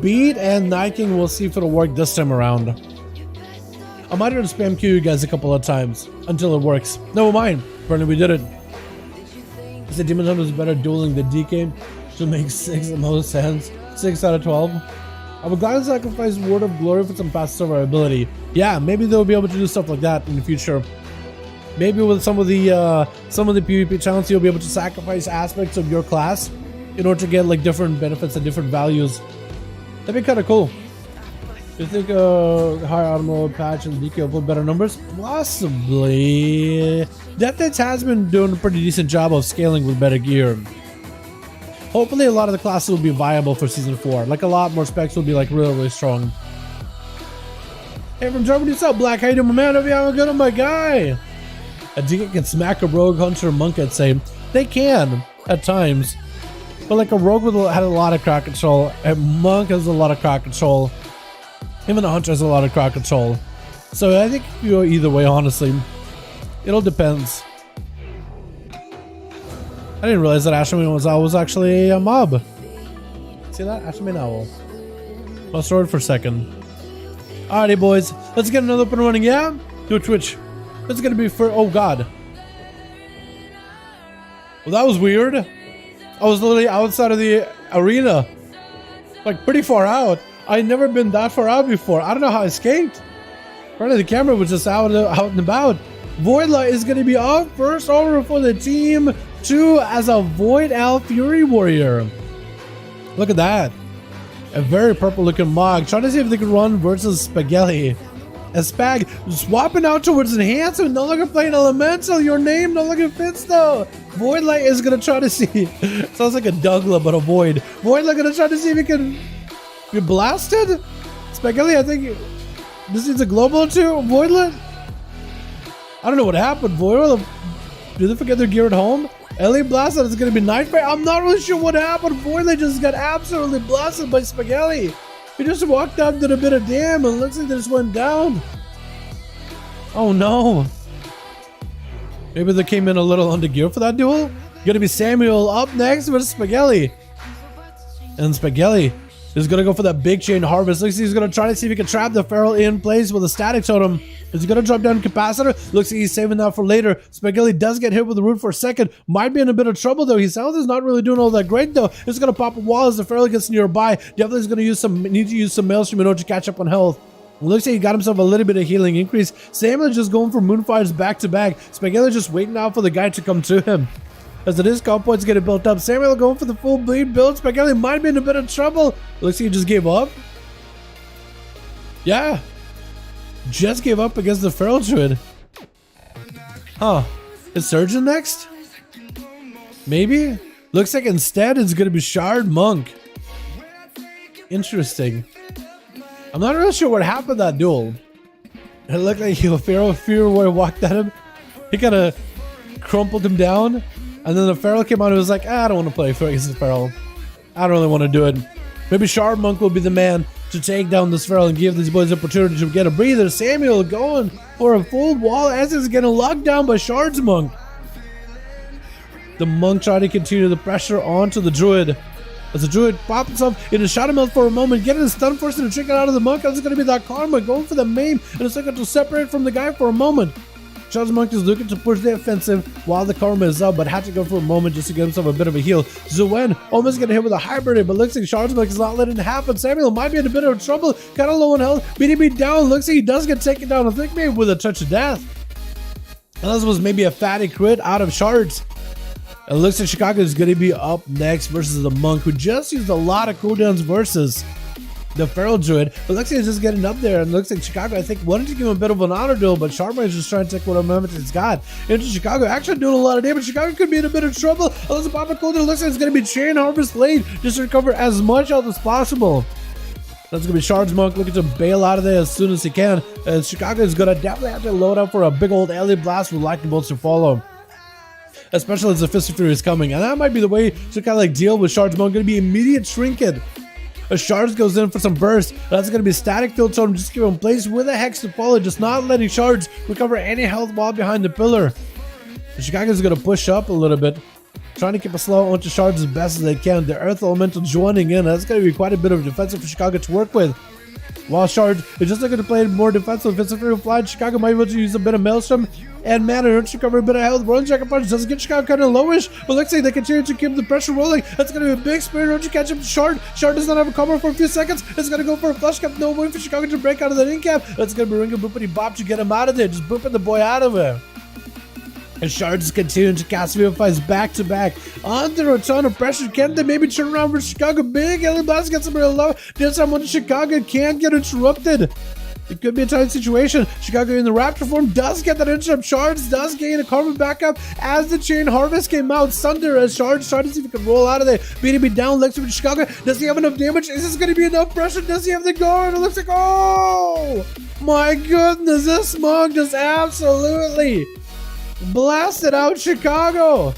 Beat and Night King, we'll see if it'll work this time around. I might have to spam queue you guys a couple of times until it works. Never mind. Apparently we did it. The Demon Hunter is better dueling the DK. Should make 6 the most sense. 6 out of 12. I would gladly sacrifice Word of Glory for some fast survivability. Yeah, maybe they'll be able to do stuff like that in the future. Maybe with some of the PvP challenges, you'll be able to sacrifice aspects of your class in order to get like different benefits and different values. That'd be kind of cool. Do you think higher auto patch and DK will put better numbers? Possibly. Death has been doing a pretty decent job of scaling with better gear. Hopefully a lot of the classes will be viable for Season 4. Like a lot more specs will be like really strong. Hey, from Germany, what's up, Black? How you doing, my man? Hope you having good on my guy. A DK can smack a rogue, hunter, monk, I'd say. They can, at times. But like a rogue had a lot of crowd control. A monk has a lot of crowd control. Even a hunter has a lot of crowd control. So I think you go either way, honestly. It all depends. I didn't realize that Ashman was actually a mob. See that? Ashman Owl. I'll store it for a second. Alrighty, boys. Let's get another up and running. Yeah? Do a Twitch. It's gonna be for. Oh, God. Well, that was weird. I was literally outside of the arena. Like, pretty far out. I'd never been that far out before. I don't know how I escaped. Part of the camera was just out and about. Voidlight is going to be up first over for the team 2 as a Void Elf Fury Warrior. Look at that. A very purple looking Mog. Trying to see if they can run versus Spaghetti. A Spag swapping out towards Enhancement. No longer playing Elemental. Your name no longer fits though. Voidlight is going to try to see. Sounds like a Dougla but a Void. Voidlight going to try to see if he can be blasted. Spaghetti, I think this needs a global too. Voidlight. I don't know what happened, Void. Did they forget their gear at home? LA blasted. It's gonna be Nightmare. I'm not really sure what happened. Voidlight just got absolutely blasted by Spaghetti. He just walked up, did a bit of damn, and looks like they just went down. Oh no. Maybe they came in a little under gear for that duel. Gonna be Samuel up next with Spaghetti. And Spaghetti is gonna go for that big chain harvest. Looks like he's gonna try to see if he can trap the Feral in place with a static totem. Is he gonna drop down capacitor? Looks like he's saving that for later. Spaghetti does get hit with the root for a second. Might be in a bit of trouble though. His health is not really doing all that great though. It's gonna pop a wall as the Feral gets nearby. Definitely is gonna need to use some Maelstrom in order to catch up on health. Looks like he got himself a little bit of healing increase. Samuel just going for Moonfires back to back. Spaghetti just waiting out for the guy to come to him. As the discount points getting built up, Samuel going for the full bleed build. Spaghetti might be in a bit of trouble. Looks like he just gave up. Yeah. Just gave up against the Feral Druid. Huh. Is Surgeon next? Maybe? Looks like instead it's gonna be Shard Monk. Interesting. I'm not really sure what happened that duel. It looked like a Feral Fury Warrior walked at him. He kind of crumpled him down. And then the Feral came out and was like, I don't want to play against the Feral. I don't really want to do it. Maybe Shard Monk will be the man to take down this Feral and give these boys the opportunity to get a breather. Samuel going for a full wall as he's getting locked down by Shard's Monk. The Monk trying to continue the pressure onto the Druid. As the druid pops himself into Shadow Melt for a moment, getting a stun, forcing to trick it out of the monk. It's going to be that karma going for the main, and it's going to separate from the guy for a moment. Charles Monk is looking to push the offensive while the karma is up, but had to go for a moment just to get himself a bit of a heal. Zuen almost getting hit with a hybrid, but looks like Charles Monk is not letting it happen. Samuel might be in a bit of trouble, kind of low on health. BDB down, looks like he does get taken down. I think maybe with a touch of death. And this was maybe a fatty crit out of shards. It looks like Chicago is going to be up next versus the monk, who just used a lot of cooldowns versus the feral druid, but looks like he's just getting up there, and looks like Chicago, I think, wanted to give him a bit of an honor duel, but Sharpman is just trying to take what moment he's got into Chicago, actually doing a lot of damage. Chicago could be in a bit of trouble. Unless the Papa Coulter looks like it's going to be Chain Harvest Blade just to recover as much health as possible. That's going to be Shards Monk looking to bail out of there as soon as he can, and Chicago is going to definitely have to load up for a big old LA blast with lightning bolts to follow. Especially as the Fist of Fury is coming, and that might be the way to kind of like deal with Shards Monk. Going to be immediate trinket. As Shards goes in for some burst, that's going to be static field totem, just give him place with a hex to follow, just not letting Shards recover any health while behind the pillar. Chicago's going to push up a little bit, trying to keep a slow onto Shards as best as they can. The Earth Elemental joining in, that's going to be quite a bit of defensive for Chicago to work with. While Shards is just looking to play more defensive, if it's a free fly, Chicago might be able to use a bit of Maelstrom and mana to recover a bit of health. Rolling Jacket Punch doesn't get Chicago kind of lowish, but looks like they continue to keep the pressure rolling. That's going to be a big spear road to catch up to Shard. Shard does not have a cover for a few seconds. It's going to go for a flush cap. No way for Chicago to break out of that in cap. That's going to be ringing boopity bop to get him out of there. Just booping the boy out of there. And Shards is continuing to cast V5s back to back under a ton of pressure. Can they maybe turn around for Chicago? Big Alien Blast gets him real low. There's someone in Chicago can't get interrupted. It could be a tight situation. Chicago in the Raptor form does get that interrupt. Shards does gain a karma backup as the Chain Harvest came out. Sunder as Shards trying to see if he can roll out of there. BDB down, Lex with Chicago. Does he have enough damage? Is this going to be enough pressure? Does he have the guard? It looks like, oh my goodness, this Monk just absolutely blasted out Chicago.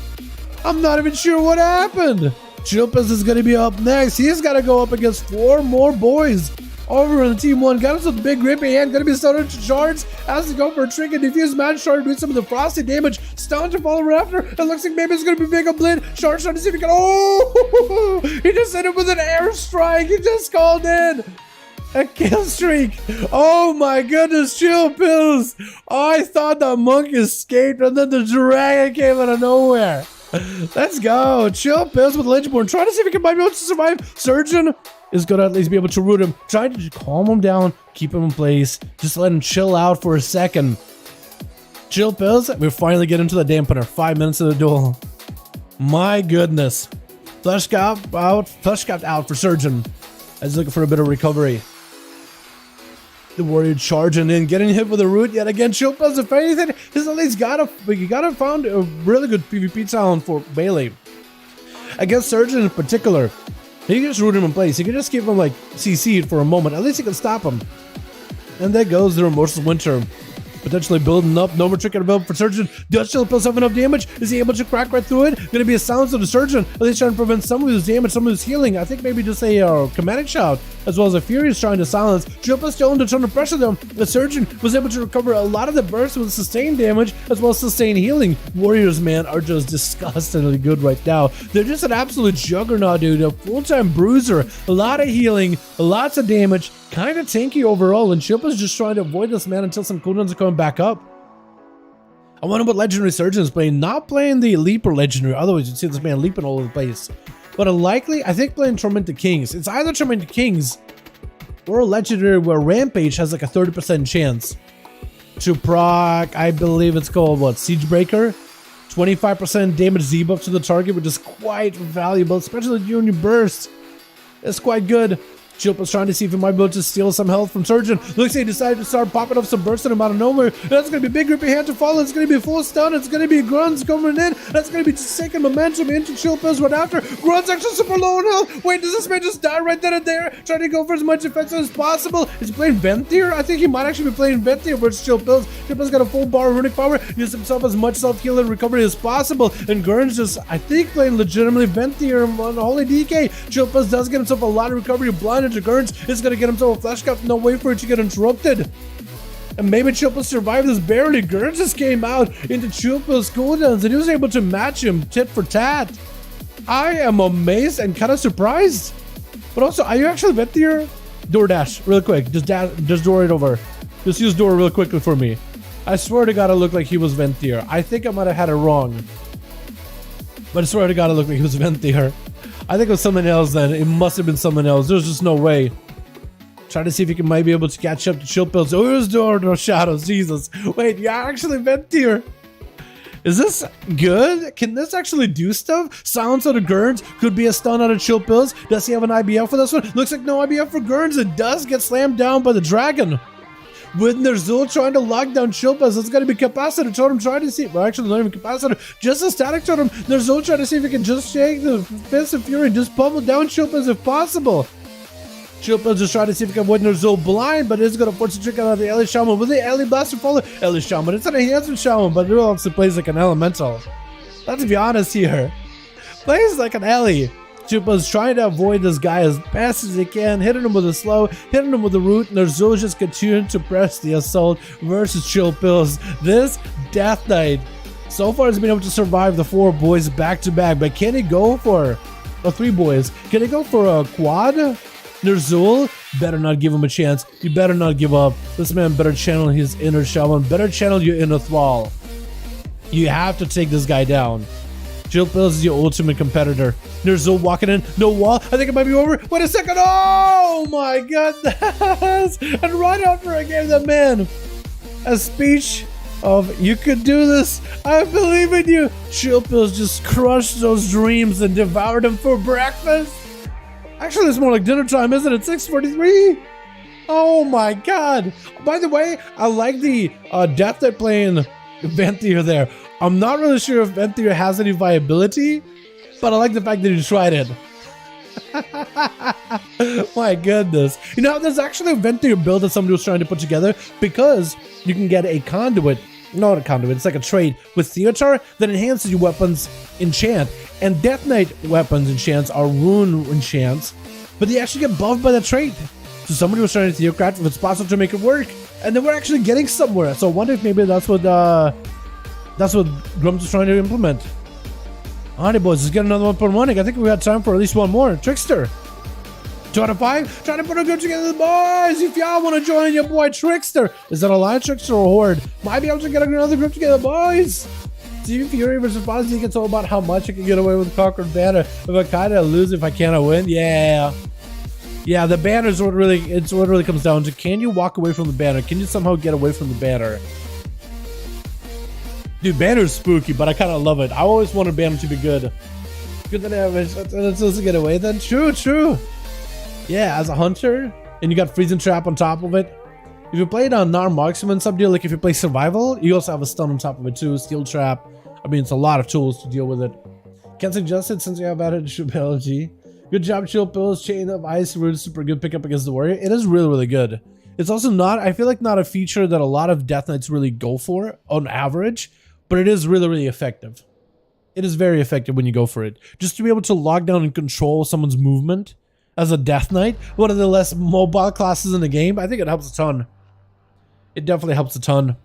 I'm not even sure what happened. Chilpas is going to be up next. He's got to go up against 4 more boys over on the team 1. Got us with a big grippy hand. Going to be stunned to Shards. Has to go for a trick and defuse. Mad Shard doing some of the frosty damage. Stun to follow right after. It looks like maybe it's going to be big up blade. Shards trying to see if he can. Oh! He just hit him with an airstrike. He just called in a kill streak. Oh my goodness, Chill Pills. I thought the monk escaped and then the dragon came out of nowhere. Let's go. Chill Pills with Legendborn. Trying to see if he can might be able to survive. Surgeon is going to at least be able to root him. Trying to calm him down, keep him in place. Just let him chill out for a second. Chill Pills. We're finally getting to the damn punter. 5 minutes of the duel. My goodness. Flesh cap out for Surgeon. He's looking for a bit of recovery. The warrior charging in, getting hit with a root yet again. Chilpas, if anything, he's at least gotta found a really good PvP talent for Bailey. Against Surgeon in particular, he can just root him in place. He can just keep him like CC'd for a moment. At least he can stop him. And there goes the Remorseless Winter. Potentially building up. No more trick available for Surgeon. Does Chilpas have enough damage? Is he able to crack right through it? Gonna be a silence of the Surgeon. At least trying to prevent some of his damage, some of his healing. I think maybe just a Chromatic Shout, as well as a Fury is trying to silence. Chilpas still under a ton of pressure though. The Surgeon was able to recover a lot of the bursts with sustained damage, as well as sustained healing. Warriors, man, are just disgustingly good right now. They're just an absolute juggernaut, dude. A full-time bruiser. A lot of healing, lots of damage. Kind of tanky overall, and Chilpa's just trying to avoid this man until some cooldowns are coming back up. I wonder what Legendary Surgeon is playing. Not playing the Leaper Legendary, otherwise you'd see this man leaping all over the place. But I think playing Tormented Kings. It's either Tormented Kings or a Legendary where Rampage has like a 30% chance to proc, I believe it's called, what, Siegebreaker? 25% damage debuff to the target, which is quite valuable, especially during your burst. It's quite good. Chilpa's trying to see if he might be able to steal some health from Surgeon. Looks like he decided to start popping up some bursts on him out of nowhere. That's going to be big grippy hand to follow. It's going to be full stun. It's going to be Grunts coming in. That's going to be just taking momentum into Chilpa's right after. Grunts actually super low on health. Wait, does this man just die right then and there? Trying to go for as much defense as possible. Is he playing Venthyr? I think he might actually be playing Venthyr versus Chilpa's. Chilpa's got a full bar of runic power. Use himself as much self-heal and recovery as possible. And Gurn's just, I think, playing legitimately Venthyr on Holy DK. Chilpa's does get himself a lot of recovery. Blinded to Gurn's. Is going to get himself a flash cap. No way for it to get interrupted. And maybe Chilpa survived this barely. Gurn just came out into Chilpa's cooldowns and he was able to match him tit for tat. I am amazed and kind of surprised. But also, are you actually vent tier? DoorDash, real quick. Just door it over. Just use door real quickly for me. I swear to God, it looked like he was vent tier. I think I might have had it wrong. But I swear to God, it looked like he was vent tier. I think it was someone else then. It must have been someone else. There's just no way. Try to see if he might be able to catch up to chill pills. Oh, there's door, no shadows. Jesus. Wait, you're actually vent tier. Is this good? Can this actually do stuff? Silence out of Gurns. Could be a stun out of chill pills. Does he have an IBF for this one? Looks like no IBF for Gurns. It does get slammed down by the dragon. With Ner'zhul trying to lock down chill pills, it's going to be capacitor totem trying to see. Well, actually, not even capacitor. Just a static totem. Ner'zhul trying to see if he can just shake the fist of fury and just pummel down chill pills if possible. Chill pills just trying to see if he can avoid Ner'zhul blind, but it's going to force a trick out of the Ellie Shaman. Will the Ellie Blaster follow? Ellie Shaman. It's an enhancement Shaman, but it also plays like an elemental. Let's be honest here. Plays like an Ellie. Chill pills trying to avoid this guy as best as he can, hitting him with a slow, hitting him with the root, and Ner'zhul just continuing to press the assault versus chill pills. This Death Knight so far has been able to survive the 4 boys back to back, but can he go for 3 boys? Can he go for a quad? Ner'zhul better not give him a chance. You better not give up. This man better channel his inner shaman, better channel your inner thrall. You have to take this guy down. Chill pills is your ultimate competitor. Ner'zhul walking in, no wall. I think it might be over. Wait a second. Oh my goodness. And right after I gave that man a speech of you could do this, I believe in you, chill pills just crushed those dreams and devoured them for breakfast. Actually, it's more like dinner time, isn't it? 6:43. Oh my God. By the way, I like the Death Knight playing Venthier there. I'm not really sure if Venthier has any viability, but I like the fact that he tried it. My goodness. You know, there's actually a Venthier build that somebody was trying to put together because you can get a conduit. Not a conduit, it's like a trait with Theotar that enhances your weapons enchant. And Death Knight weapons enchants are rune enchants, but they actually get buffed by the trait. So somebody was trying to Theocrat if it's possible to make it work, and then we're actually getting somewhere. So I wonder if maybe that's what Grumps is trying to implement. Alrighty boys, let's get another one per morning. I think we got time for at least one more. Trickster. 2 out of 5. Trying to put a group together, boys. If y'all want to join your boy Trickster. Is that a Lion Trickster or Horde? Might be able to get another group together, boys. Team Fury versus Fonzie. It's all about how much I can get away with Conquered Banner. If I kind of lose, if I cannot win. Yeah. Yeah, the banner is what really, it's what really comes down to. Can you walk away from the banner? Can you somehow get away from the banner? Dude, banner's spooky, but I kind of love it. I always wanted banner to be good. Good that I have it. Let's just get away then. True. Yeah, as a hunter, and you got freezing trap on top of it. If you play it on non-marksman sub deal, like if you play survival, you also have a stun on top of it too. Steel trap. I mean, it's a lot of tools to deal with it. Can't suggest it since you have added to LG. Good job, chill pills. Chain of ice, really super good pickup against the warrior. It is really good. It's also not, I feel like, not a feature that a lot of Death Knights really go for on average, but it is really effective. It is very effective when you go for it. Just to be able to lock down and control someone's movement as a Death Knight, one of the less mobile classes in the game, I think it helps a ton. It definitely helps a ton.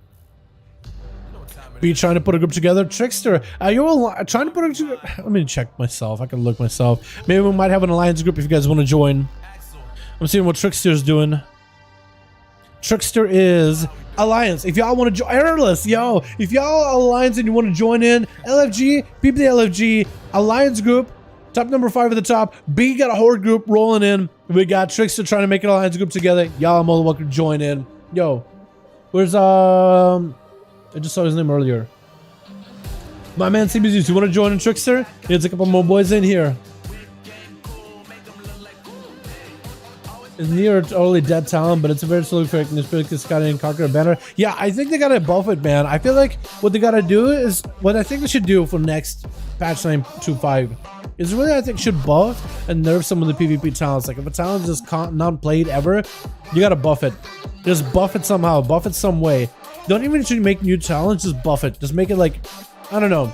Be trying to put a group together. Trickster, are you trying to put a group together? Let me check myself. I can look myself. Maybe we might have an alliance group if you guys want to join. I'm seeing what Trickster's doing. Trickster is alliance. If y'all want to join, airless, yo. If y'all alliance and you want to join in, LFG, people the LFG, alliance group. Top number 5 at the top. B got a horde group rolling in. We got Trickster trying to make an alliance group together. Y'all are more than welcome to join in. Yo, where's I just saw his name earlier. My man CBZ, you want to join in Trickster? There's a couple more boys in here. It's near early dead talent, but it's a very slowly correct. This got in Conquer a Banner. Yeah, I think they gotta buff it, man. I feel like what they gotta do is what I think they should do for next patch 9.25 is really, I think, should buff and nerf some of the PvP talents. Like if a talent is just not played ever, you gotta buff it. Just buff it somehow. Buff it some way. Don't even should make new talents. Just buff it. Just make it like, I don't know.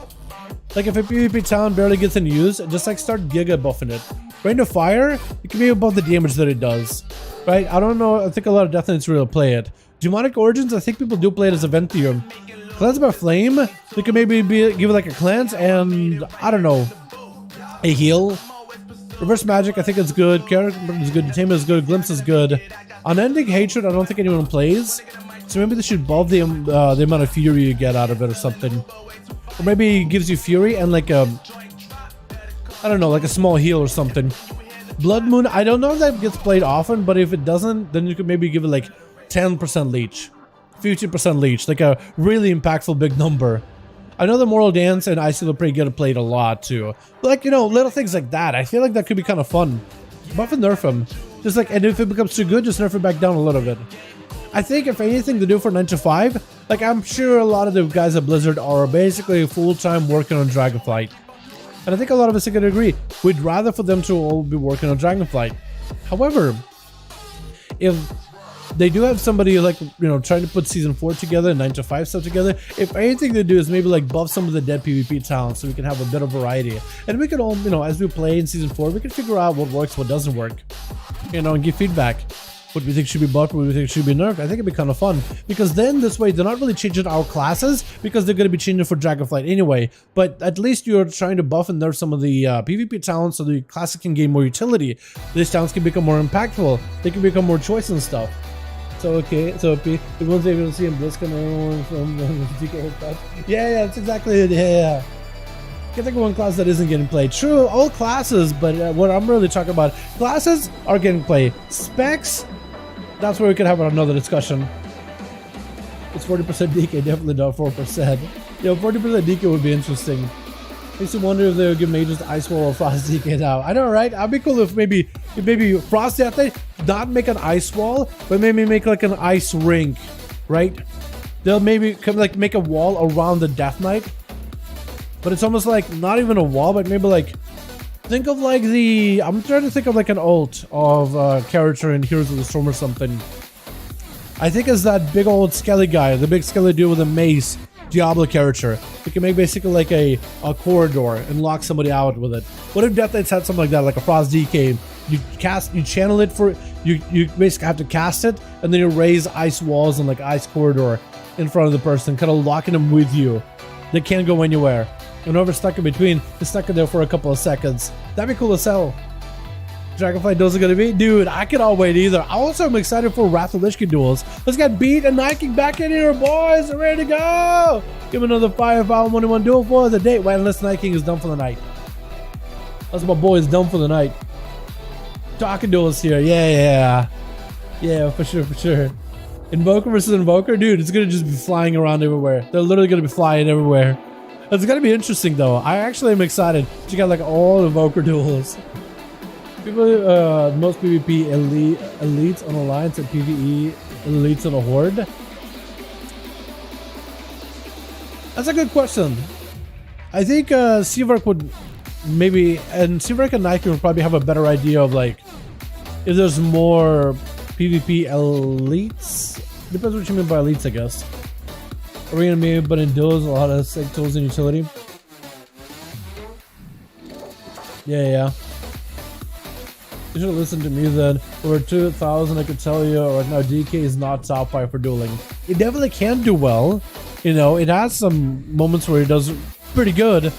Like if a PvP talent barely gets in use, just like start giga buffing it. Rain of Fire, you can be above the damage that it does, right? I don't know. I think a lot of Death Knights really play it. Demonic Origins, I think people do play it as a Venthium. Cleanse by Flame, you can maybe give it like a cleanse, and I don't know. a heal. Reverse magic, I think it's good. Character is good. Tame is good. Glimpse is good. Unending hatred, I don't think anyone plays. So maybe they should buff the amount of fury you get out of it or something. Or maybe it gives you fury and like a, I don't know, like a small heal or something. Blood Moon, I don't know if that gets played often, but if it doesn't, then you could maybe give it like 10% leech, 50% leech, like a really impactful big number. I know the Moral Dance and Icy Prey get played a lot too. But like, you know, little things like that. I feel like that could be kind of fun. Buff and nerf him. Just like, and if it becomes too good, just nerf it back down a little bit. I think if anything to do for 9 to 5, like I'm sure a lot of the guys at Blizzard are basically full-time working on Dragonflight. And I think a lot of us are going to agree. We'd rather for them to all be working on Dragonflight. However, if they do have somebody like, you know, trying to put season 4 together and 9 to 5 stuff together, if anything they do is maybe like buff some of the dead PvP talents so we can have a bit of variety. And we can all, you know, as we play in season 4, we can figure out what works, what doesn't work. You know, and give feedback. What we think should be buffed, what we think should be nerfed. I think it'd be kind of fun. Because then this way they're not really changing our classes because they're going to be changing for Dragonflight anyway. But at least you're trying to buff and nerf some of the PvP talents so the classic can gain more utility. These talents can become more impactful. They can become more choice and stuff. So okay, so everyone's able to see in BlizzCon everyone from yeah, that's exactly it. Yeah. Can't think of one class that isn't getting played. True, all classes, but what I'm really talking about, classes are getting played. Specs, that's where we could have another discussion. It's 40% DK, definitely not 4%. Yo, 40% DK would be interesting. Makes me wonder if they would give mages Ice Wall or Frost DK now. I know, right? I'd be cool if maybe Frost Death Knight not make an ice wall, but maybe make like an ice rink, right? They'll maybe come like make a wall around the Death Knight, but it's almost like not even a wall, but maybe like think of like the, I'm trying to think of like an ult of character in Heroes of the Storm or something. I think it's that big old skelly guy, the big skelly dude with a mace. Diablo character. You can make basically like a corridor and lock somebody out with it. What if Death Knights had something like that, like a Frost DK? You channel it for you basically have to cast it, and then you raise ice walls and like ice corridor in front of the person, kind of locking them with you. They can't go anywhere. And whoever's stuck in between is stuck in there for a couple of seconds. That'd be cool to sell. Dragonflight duels are gonna be, dude. I cannot wait either. I also am excited for Wrath of Lich King duels. Let's get Beat and Night King back in here, boys. We're ready to go. Give another 5V5 1v1 duel for the date. Wait, unless Night King is done for the night. That's my boy is done for the night. Talking duels here, yeah, for sure. Invoker versus Invoker, dude. It's gonna just be flying around everywhere. They're literally gonna be flying everywhere. It's gonna be interesting though. I actually am excited to check out like all Invoker duels. People, most PvP elites on Alliance and PvE elites on a Horde. That's a good question. I think Seavark would maybe, and Seavark and Nike would probably have a better idea of like if there's more PvP elites. Depends what you mean by elites, I guess. Are we gonna be but in duels a lot of sick tools and utility? Yeah. You should have listened to me then. Over 2,000, I could tell you right now, DK is not top 5 for dueling. It definitely can do well. You know, it has some moments where it does pretty good.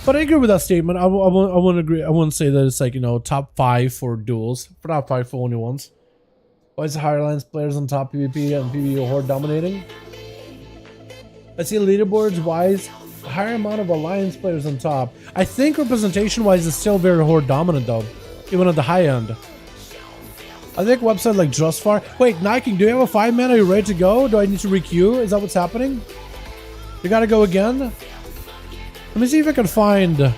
But I agree with that statement. I wouldn't agree. I wouldn't say that it's like, you know, top 5 for duels. For top 5 for only ones. Why is the higher alliance players on top PvP and PvE Horde dominating? I see leaderboards wise, a higher amount of alliance players on top. I think representation wise it's still very Horde dominant though. Even at the high end. I think website like Justfar. Wait, Nike, do you have a 5 man? Are you ready to go? Do I need to requeue? Is that what's happening? You gotta go again? Let me see if I can find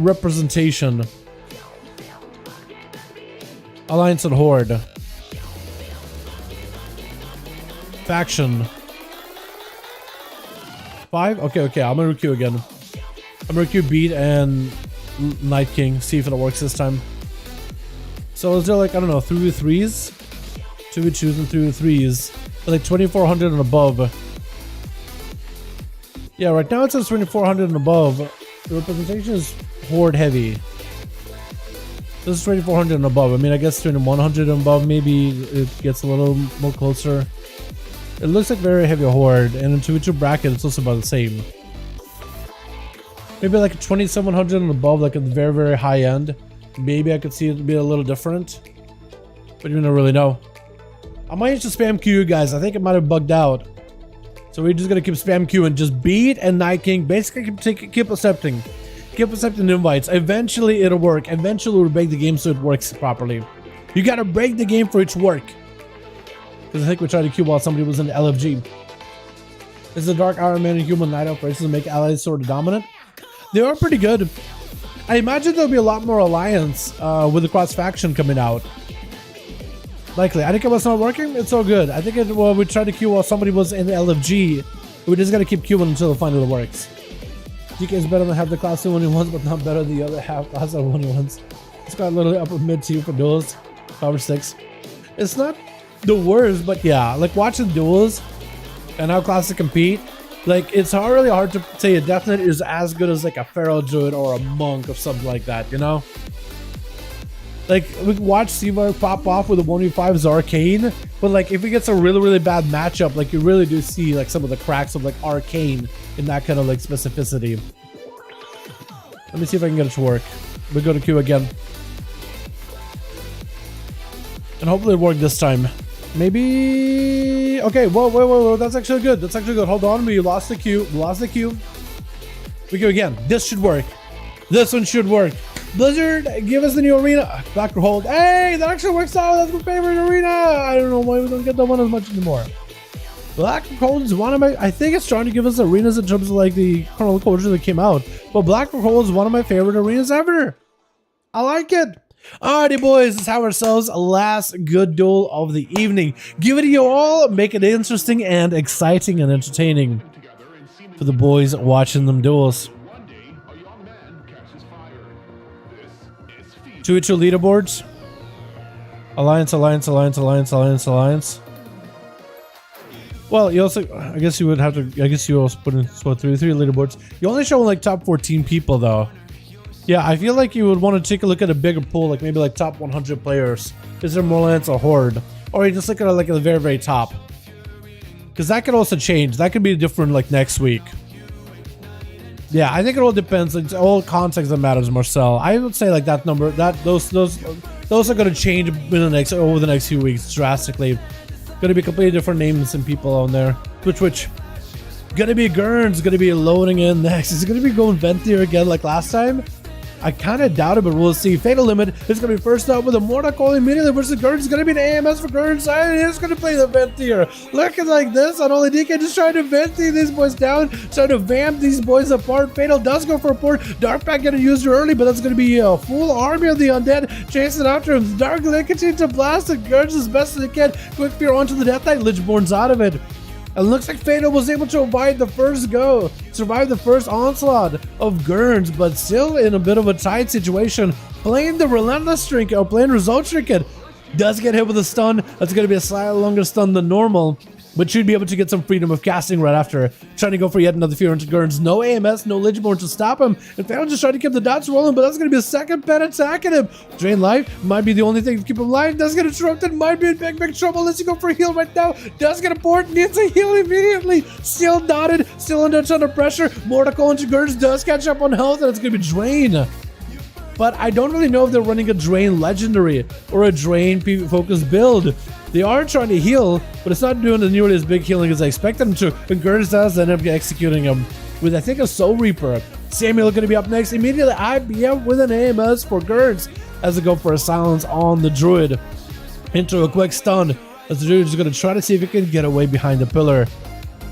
representation. Alliance and Horde. Faction. 5? Okay, I'm gonna requeue again. I'm gonna queue Beat and Night King, see if it works this time. So is there like, I don't know, 3v3s? 2v2s and 3v3s. Like 2400 and above. Yeah, right now it says 2400 and above. The representation is Horde heavy. This is 2400 and above. I mean, I guess 2100 and above, maybe it gets a little more closer. It looks like very heavy Horde, and in 2v2 bracket, it's also about the same. Maybe like 2700 and above, like at the very, very high end. Maybe I could see it be a little different. But you don't really know. I might just spam queue you guys. I think it might have bugged out. So we're just gonna keep spam queue and just beat and Night King. Basically keep accepting. Keep accepting invites. Eventually it'll work. Eventually we'll break the game so it works properly. You gotta break the game for it to work. Because I think we tried to queue while somebody was in the LFG. Is the Dark Iron Man and Human Knight operations to make allies sort of dominant? They are pretty good. I imagine there'll be a lot more alliance with the cross faction coming out. Likely. I think it was not working. It's all good. I think we tried to queue while somebody was in the LFG. We just gotta keep queuing until it finally works. DK is better than half the class 1v1s, but not better than the other half class 1v1s. It's got literally upper mid tier for duels. Power 6. It's not the worst, but yeah, like watching duels and how classes compete. Like, it's really hard to say a definite is as good as like a Pharaoh Druid or a Monk or something like that, you know? Like, we watch Siva pop off with a 1v5's Arcane, but like, if it gets a really, really bad matchup, like, you really do see like some of the cracks of like Arcane in that kind of like specificity. Let me see if I can get it to work. We go to queue again. And hopefully it worked this time. Maybe... Okay, whoa, that's actually good. That's actually good. Hold on, we lost the queue. We lost the queue. We go again. This should work. This one should work. Blizzard, give us the new arena. Black Hold. Hey, that actually works out. That's my favorite arena. I don't know why we don't get that one as much anymore. Black Hold is one of my... I think it's trying to give us arenas in terms of like the current culture that came out. But Black Hold is one of my favorite arenas ever. I like it. Alrighty boys, let's have ourselves a last good duel of the evening. Give it to you all, make it interesting and exciting and entertaining for the boys watching them duels. 2v2 leaderboards. Alliance. Well, you also, I guess you would have to, I guess you also put in 3 leaderboards. You only show like top 14 people though. Yeah, I feel like you would want to take a look at a bigger pool, like maybe like top 100 players. Is there more alliance or horde? Or you just look at it like at the very, very top. Because that could also change. That could be different like next week. Yeah, I think it all depends. It's all context that matters, Marcel. I would say like that number, those are going to change over the next few weeks drastically. Going to be completely different names and people on there. Twitch. Going to be Gurns. Going to be loading in next. Is it going to be going Venthyr again like last time? I kind of doubt it, but we'll see. Fatal Limit is going to be first up with a Mortal immediately versus Gurns. It's going to be an AMS for Gurns. He's going to play the Venthyr. Looking like this on only DK, just trying to Venthyr these boys down, trying to vamp these boys apart. Fatal does go for a port. Darkpack getting used early, but that's going to be a full army of the undead chasing after him. Dark Link continues to blast and Gurns as best as he can. Quick Fear onto the Death Knight. Lichborn's out of it. And looks like Fatal was able to survive the first onslaught of Gurns, but still in a bit of a tight situation. Playing the Relentless Trinket, or playing Result Trinket, does get hit with a stun. That's going to be a slightly longer stun than normal, but should be able to get some freedom of casting right after. Trying to go for yet another fear into Gurns. No AMS, no Lichborn to stop him. And Fatal just trying to keep the dots rolling, but that's going to be a second pet attacking him. Drain life might be the only thing to keep him alive. Does get interrupted, might be in big trouble. Let's go for a heal right now. Does get a port, needs a heal immediately. Still dotted, still under ton of pressure. Mortal into Gurns does catch up on health, and it's going to be Drain. But I don't really know if they're running a Drain Legendary or a Drain focused build. They are trying to heal, but it's not doing nearly as big healing as I expected them to. And Gurns does end up executing him with, I think, a Soul Reaper. Samuel going to be up next. Immediately, IBM with an AMS for Gurns as they go for a silence on the Druid. Into a quick stun as the Druid is going to try to see if he can get away behind the pillar.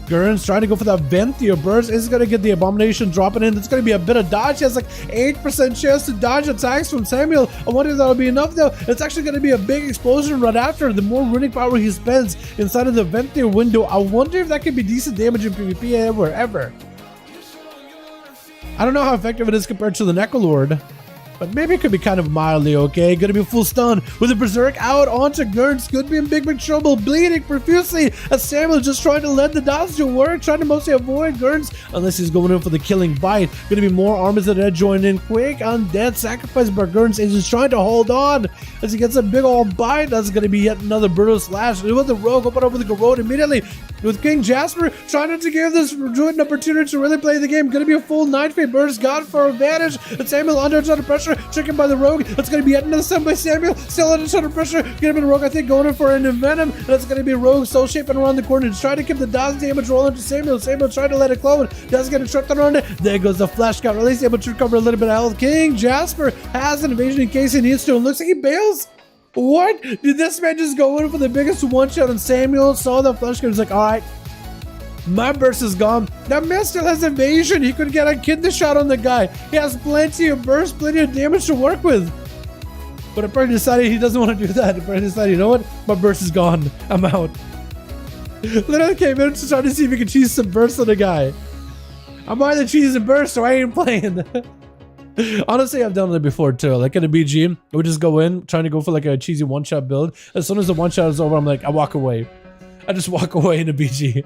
Gurns trying to go for that Venthyr burst. Is going to get the Abomination dropping in. It's going to be a bit of dodge. He has like 8% chance to dodge attacks from Samuel. I wonder if that'll be enough though. It's actually going to be a big explosion right after. The more runic power he spends inside of the Venthyr window, I wonder if that could be decent damage in PvP ever. I don't know how effective it is compared to the Necrolord. but maybe it could be kind of mildly okay. Gonna be full stun with a berserk out onto Gurns. Could be in big trouble, bleeding profusely as Samuel just trying to let the dodge do work, trying to mostly avoid Gurns unless he's going in for the killing bite. Gonna be more armors that are joined in quick. Undead sacrifice by Gurns is just trying to hold on as he gets a big old bite. That's gonna be yet another brutal slash with the rogue open up with the Garrote immediately. With King Jasper trying not to give this Druid an opportunity to really play the game. Gonna be a full Night Fate burst, got for advantage. And Samuel under pressure, tricking by the rogue. That's gonna be yet another stun by Samuel, still under pressure. Gonna be the rogue, I think, going in for an Envenom. And that's gonna be rogue soul shaping around the corner to try to keep the dodge damage rolling to Samuel. Samuel trying to let it clone. Does get a tripped around it. There goes the flash count, at least able to recover a little bit of health. King Jasper has an evasion in case he needs to. And looks like he bails. What? Did this man just go in for the biggest one shot? And Samuel saw the flash count. He's like, all right. My burst is gone. That man still has evasion. He could get a kidney shot on the guy. He has plenty of burst, plenty of damage to work with. But apparently decided he doesn't want to do that. Apparently decided, you know what? My burst is gone. I'm out. Literally came in to try to see if he could cheese some burst on the guy. I'm either cheese and burst, so I ain't playing. Honestly, I've done it before too. Like in a BG, we just go in, trying to go for like a cheesy one-shot build. As soon as the one-shot is over, I'm like, I walk away. I just walk away in a BG.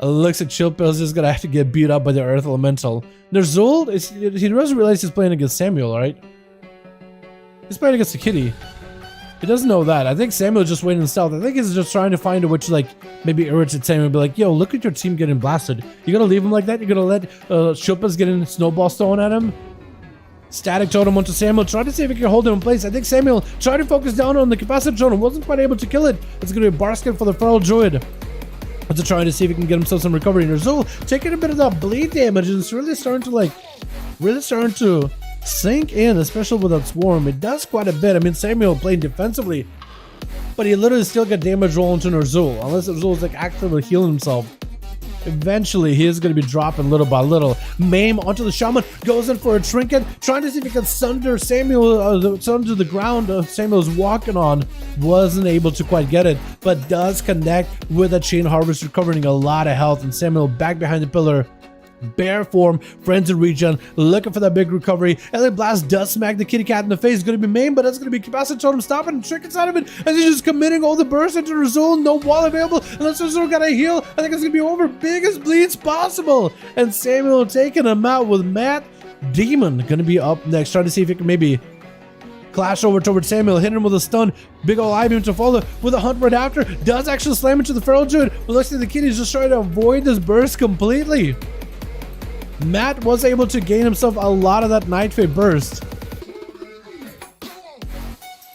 Looks like Chill Pill's just gonna have to get beat up by the Earth Elemental. There's Zul, he doesn't realize he's playing against Samuel, right? He's playing against the kitty. He doesn't know that. I think Samuel's just waiting in stealth. I think he's just trying to find a way to like maybe irritate Samuel and be like, yo, look at your team getting blasted. You gonna leave him like that? You're gonna let Shilpa's getting snowballs thrown at him? Static totem onto Samuel, trying to see if he can hold him in place. I think Samuel tried to focus down on the capacitor totem, wasn't quite able to kill it. It's gonna be a bar skin for the Feral Druid. To trying to see if he can get himself some recovery. And Zul taking a bit of that bleed damage, and it's really starting to sink in, especially with that swarm. It does quite a bit. I mean, Samuel playing defensively, but he literally still got damage rolling to Zul, unless Zul is like actively healing himself. Eventually, he is going to be dropping little by little. Maim onto the shaman, goes in for a trinket, trying to see if he can sunder Samuel, sunder the ground Samuel's walking on. Wasn't able to quite get it, but does connect with a chain harvest, recovering a lot of health. And Samuel back behind the pillar. Bear form, friends in regen, looking for that big recovery. Alien Blast does smack the kitty cat in the face. It's going to be main, but that's going to be capacitor totem stopping and trick inside of it as he's just committing all the burst into Rizul. No wall available unless Rizul got a heal. I think it's going to be over. Biggest bleeds possible. And Samuel taking him out with Matt Demon going to be up next, trying to see if he can maybe clash over towards Samuel, hitting him with a stun. Big ol' eye beam to follow with a hunt right after. Does actually slam into the Feral Druid, but looks like the kitty's just trying to avoid this burst completely. Matt was able to gain himself a lot of that Night Fate burst,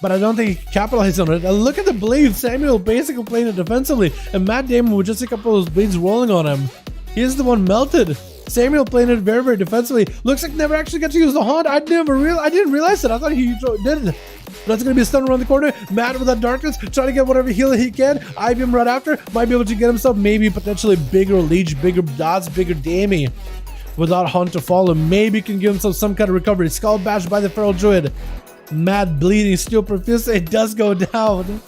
but I don't think he capitalized on it. And look at the bleeds. Samuel basically playing it defensively, and Matt Damon with just a couple of those bleeds rolling on him. He is the one melted. Samuel playing it very, very defensively. Looks like never actually got to use the haunt. I didn't realize it. I thought he did it. That's going to be a stun around the corner. Matt with that darkness, trying to get whatever heal he can. IBM right after. Might be able to get himself maybe potentially bigger leech, bigger dots, bigger damage. Without Hunt to follow, maybe can give himself some kind of recovery. Skull bashed by the Feral Druid. Mad bleeding, still profuse. It does go down.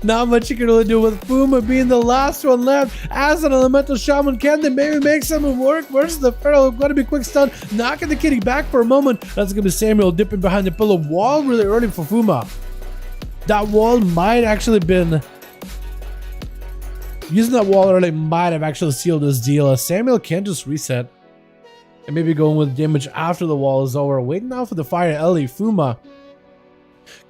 Not much you can really do with Fuma being the last one left. As an elemental shaman, can they maybe make something work? Where's the Feral? Going to be quick stun, knocking the kitty back for a moment. That's going to be Samuel dipping behind the pillow. Wall really early for Fuma. That wall might actually been... Using that wall early might have actually sealed this deal. Samuel can just reset. And maybe going with damage after the wall is over. Waiting now for the fire. Ellie, Fuma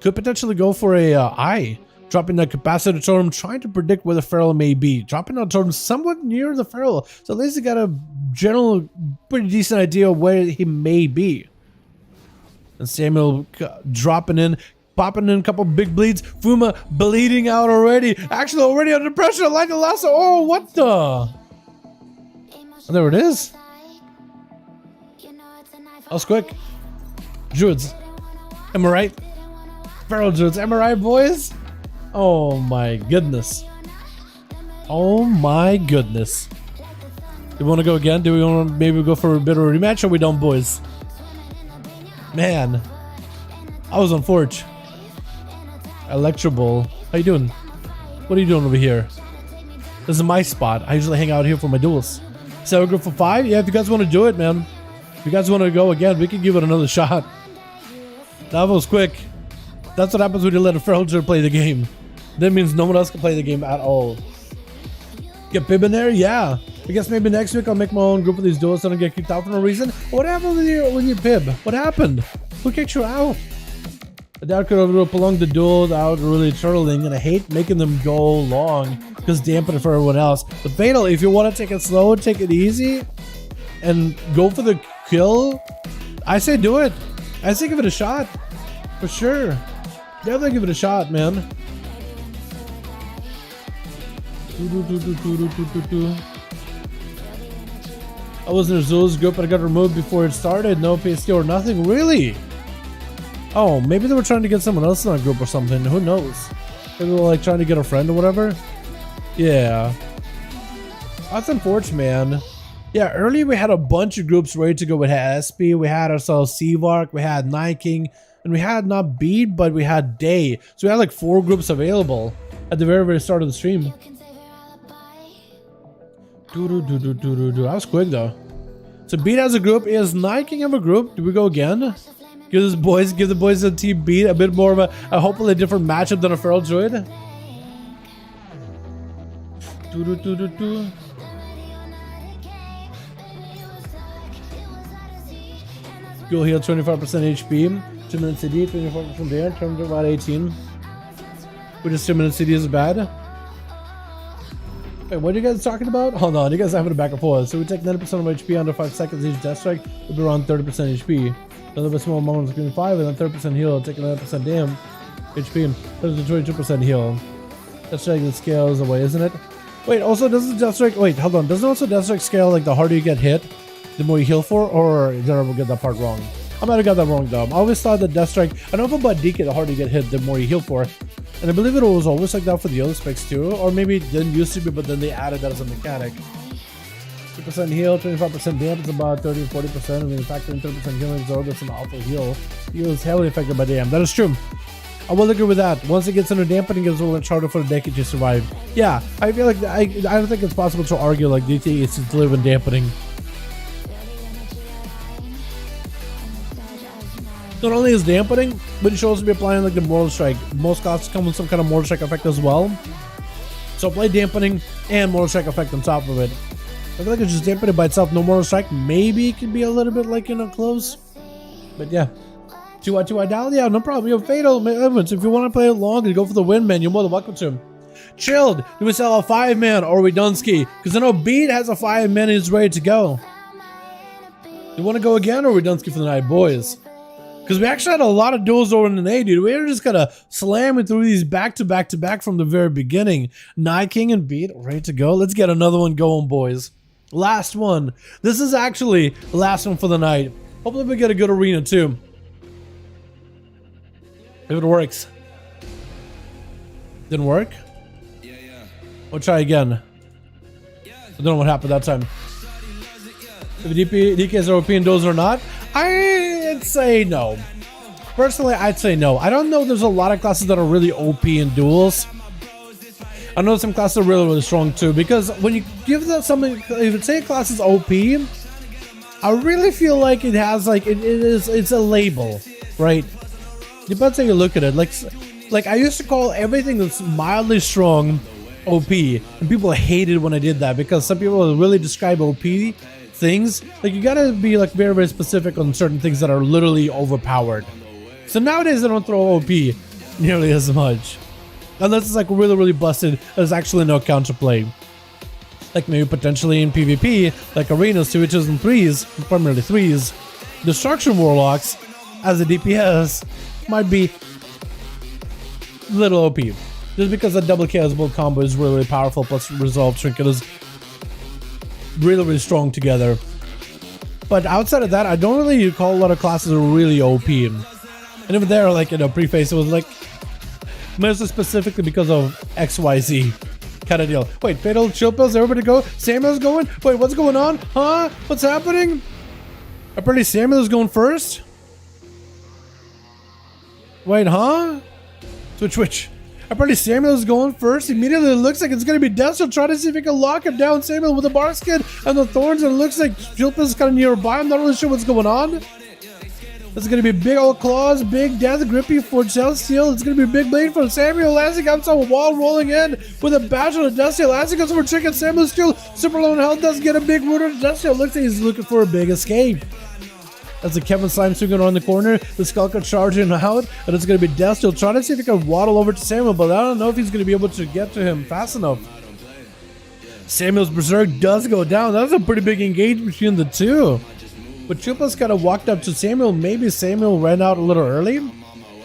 could potentially go for a eye. Dropping that capacitor totem, trying to predict where the Feral may be. Dropping that totem somewhat near the Feral. So at least he got a general, pretty decent idea of where he may be. And Samuel dropping in, popping in a couple big bleeds. Fuma bleeding out already. Actually already under pressure like the last. Oh, what the? Oh, there it is. That was quick. Druids. Am I right? Feral Druids. Am I right, boys? Oh my goodness. Oh my goodness. Do we want to go again? Do we want to maybe go for a bit of a rematch, or we don't, boys? Man. I was on Forge. Electro Bowl. How you doing? What are you doing over here? This is my spot. I usually hang out here for my duels. So we go for 5? Yeah, if you guys want to do it, man. If you guys want to go again, we can give it another shot. That was quick. That's what happens when you let a feral druid play the game. That means no one else can play the game at all. Get Pib in there? Yeah. I guess maybe next week I'll make my own group of these duels so I don't get kicked out for no reason. What happened when you Pib? What happened? Who kicked you out? That could have prolonged the duel without really turtling, and I hate making them go long because dampen it for everyone else. But Fatal, if you want to take it slow, take it easy, and go for the kill, I say do it. I say give it a shot. For sure. Definitely give it a shot, man. I was in a Zul's group and I got removed before it started. No PST or nothing. Really? Oh, maybe they were trying to get someone else in that group or something. Who knows? Maybe they were like trying to get a friend or whatever. Yeah. That's unfortunate, man. Yeah, earlier we had a bunch of groups ready to go. We had SP, we had ourselves Seavark, we had Night King, and we had not Beat, but we had Day. So we had like 4 groups available at the very start of the stream. That was quick though. So Beat has a group. Is Night King have a group? Do we go again? Give the boys a team Beat a bit more of a hopefully different matchup than a feral druid. Go heal 25% HP, 2 minutes CD, 24% there, turn to about 18. Which is 2 minutes CD is bad. Wait, what are you guys talking about? Hold on, you guys are having a back and forth. So we take 90% of HP under 5 seconds each death strike, we'll be around 30% HP. A little bit small moment between 5 and then 30% heal, take 90% damn HP, there's a 22% heal. Death strike that scales away, isn't it? Wait, also doesn't death strike, wait, hold on, doesn't also death strike scale like the harder you get hit, the more you heal for, or did I ever get that part wrong? I might have got that wrong though. I always thought that death strike, I don't know about DK, the harder you get hit, the more you heal for. And I believe it was always like that for the other specs too, or maybe it didn't used to be, but then they added that as a mechanic. 2% heal, 25% damp is about 30 to 40%. I mean, factoring 30% healing absorb, that's an awful heal. He was heavily affected by damp. That is true. I will agree with that. Once it gets under dampening, it's a little harder for the deck to survive. Yeah, I feel like I don't think it's possible to argue like DT is to live in dampening. Not only is dampening, but it should also be applying like the Mortal Strike. Most classes come with some kind of Mortal Strike effect as well. So apply dampening and Mortal Strike effect on top of it. I feel like it's just dampening by itself, no Mortal Strike. Maybe it could be a little bit like, you know, close. But yeah. 2i dial? Yeah, no problem. You have Fatal, Evans. If you want to play it long and go for the win, man, you're more than welcome to. Chilled. Do we sell a 5-man or are we Dunsky? Because I know Beat has a 5-man and is ready to go. You want to go again or are we Dunsky for the night, boys? Because we actually had a lot of duels over in the NA, dude. We were just kind of slamming through these back to back from the very beginning. Night King and Beat, ready to go. Let's get another one going, boys. Last one. This is actually the last one for the night. Hopefully we get a good arena too. If it works. Didn't work? Yeah. We'll try again. I don't know what happened that time. If DKs are OP in duels or not, I'd say no. Personally, I'd say no. I don't know if there's a lot of classes that are really OP in duels. I know some classes are really strong too, because when you give that something, if you say a class is OP, I really feel like it has like, it's a label, right? Depends how you look at it. Like I used to call everything that's mildly strong OP, and people hated when I did that because some people really describe OP things. Like you gotta be like very specific on certain things that are literally overpowered. So nowadays I don't throw OP nearly as much. Unless it's like really busted, there's actually no counterplay. Like maybe potentially in PvP, like arenas, 2Hs and 3s, primarily 3s, Destruction Warlocks as a DPS might be little OP. Just because the double chaos build combo is really powerful, plus Resolve Trinket is really strong together. But outside of that, I don't really call a lot of classes really OP. And even there, like, you know, preface, it was like, mostly specifically because of XYZ kind of deal. Wait, Fatal, Chill Pills, everybody go? Samuel's going? Wait, what's going on? Huh? What's happening? Apparently Samuel's going first? Wait, huh? Switch. Apparently Samuel's going first. Immediately it looks like it's going to be Death, so try to see if he can lock it down. Samuel with the Barskin and the Thorns, and it looks like Chill Pills is kind of nearby. I'm not really sure what's going on. It's going to be big old claws, big death grippy for Celestial. It's going to be big blade from Samuel. Lassie comes on a wall rolling in with a badge on a Dusty. Lassie goes for chicken. Samuel still super low in health. Doesn't get a big root on Dusty. Looks like he's looking for a big escape. As the Kevin Slime swinging around the corner, the Skulker charging out, and it's going to be Destiel trying to see if he can waddle over to Samuel, but I don't know if he's going to be able to get to him fast enough. Samuel's Berserk does go down. That was a pretty big engagement between the two. But Chilpos kind of walked up to Samuel. Maybe Samuel ran out a little early.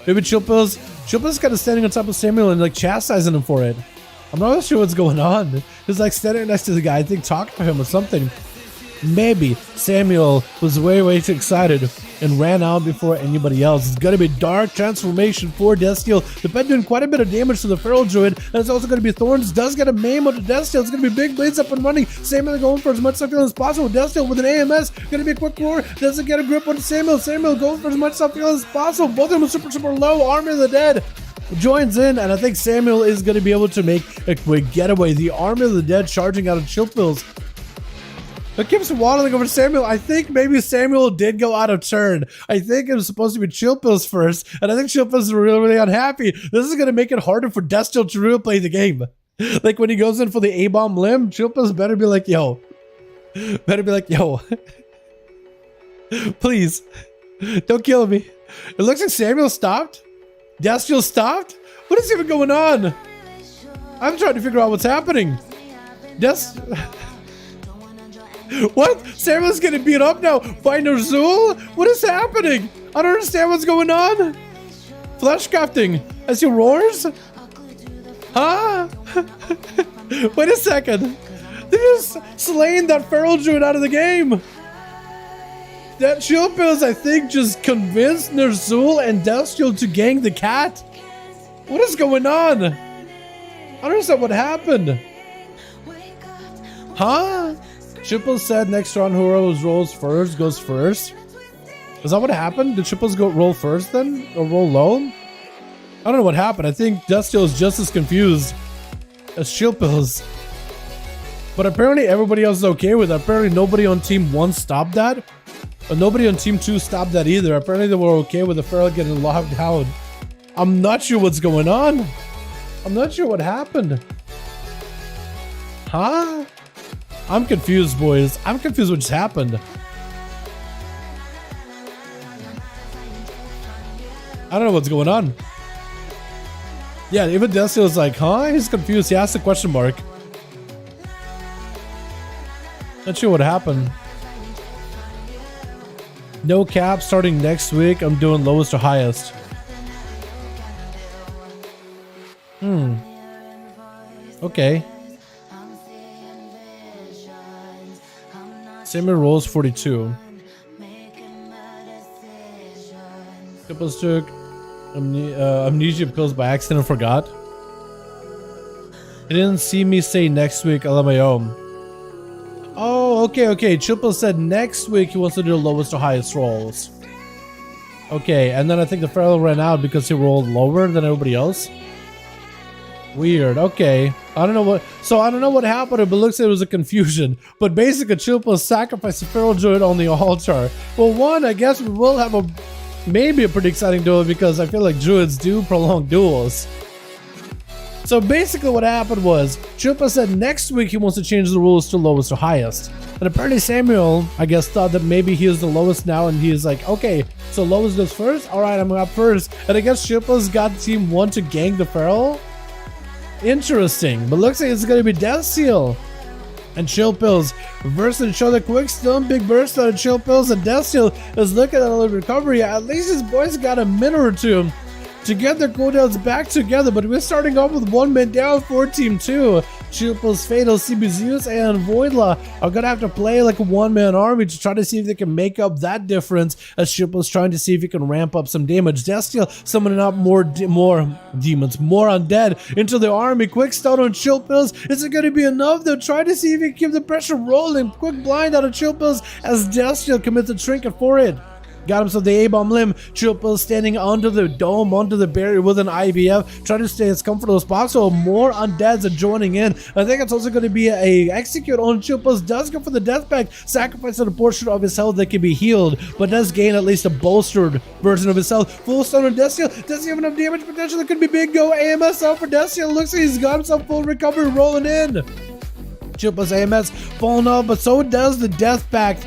Maybe Chilpos kind of standing on top of Samuel and like chastising him for it. I'm not sure what's going on. He's like standing next to the guy, I think talking to him or something. Maybe Samuel was way too excited and ran out before anybody else. It's going to be Dark Transformation for Destiel. The pet doing quite a bit of damage to the Feral Druid. And it's also going to be Thorns. Does get a maim on the Destiel. It's going to be big blades up and running. Samuel going for as much stuff as possible. Destiel with an AMS. Going to be a quick roar. Doesn't get a grip on Samuel. Samuel going for as much stuff as possible. Both of them are super low. Army of the Dead joins in, and I think Samuel is going to be able to make a quick getaway. The Army of the Dead charging out of Chilpils. It keeps waddling over to Samuel. I think maybe Samuel did go out of turn. I think it was supposed to be Chilpils first, and I think Chilpils is really unhappy. This is going to make it harder for Destiel to really play the game. Like when he goes in for the A-bomb limb, Chilpils better be like, yo. Please, don't kill me. It looks like Samuel stopped. Destiel stopped? What is even going on? I'm trying to figure out what's happening. What? Samuel's getting beat up now by Ner'zhul? What is happening? I don't understand what's going on. Flesh crafting as he roars? Huh? Wait a second. They just slaying that Feral Druid out of the game. That Chilpils, I think, just convinced Ner'zhul and Destiel to gang the cat. What is going on? I don't understand what happened. Huh? Chilpils said next round whoever rolls first goes first. Is that what happened? Did Chilpils go roll first then? Or roll low? I don't know what happened. I think Destiel is just as confused as Chilpils. But apparently everybody else is okay with it. Apparently nobody on team 1 stopped that. But nobody on team 2 stopped that either. Apparently they were okay with the Feral getting locked out. I'm not sure what's going on. I'm not sure what happened. Huh? I'm confused, boys. I'm confused what just happened. I don't know what's going on. Yeah, even Destiel is like, huh? He's confused. He asked a question mark. Not sure what happened. No cap starting next week. I'm doing lowest to highest. Okay. Samuel rolls 42. Chilpils took amnesia pills by accident and forgot. He didn't see me say next week LMAO. Oh, okay. Chilpils said next week he wants to do the lowest to highest rolls. Okay, and then I think the Feral ran out because he rolled lower than everybody else. Weird. Okay. I don't know what happened, but it looks like it was a confusion. But basically, Chilpils sacrificed the Feral Druid on the altar. Well, one, I guess we will have maybe a pretty exciting duel because I feel like Druids do prolong duels. So basically what happened was, Chilpils said next week he wants to change the rules to lowest to highest. And apparently Samuel, I guess, thought that maybe he is the lowest now, and he is like, okay, so lowest goes first? Alright, I'm up first. And I guess Chilpils got team 1 to gang the Feral? Interesting, but looks like it's gonna be Destiel and Chilpils versus each other. Quick stone, big burst out of Chilpils, and Destiel is looking at a little recovery. At least his boys got a minute or two to get their cooldowns back together, but we're starting off with 1 man down for team 2. Chilpils, Fatal, CBZeus, and Voidla are gonna have to play like a 1-man army to try to see if they can make up that difference, as Chilpils trying to see if he can ramp up some damage. Destiel summoning up more demons, more undead into the army. Quick stun on Chilpils. Is it gonna be enough? They'll try to see if he can keep the pressure rolling. Quick blind out of Chilpils as Destiel commits a trinket for it. Got himself the A-bomb limb. Triple standing under the dome, under the barrier with an IBF, trying to stay as comfortable as possible. More undeads are joining in. I think it's also going to be a execute on Chupos. Does go for the death pack, sacrificing a portion of his health that can be healed, but does gain at least a bolstered version of his health. Full stun on Destiel. Does he have enough damage potential? That could be big. Go AMS out for Destiel. Looks like he's got himself full recovery rolling in. Chupos AMS falling off, but so does the death pack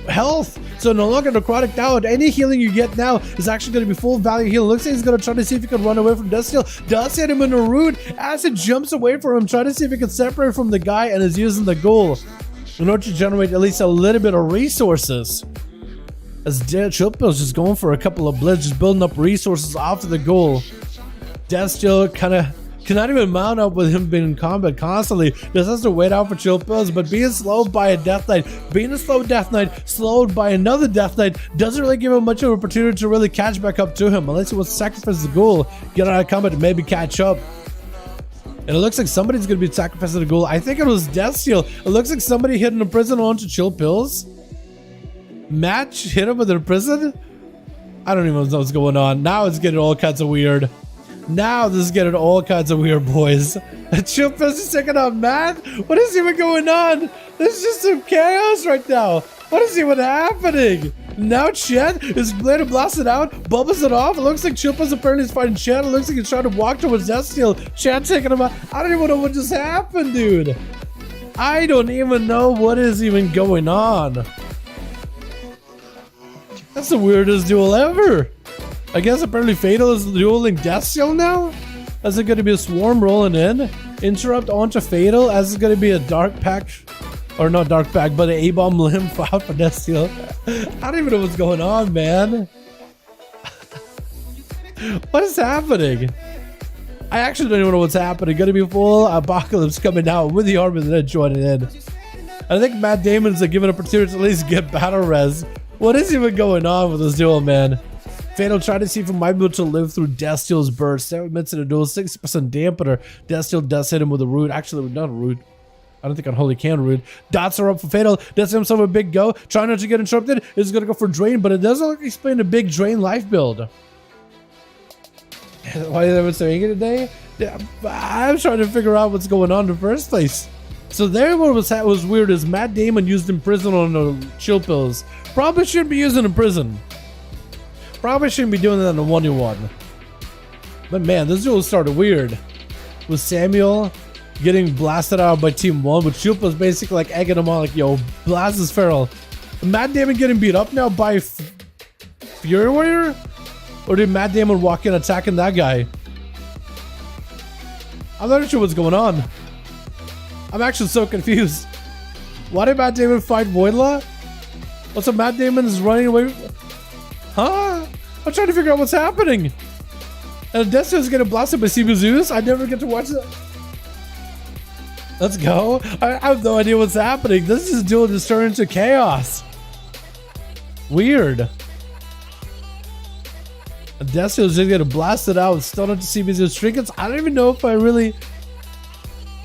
health. So no longer necrotic down. Any healing you get now is actually going to be full value healing. Looks like he's going to try to see if he can run away from Destiel. Does hit him in a root as it jumps away from him, trying to see if he can separate from the guy, and is using the ghoul in order to generate at least a little bit of resources. As Chupos just going for a couple of blitz, just building up resources after the ghoul. Destiel kind of cannot even mount up with him being in combat constantly. Just has to wait out for Chupos, but being slowed by a Death Knight, being a slow Death Knight, slowed by another Death Knight, doesn't really give him much of an opportunity to really catch back up to him, unless he wants to sacrifice the ghoul, get out of combat, and maybe catch up. And it looks like somebody's going to be sacrificing the ghoul. I think it was Destiel. It looks like somebody hitting a prison onto Chill Pills. Match hit him with a prison? I don't even know what's going on. Now it's getting all kinds of weird. Now this is getting all kinds of weird, boys. Chill Pills is taking out Matt? What is even going on? There's just some chaos right now. What is even happening? Now Chet is blade blasted out, bubbles it off. It looks like Chupos apparently is fighting Chet. It looks like he's trying to walk towards Destiel. Chet taking him out. I don't even know what just happened, dude. I don't even know what is even going on. That's the weirdest duel ever. I guess apparently Fatal is dueling Destiel now? Is it going to be a swarm rolling in? Interrupt onto Fatal as it's going to be a dark pack. Or not dark pack, but an A-bomb limb out for Destiel. I don't even know what's going on, man. What is happening? I actually don't even know what's happening. Going to be full apocalypse coming out with the armor that joining in. I think Matt Damon's given an opportunity to at least get battle res. What is even going on with this duel, man? Fatal tried to see if he might be able to live through Destiel's burst. 7 minutes in a duel, 60% dampener. Destiel does hit him with a root. Actually, not a root. I don't think Unholy can root. Dots are up for Fatal. Does himself a big go. Trying not to get interrupted. Is going to go for Drain, but it doesn't look like he's playing a big Drain life build. Why are they saying it today? I'm trying to figure out what's going on in the first place. So there, what was weird is Matt Damon used in prison on the Chill Pills. Probably shouldn't be using in prison. Probably shouldn't be doing that in a 1v1. But man, this duel started weird. With Samuel getting blasted out by Team 1, with Chill Pills basically like egging him on, like, yo, blast this feral. Matt Damon getting beat up now by Fury Warrior? Or did Matt Damon walk in attacking that guy? I'm not sure what's going on. I'm actually so confused. Why did Matt Damon fight Voidlaw? Also, Matt Damon is running away. Huh? I'm trying to figure out what's happening. And Destiel's getting blasted by CBZeus. I never get to watch that. Let's go. I have no idea what's happening. This is duel just turned into chaos. Weird. And Destiel's just getting blasted out. Still into CBZeus trinkets. I don't even know if I really...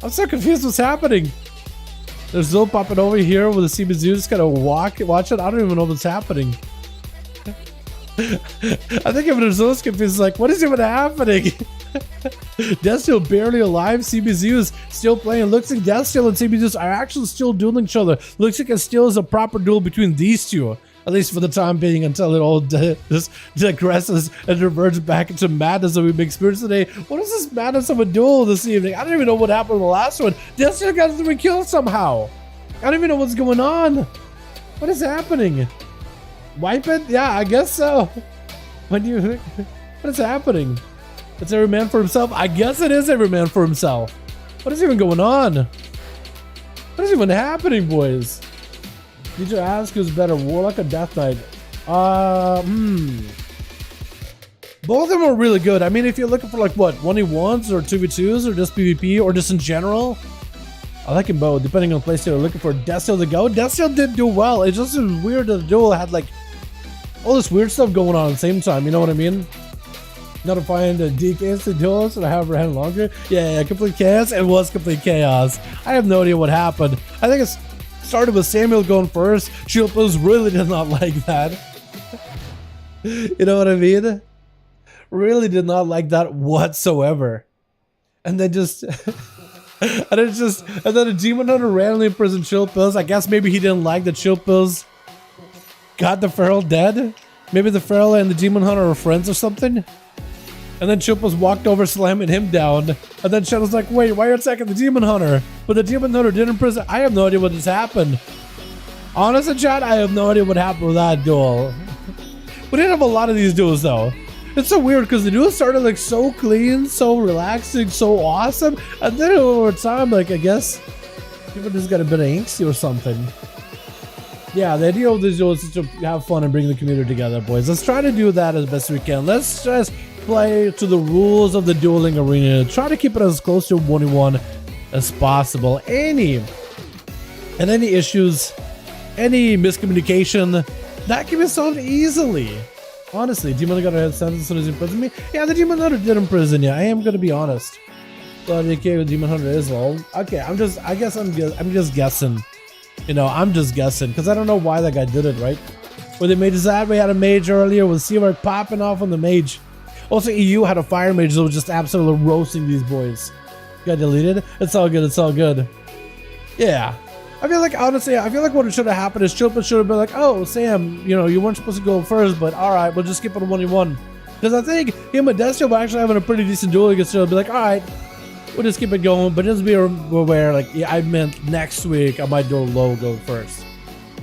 I'm so confused what's happening. There's Zil popping over here with the CBZeus kind of watch it. I don't even know what's happening. I think even Zil's confused, like, what is even happening? Destiel barely alive. CBZeus still playing. Looks like Destiel and CBZeus are actually still dueling each other. Looks like it still is a proper duel between these two. At least for the time being, until it all just digresses and reverts back into madness that we've experienced today. What is this madness of a duel this evening? I don't even know what happened in the last one. Destiel got 3 kills somehow. I don't even know what's going on. What is happening? Wipe it? Yeah, I guess so. What is happening? It's every man for himself? I guess it is every man for himself. What is even going on? What is even happening, boys? Did you ask who's better, Warlock or Death Knight? Both of them are really good. I mean, if you're looking for like what, 1v1s or 2v2s or just PvP or just in general, I like them both, depending on the place you're looking for. Destiel to go. Destiel did do well. It's just weird that the duel had like all this weird stuff going on at the same time. You know what I mean? Notifying the DKs to duels and I have ran longer. Yeah, complete chaos. It was complete chaos. I have no idea what happened. I think it's started with Samuel going first. Chupos really did not like that. You know what I mean? Really did not like that whatsoever. And then just and then a demon hunter randomly imprisoned chill pills. I guess maybe he didn't like the chill pills. Got the feral dead. Maybe the feral and the demon hunter are friends or something. And then chill pills walked over, slamming him down. And then Shadow's like, wait, why are you attacking the demon hunter? But the demon hunter didn't imprison. I have no idea what just happened. Honestly, chat, I have no idea what happened with that duel. We didn't have a lot of these duels though. It's so weird because the duel started like so clean, so relaxing, so awesome, and then over time, like I guess people just got a bit of angsty or something. Yeah, the idea of these duels is to have fun and bring the community together, boys. Let's try to do that as best we can. Let's just play to the rules of the dueling arena. Try to keep it as close to 1v1 as possible. Any issues, any miscommunication, that can be solved easily. Honestly, demon hunter got a head sentence as soon as he imprisoned me. Yeah, the demon hunter did imprison you. I am gonna be honest. But okay, the demon hunter is low. Okay, I'm just guessing. You know, I'm just guessing because I don't know why that guy did it, right? When they made his ad, we had a mage earlier with Seawork popping off on the mage. Also, EU had a fire mage that was just absolutely roasting these boys. Got deleted. It's all good. It's all good. Yeah. I feel like, honestly, I feel like what should have happened is Chilpa should have been like, oh, Sam, you know, you weren't supposed to go first, but all right, we'll just skip it to 1v1. Because I think him and Destio were actually having a pretty decent duel against Chilpa. Be like, all right, we'll just keep it going, but just be aware, like, yeah, I meant next week I might do a low go first.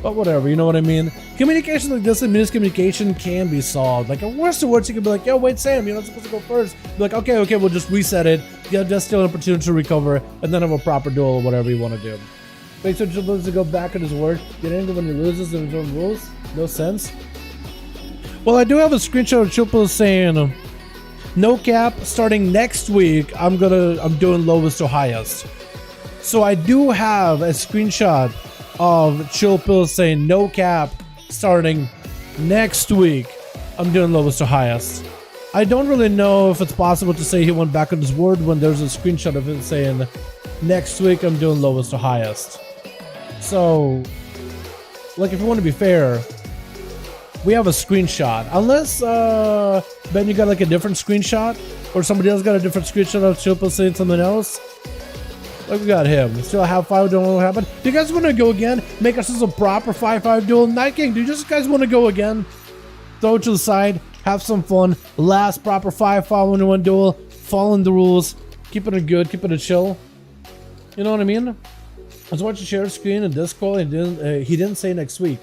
But whatever, you know what I mean? Communication like this and miscommunication can be solved. Like, at worst of worst, you can be like, yo, wait, Sam, you're not supposed to go first. Be like, okay, we'll just reset it, give Destio an opportunity to recover, and then have a proper duel or whatever you want to do. Wait, so Chilpa to go back on his word. Get angry when he loses and his own rules? No sense. Well, I do have a screenshot of Chilpa saying, no cap, starting next week, I'm doing lowest to highest. So I do have a screenshot of Chill Pill saying no cap, starting next week, I'm doing lowest to highest. I don't really know if it's possible to say he went back on his word when there's a screenshot of him saying next week I'm doing lowest to highest. So, like, if you want to be fair, we have a screenshot. Unless, Ben, you got like a different screenshot? Or somebody else got a different screenshot of Chilpa saying something else? Like, we got him. Still have 5, don't know what happened. Do you guys want to go again? Make us a proper 5-5 duel? Night King, do you guys want to go again? Throw it to the side, have some fun. Last proper 5-5 1v1 duel. Following the rules. Keep it a good, keep it a chill. You know what I mean? I was watching share screen in Discord and he didn't say next week.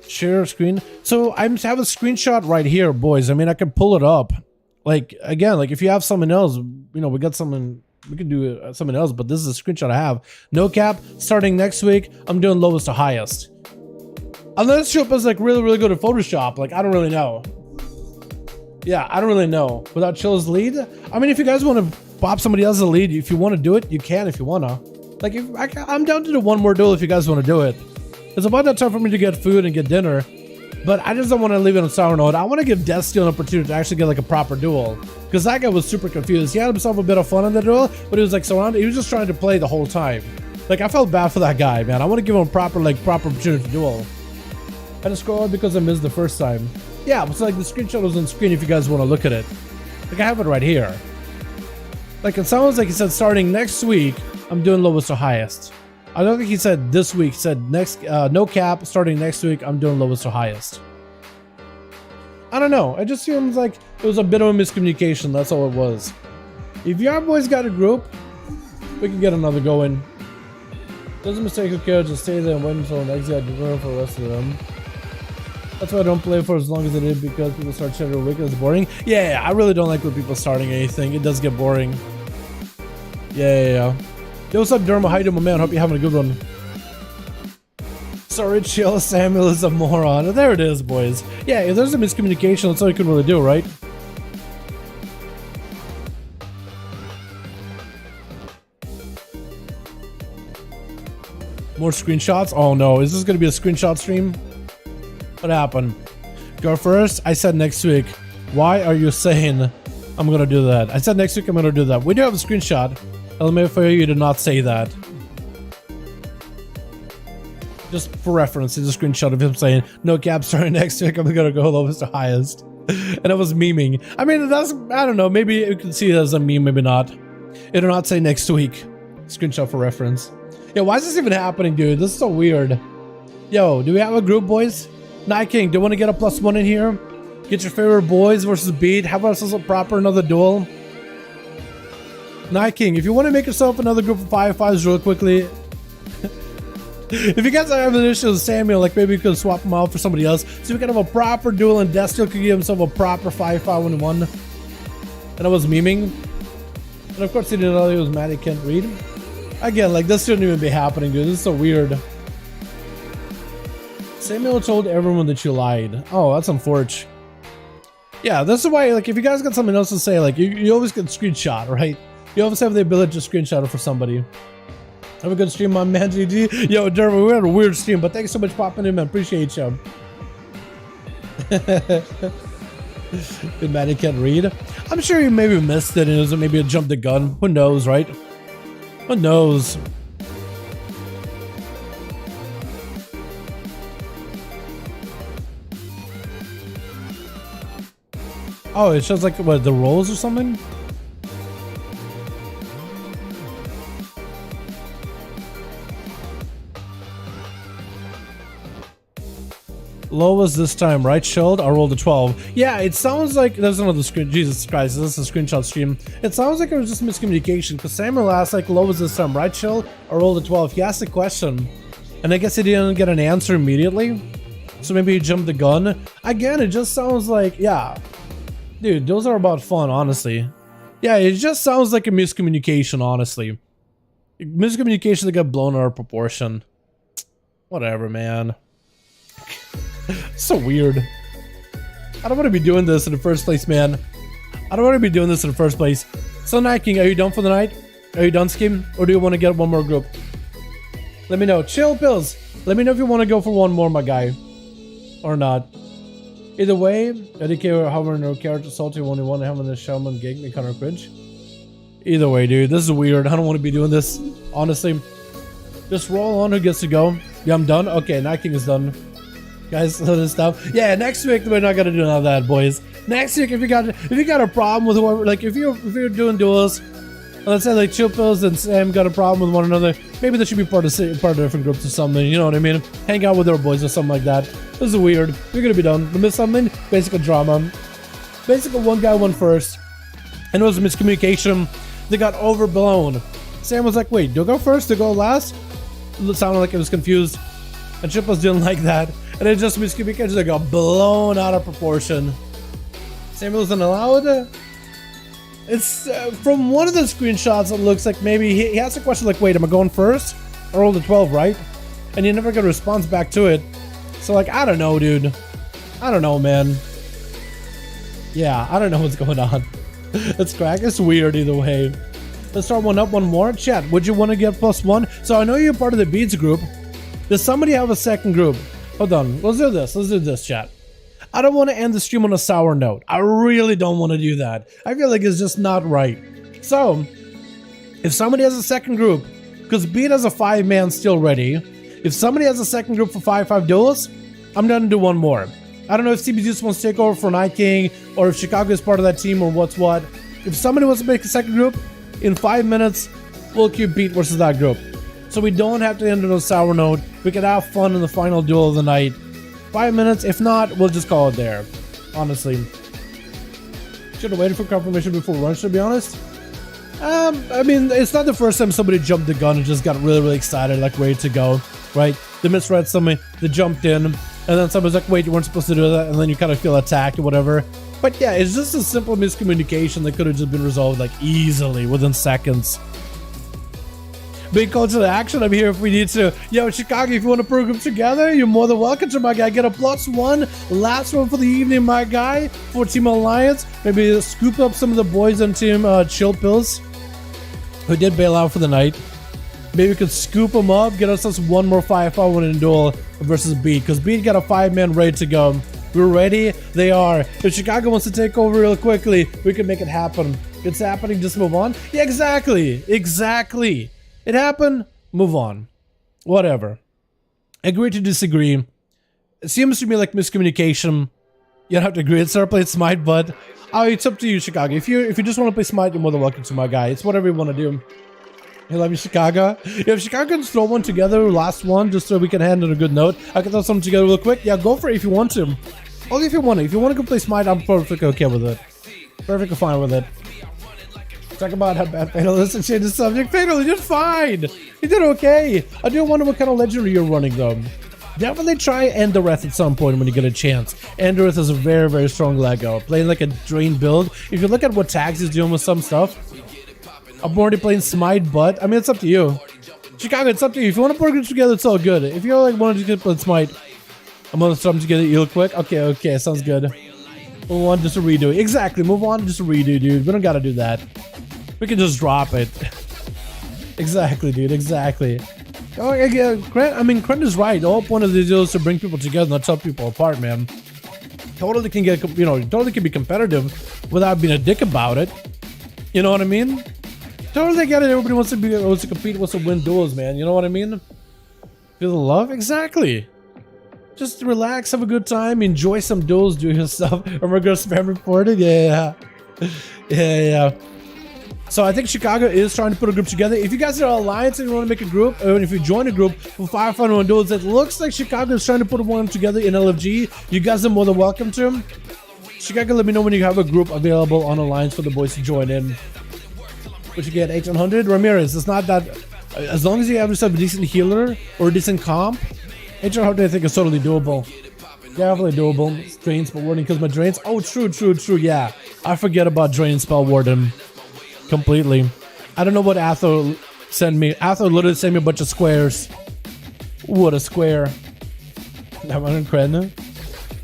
Share screen. So I have a screenshot right here, boys. I mean, I can pull it up. Like, again, like if you have something else, you know, we got something, we can do something else, but this is a screenshot I have. No cap, starting next week, I'm doing lowest to highest. Unless Chilpa's like really good at Photoshop, like I don't really know. Yeah, I don't really know. Without Chill's lead, I mean, if you guys want to pop somebody else's lead, if you want to do it, you can if you want to. Like, I'm down to do one more duel if you guys want to do it. It's about that time for me to get food and get dinner, but I just don't want to leave it on sour note. I want to give Destio an opportunity to actually get like a proper duel, because that guy was super confused. He had himself a bit of fun in the duel, but he was like surrounded. He was just trying to play the whole time. Like, I felt bad for that guy, man. I want to give him a proper opportunity to duel. I just scrolled because I missed the first time. Yeah, it's like the screenshot was on screen if you guys want to look at it. Like, I have it right here. Like, it sounds like he said starting next week, I'm doing lowest to highest. I don't think he said this week. He said next, no cap, starting next week, I'm doing lowest to highest. I don't know. It just seems like it was a bit of a miscommunication. That's all it was. If your boys got a group, we can get another going. Doesn't mistake who cares, just stay there and wait until next year I do for the rest of them. That's why I don't play for as long as I did, because people start sharing a week. It's boring. Yeah, I really don't like when people starting anything. It does get boring. Yeah. Yo, what's up, Derma? How you doing, my man? Hope you're having a good one. Sorry, Chill. Samuel is a moron. There it is, boys. Yeah, if there's a miscommunication, that's all you can really do, right? More screenshots? Oh no, is this gonna be a screenshot stream? What happened? Go first? I said next week. Why are you saying I'm gonna do that? I said next week I'm gonna do that. We do have a screenshot. LMA for you did not say that. Just for reference, it's a screenshot of him saying, no cap, starting next week, I'm gonna go lowest to highest. And I was memeing. I mean, that's, I don't know, maybe you can see it as a meme, maybe not. It'll not say next week. Screenshot for reference. Yeah, why is this even happening, dude? This is so weird. Yo, do we have a group, boys? Night King, do you want to get a +1 in here? Get your favorite boys versus beat. How about us a proper another duel? Night King, if you want to make yourself another group of 5v5s real quickly. If you guys are having an issue with Samuel, like maybe you could swap him out for somebody else. So we can have a proper duel and Destiel could give himself a proper 5v5 1v1. And I was memeing. And of course he didn't know he was mad he can't read. Again, like this shouldn't even be happening, dude. This is so weird. Samuel told everyone that you lied. Oh, that's unfortunate. Yeah, this is why, like, if you guys got something else to say, like, you always get screenshot, right? You always have the ability to screenshot it for somebody. Have a good stream, my man, GG. Yo, Dervin, we had a weird stream, but thanks so much for popping in, man. Appreciate you. Good man, he can't read. I'm sure you maybe missed it and it was maybe a jump the gun. Who knows, right? Who knows? Oh, it shows like what, the rolls or something? Low was this time, right, Shield? I rolled a 12. Yeah, it sounds like there's another screen. Jesus Christ, this is a screenshot stream. It sounds like it was just miscommunication because Samuel asked like, low was this time, right, Shield? I rolled a 12. He asked a question, and I guess he didn't get an answer immediately. So maybe he jumped the gun. Again, it just sounds like, yeah. Dude, those are about fun, honestly. Yeah, it just sounds like a miscommunication, honestly. Miscommunication that got blown out of proportion. Whatever, man. So weird. I don't want to be doing this in the first place, man. I don't want to be doing this in the first place. So, Night King, are you done for the night? Are you done, Skim? Or do you want to get one more group? Let me know. Chill pills. Let me know if you want to go for one more, my guy. Or not. Either way, IDK or however no character salty when you want to have on the Shaman gig me kind of cringe. Either way, dude, this is weird. I don't want to be doing this, honestly. Just roll on who gets to go. Yeah, I'm done. Okay, Night King is done. Guys, all this stuff. Yeah, next week we're not gonna do none of that, boys. Next week, if you got a problem with whoever, like if you're doing duels, let's say like Chill Pills and Sam got a problem with one another, maybe they should be part of different groups or something. You know what I mean? Hang out with their boys or something like that. This is weird. We're gonna be done. We missed something. Basic drama. Basically, one guy won first, and it was a miscommunication. They got overblown. Sam was like, "Wait, do I go first? Do I go last?" It sounded like it was confused, and Chill Pills didn't like that. And it just miscommunications that got blown out of proportion. Samuel wasn't allowed. It's from one of the screenshots. It looks like maybe he asked a question like, "Wait, am I going first?" I rolled a 12, right? And you never got a response back to it. So like, I don't know, dude. I don't know, man. Yeah, I don't know what's going on. It's crack. It's weird either way. Let's start one up, one more. Chat, would you want to get +1? So I know you're part of the Beats group. Does somebody have a second group? Hold on, let's do this. Let's do this, chat. I don't want to end the stream on a sour note. I really don't want to do that. I feel like it's just not right. So, if somebody has a second group, because Beat has a 5-man still ready, if somebody has a second group for 5v5 duels, I'm gonna do one more. I don't know if CBG just wants to take over for Night King, or if Chicago is part of that team, or what's what. If somebody wants to make a second group, in 5 minutes, we'll keep Beat versus that group. So we don't have to end on a sour note. We can have fun in the final duel of the night. 5 minutes. If not, we'll just call it there. Honestly. Should have waited for confirmation before lunch, to be honest. I mean, it's not the first time somebody jumped the gun and just got really, really excited, like ready to go, right? They misread something, they jumped in, and then somebody's like, wait, you weren't supposed to do that, and then you kind of feel attacked or whatever. But yeah, it's just a simple miscommunication that could have just been resolved like easily, within seconds. Big call to the action. I'm here if we need to. Yo, Chicago, if you want to program together, you're more than welcome to, my guy. Get a +1. Last one for the evening, my guy. For Team Alliance. Maybe scoop up some of the boys on Team Chill Pills, who did bail out for the night. Maybe we could scoop them up, get ourselves one more 5v5 1 in duel versus Beat, because Beat got a 5-man ready to go. We're ready. They are. If Chicago wants to take over real quickly, we can make it happen. It's happening. Just move on. Yeah, exactly. Exactly. It happened, move on. Whatever. Agree to disagree. It seems to me like miscommunication. You don't have to agree and start playing Smite, but it's up to you, Chicago. If you just want to play Smite, you're more than welcome to, my guy. It's whatever you want to do. You love you, Chicago. If Chicago can throw one together, last one, just so we can hand on a good note. I can throw something together real quick. Yeah, go for it if you want to. Only if you want to. If you want to go play Smite, I'm perfectly okay with it. Perfectly fine with it. Talk about how bad Fatal is and change the subject. Fatal, you did fine. You did okay. I do wonder what kind of legendary you're running, though. Definitely try Endureth at some point when you get a chance. Endureth is a very, very strong Lego. Playing like a drain build. If you look at what tags he's doing with some stuff, I'm already playing Smite, but I mean, it's up to you. Chicago, it's up to you. If you want to put it together, it's all good. If you're like wanting to play Smite, I'm gonna throw them together real quick. Okay, sounds good. Move on, just a redo. Exactly, move on, just a redo, dude. We don't gotta do that. We can just drop it. Exactly, dude, exactly. Oh, yeah, Krent is right. The whole point of the deal is to bring people together, not tear people apart, man. Totally can get, totally can be competitive without being a dick about it. You know what I mean? Totally get it. Everybody wants to compete, wants to win duels, man. You know what I mean? Feel the love? Exactly. Just relax, have a good time, enjoy some duels, do your stuff. And we're gonna spam report it? Yeah. So I think Chicago is trying to put a group together. If you guys are alliance and you want to make a group, or if you join a group for 5v5 1v1 duels, it looks like Chicago is trying to put one together in LFG. You guys are more than welcome to. Chicago, let me know when you have a group available on alliance for the boys to join in. What you get, 1800? Ramirez, it's not that, as long as you have yourself a decent healer or a decent comp, 1800 I think is totally doable. Definitely doable. Drain spell warden kills my drains. Oh, true, yeah. I forget about drain spell warden completely. I don't know what Atho sent me. Atho literally sent me a bunch of squares. What a square. That one in Kren.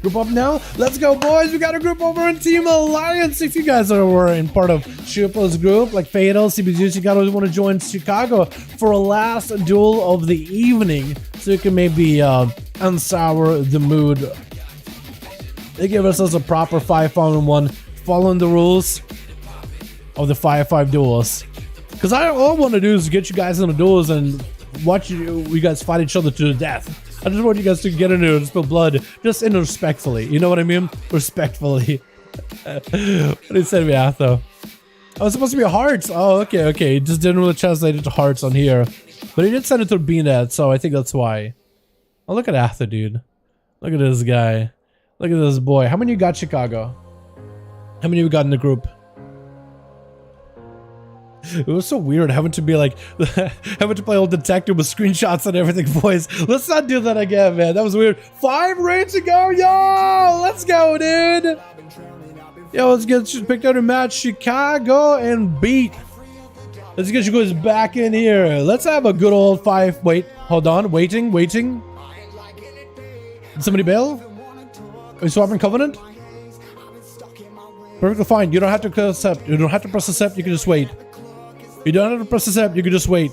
Group up now. Let's go, boys. We got a group over in Team Alliance. If you guys were in part of Shupa's group, like Fatal, CBG, you guys want to join Chicago for a last duel of the evening, so you can maybe unsour the mood. They give us a proper 5v1, following the rules of the 5v5 duels. Because all I want to do is get you guys in the duels and watch you guys fight each other to the death. I just want you guys to get into it and spill blood, just in respectfully. You know what I mean? Respectfully. What did he send me out though? Oh, it's supposed to be hearts. Oh, okay. He just didn't really translate it to hearts on here. But he did send it to BNet, so I think that's why. Oh, look at Arthur, dude. Look at this guy. Look at this boy. How many you got, Chicago? How many you got in the group? It was so weird having to be like, having to play old detective with screenshots and everything, boys. Let's not do that again, man. That was weird. 5 raids to go, yo! Let's go, dude. Yo, let's get picked out a match, Chicago and beat. Let's get you guys back in here. Let's have a good old 5. Wait, hold on. Waiting. Did somebody bail? Are you swapping Covenant? Perfectly fine. You don't have to accept. You don't have to press accept. You can just wait. You don't have to press accept, you can just wait.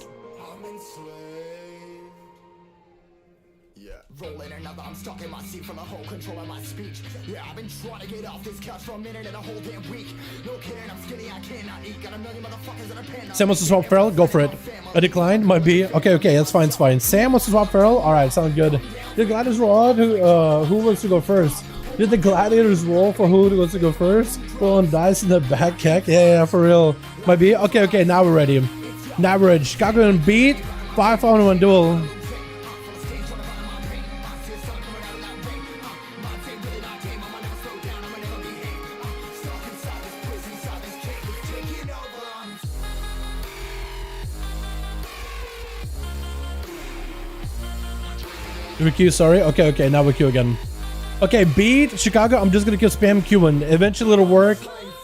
Rolling another, I'm stuck in my seat from the whole control of my speech. Yeah, I've been trying to get off this couch for a minute and a whole damn week. No kidding, I'm skinny, I cannot eat. Got a million motherfuckers in a pen. Sam wants to swap Feral? Go for it. A decline? Might be. Okay, that's fine, it's fine. Sam wants to swap Feral? Alright, sounds good. Did Gladiators roll out? Who wants to go first? Did the Gladiators roll for who wants to go first? Rolling dice in the back, heck? Yeah, for real. Might be. Okay, now we're ready. Now we're ready. Chicago and beat 5v1 duel. Did we queue? Sorry. Okay, now we queue again. Okay, beat Chicago. I'm just gonna kill spam queuing. Eventually it'll work.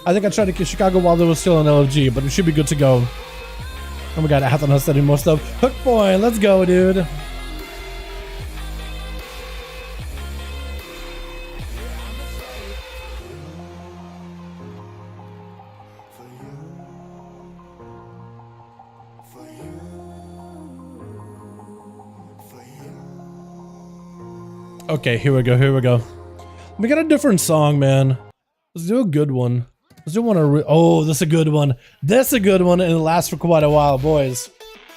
I think I tried to kill Chicago while they were still in LFG, but it should be good to go. Oh my god, I have to study more stuff. Hook point, let's go, dude. Okay, here we go. We got a different song, man. Let's do a good one. Let's do one. Oh, this is a good one. This is a good one, and it lasts for quite a while, boys.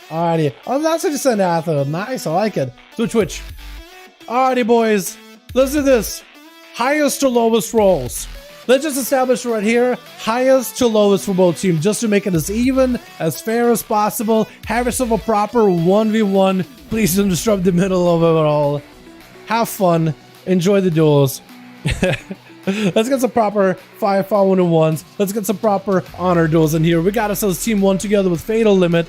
Alrighty. Oh, that's what you said, Atho. Nice, I like it. Switch. Alrighty, boys. Let's do this. Highest to lowest rolls. Let's just establish right here, highest to lowest for both teams, just to make it as even, as fair as possible. Have yourself a proper 1v1. Please don't disrupt the middle of it all. Have fun. Enjoy the duels. Let's get some proper 5v5 1v1s. Let's get some proper honor duels in here. We got ourselves team 1 together with Fatal Limit.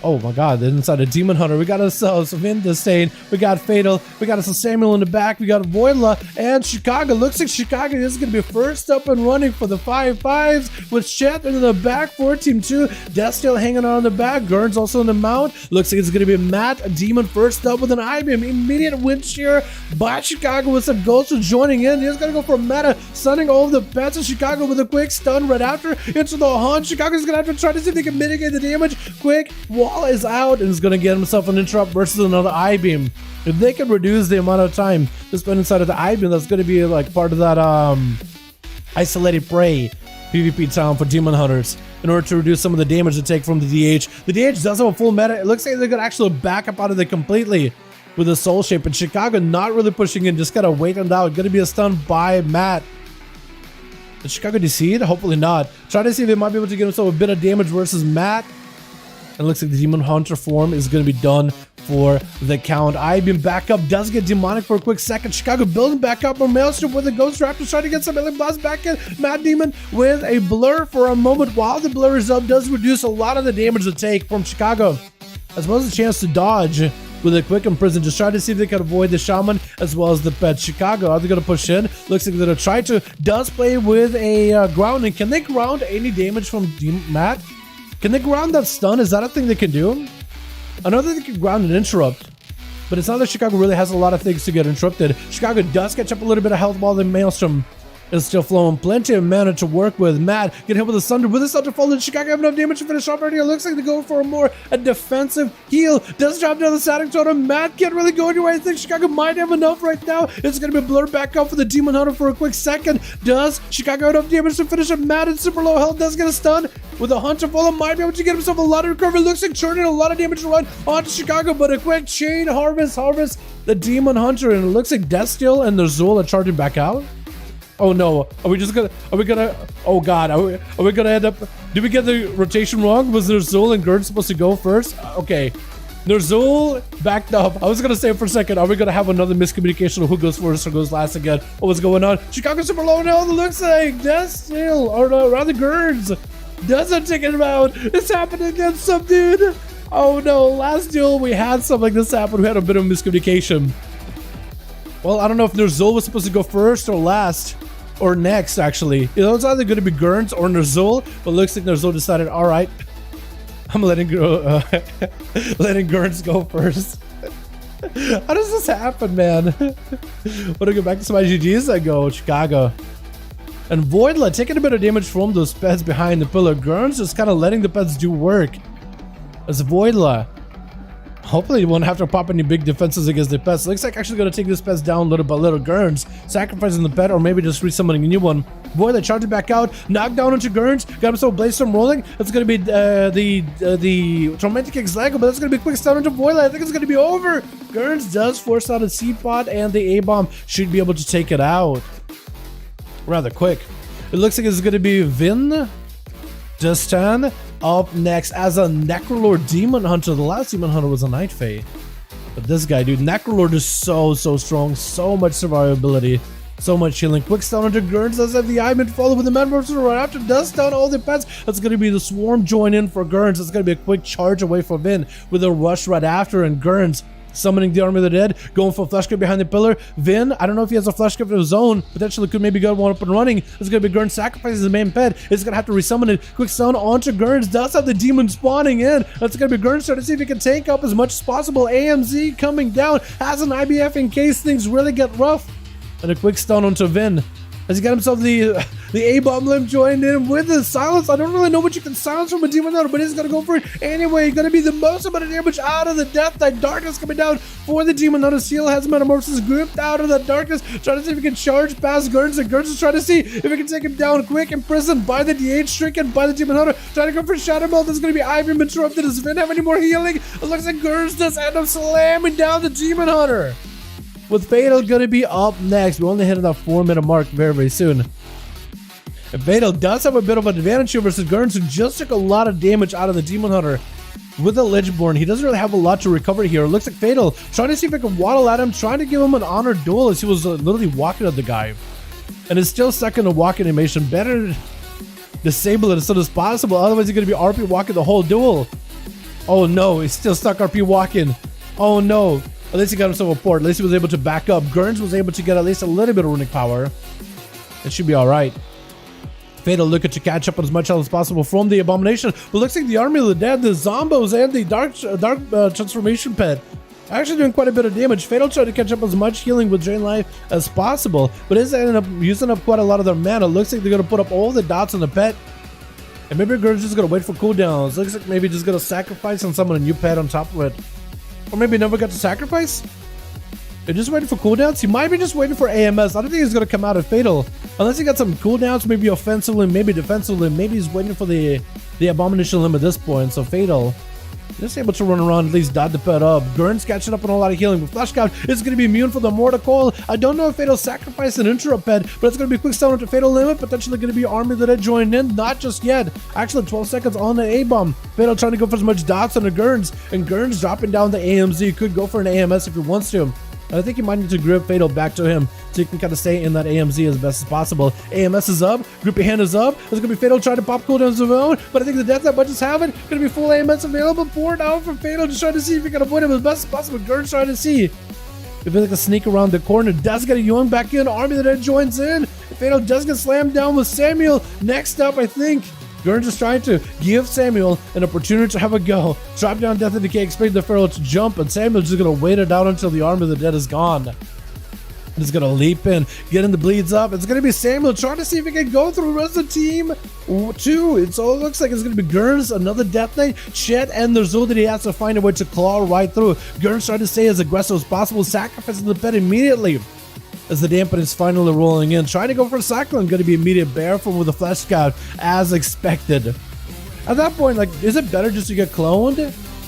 Oh my god, they're inside a Demon Hunter. We got ourselves Vin Disdain. We got Fatal. We got ourselves Samuel in the back. We got Voidla and Chicago. Looks like Chicago is going to be first up and running for the 5-5s with Chet in the back for Team 2. Death still hanging on the back. Gurn's also in the mount. Looks like it's going to be Matt, a Demon first up with an IBM. Immediate win share by Chicago with some Ghosts joining in. He's going to go for Meta, stunning all of the pets of Chicago with a quick stun right after into the hunt. Chicago's going to have to try to see if they can mitigate the damage. Quick. Wall is out and is going to get himself an interrupt versus another I-beam. If they can reduce the amount of time to spend inside of the I-beam, that's going to be like part of that isolated prey PvP town for Demon Hunters in order to reduce some of the damage they take from the DH. The DH does have a full meta. It looks like they're going to actually back up out of it completely with a soul shape, and Chicago not really pushing in, just got to wait it out. Going to be a stun by Matt. Did Chicago deceive? Hopefully not. Try to see if they might be able to get himself a bit of damage versus Matt. And it looks like the Demon Hunter form is going to be done for the count. I-beam back up, does get demonic for a quick second. Chicago building back up. A Maelstrom with a Ghost Raptor trying to get some Alien Blast back in. Mad Demon with a blur for a moment. While the blur is up, does reduce a lot of the damage to take from Chicago, as well as a chance to dodge with a quick imprison. Just try to see if they can avoid the Shaman as well as the pet. Chicago, are they going to push in? Looks like they're going to try to. Does play with a grounding. Can they ground any damage from Matt? Can they ground that stun? Is that a thing they can do? I know that they can ground and interrupt, but it's not that Chicago really has a lot of things to get interrupted. Chicago does catch up a little bit of health while the Maelstrom is still flowing. Plenty of mana to work with. Matt get hit with a Thunder. With a Thunder fall, and Chicago have enough damage to finish off already. It looks like they go for a defensive heal. Does drop down the static totem. Matt can't really go anywhere. I think Chicago might have enough right now. It's going to be blurred back up for the Demon Hunter for a quick second. Does Chicago have enough damage to finish up? Matt at super low health does get a stun. With a Hunter full, might be able to get himself a lot of recovery. Looks like churning a lot of damage to run onto Chicago, but a quick chain harvest the Demon Hunter, and it looks like Deathsteel and the Zul are charging back out. Oh no, are we gonna, oh god, are we gonna end up, did we get the rotation wrong? Was Zul and Gerd supposed to go first? Okay, Zul backed up. I was gonna say for a second, are we gonna have another miscommunication of who goes first or goes last again? What's going on? Chicago super low now, it looks like Deathsteel, or no, rather Gerds, doesn't take him out. It's happening against some dude. Oh no, last duel we had something like this happen. We had a bit of miscommunication. Well, I don't know if Zul was supposed to go first or last. Or next, actually. You know, it's either going to be Gurns or Nerzul, but looks like Nerzul decided, all right, I'm letting Gurns go first. How does this happen, man? Want to go back to some IGGs? I go Chicago. And Voidla taking a bit of damage from those pets behind the pillar. Gurns just kind of letting the pets do work. As Voidla, hopefully, you won't have to pop any big defenses against the pets. Looks like actually going to take this pets down little by little. Gurns sacrificing the pet, or maybe just resummoning a new one. Boy, they charged it back out. Knocked down into Gurns. Got himself Blaze Storm rolling. That's going to be the Tormenting Kick's leg, but that's going to be a quick stun into Voidla. I think it's going to be over. Gurns does force out a Seed Pod, and the A-Bomb should be able to take it out rather quick. It looks like it's going to be Vin Justin up next as a Necrolord Demon Hunter. The last Demon Hunter was a Night Fae. But this guy, dude, Necrolord is so strong. So much survivability. So much healing. Quick stun under Gurns. Does have the Iman follow with the Motherboar right after. Does down all the pets. That's going to be the Swarm join in for Gurns. That's going to be a quick charge away for Vin with a rush right after. And Gurns summoning the Army of the Dead, going for a flesh grip behind the pillar. Vin, I don't know if he has a flesh grip of his own. Potentially could maybe get one up and running. It's going to be Gurns sacrifices the main pet. It's going to have to resummon it. Quick stun onto Gurns. Does have the demon spawning in. That's going to be Gurns trying to see if he can tank up as much as possible. AMZ coming down. Has an IBF in case things really get rough. And a quick stun onto Vin. As he got himself the A-Bomb limb joined in with the silence. I don't really know what you can silence from a Demon Hunter, but he's going to go for it anyway. Going to be the most amount of damage out of the Death Knight. Darkness coming down for the Demon Hunter. Seal has Metamorphosis gripped out of the darkness. Trying to see if he can charge past Gurns. And Gurns is trying to see if he can take him down quick. Imprisoned by the DH, stricken by the Demon Hunter. Trying to go for Shadow Melt. There's going to be Ivy interrupted. Does Vin have any more healing? It looks like Gurns does end up slamming down the Demon Hunter. with Fatal gonna be up next. We're only hitting that 4-minute mark very, very soon. And Fatal does have a bit of an advantage here versus Gurns, who just took a lot of damage out of the Demon Hunter. With the Lichborn, he doesn't really have a lot to recover here. It looks like Fatal trying to see if I can waddle at him, trying to give him an honored duel as he was literally walking at the guy. And is still stuck in the walk animation. Better disable it as soon as possible, otherwise he's going to be RP walking the whole duel. Oh no, he's still stuck RP walking. Oh no. At least he got himself a port. At least he was able to back up. Gurns was able to get at least a little bit of runic power. It should be alright. Fatal looking to catch up as much as possible from the Abomination. But looks like the Army of the Dead, the Zombos, and the Dark Transformation Pet actually doing quite a bit of damage. Fatal tried to catch up as much healing with Drain Life as possible, but is ended up using up quite a lot of their mana. Looks like they're going to put up all the dots on the pet. And maybe Gurns just going to wait for cooldowns. Looks like maybe just going to sacrifice and summon a new pet on top of it. Or maybe never got to sacrifice? They're just waiting for cooldowns? He might be just waiting for AMS. I don't think he's going to come out at Fatal. Unless he got some cooldowns, maybe offensively, maybe defensively. Maybe he's waiting for the Abomination limb at this point. So Fatal just able to run around, at least dot the pet up. Gurns catching up on a lot of healing. With Flash Cloud, it's going to be immune for the Mortar Coil. I don't know if Fatal sacrificed an interrupt pet, but it's going to be quick stun to Fatal limit. Potentially going to be Army of the Dead joining in. Not just yet. Actually, 12 seconds on the A-bomb. Fatal trying to go for as much dots on the Gurns. And Gurns dropping down the AMZ. Could go for an AMS if he wants to. I think he might need to grip Fatal back to him so he can kind of stay in that AMZ as best as possible. AMS is up, grip your hand is up. It's going to be Fatal trying to pop cooldowns of his own, but I think the death that budget's having going to be full AMS available. Poured out from Fatal, just trying to see if he can avoid him as best as possible. Gurns trying to see if he can sneak around the corner. Does get a Young back in. Army of the Dead joins in. Fatal does get slammed down with Samuel. Next up, I think Gurns is trying to give Samuel an opportunity to have a go. Drop down Death and Decay, expect the Pharaoh to jump, and Samuel's just going to wait it out until the Army of the Dead is gone. He's going to leap in, getting the bleeds up. It's going to be Samuel trying to see if he can go through the rest of the team. Two. It looks like it's going to be Gurns, another Death Knight, Chet, and the Zul that he has to find a way to claw right through. Gurns trying to stay as aggressive as possible, sacrificing the pet immediately. As the dampen is finally rolling in, trying to go for a Cyclone, going to be immediate bear from with a Flash Scout as expected. At that point, like, is it better just to get cloned?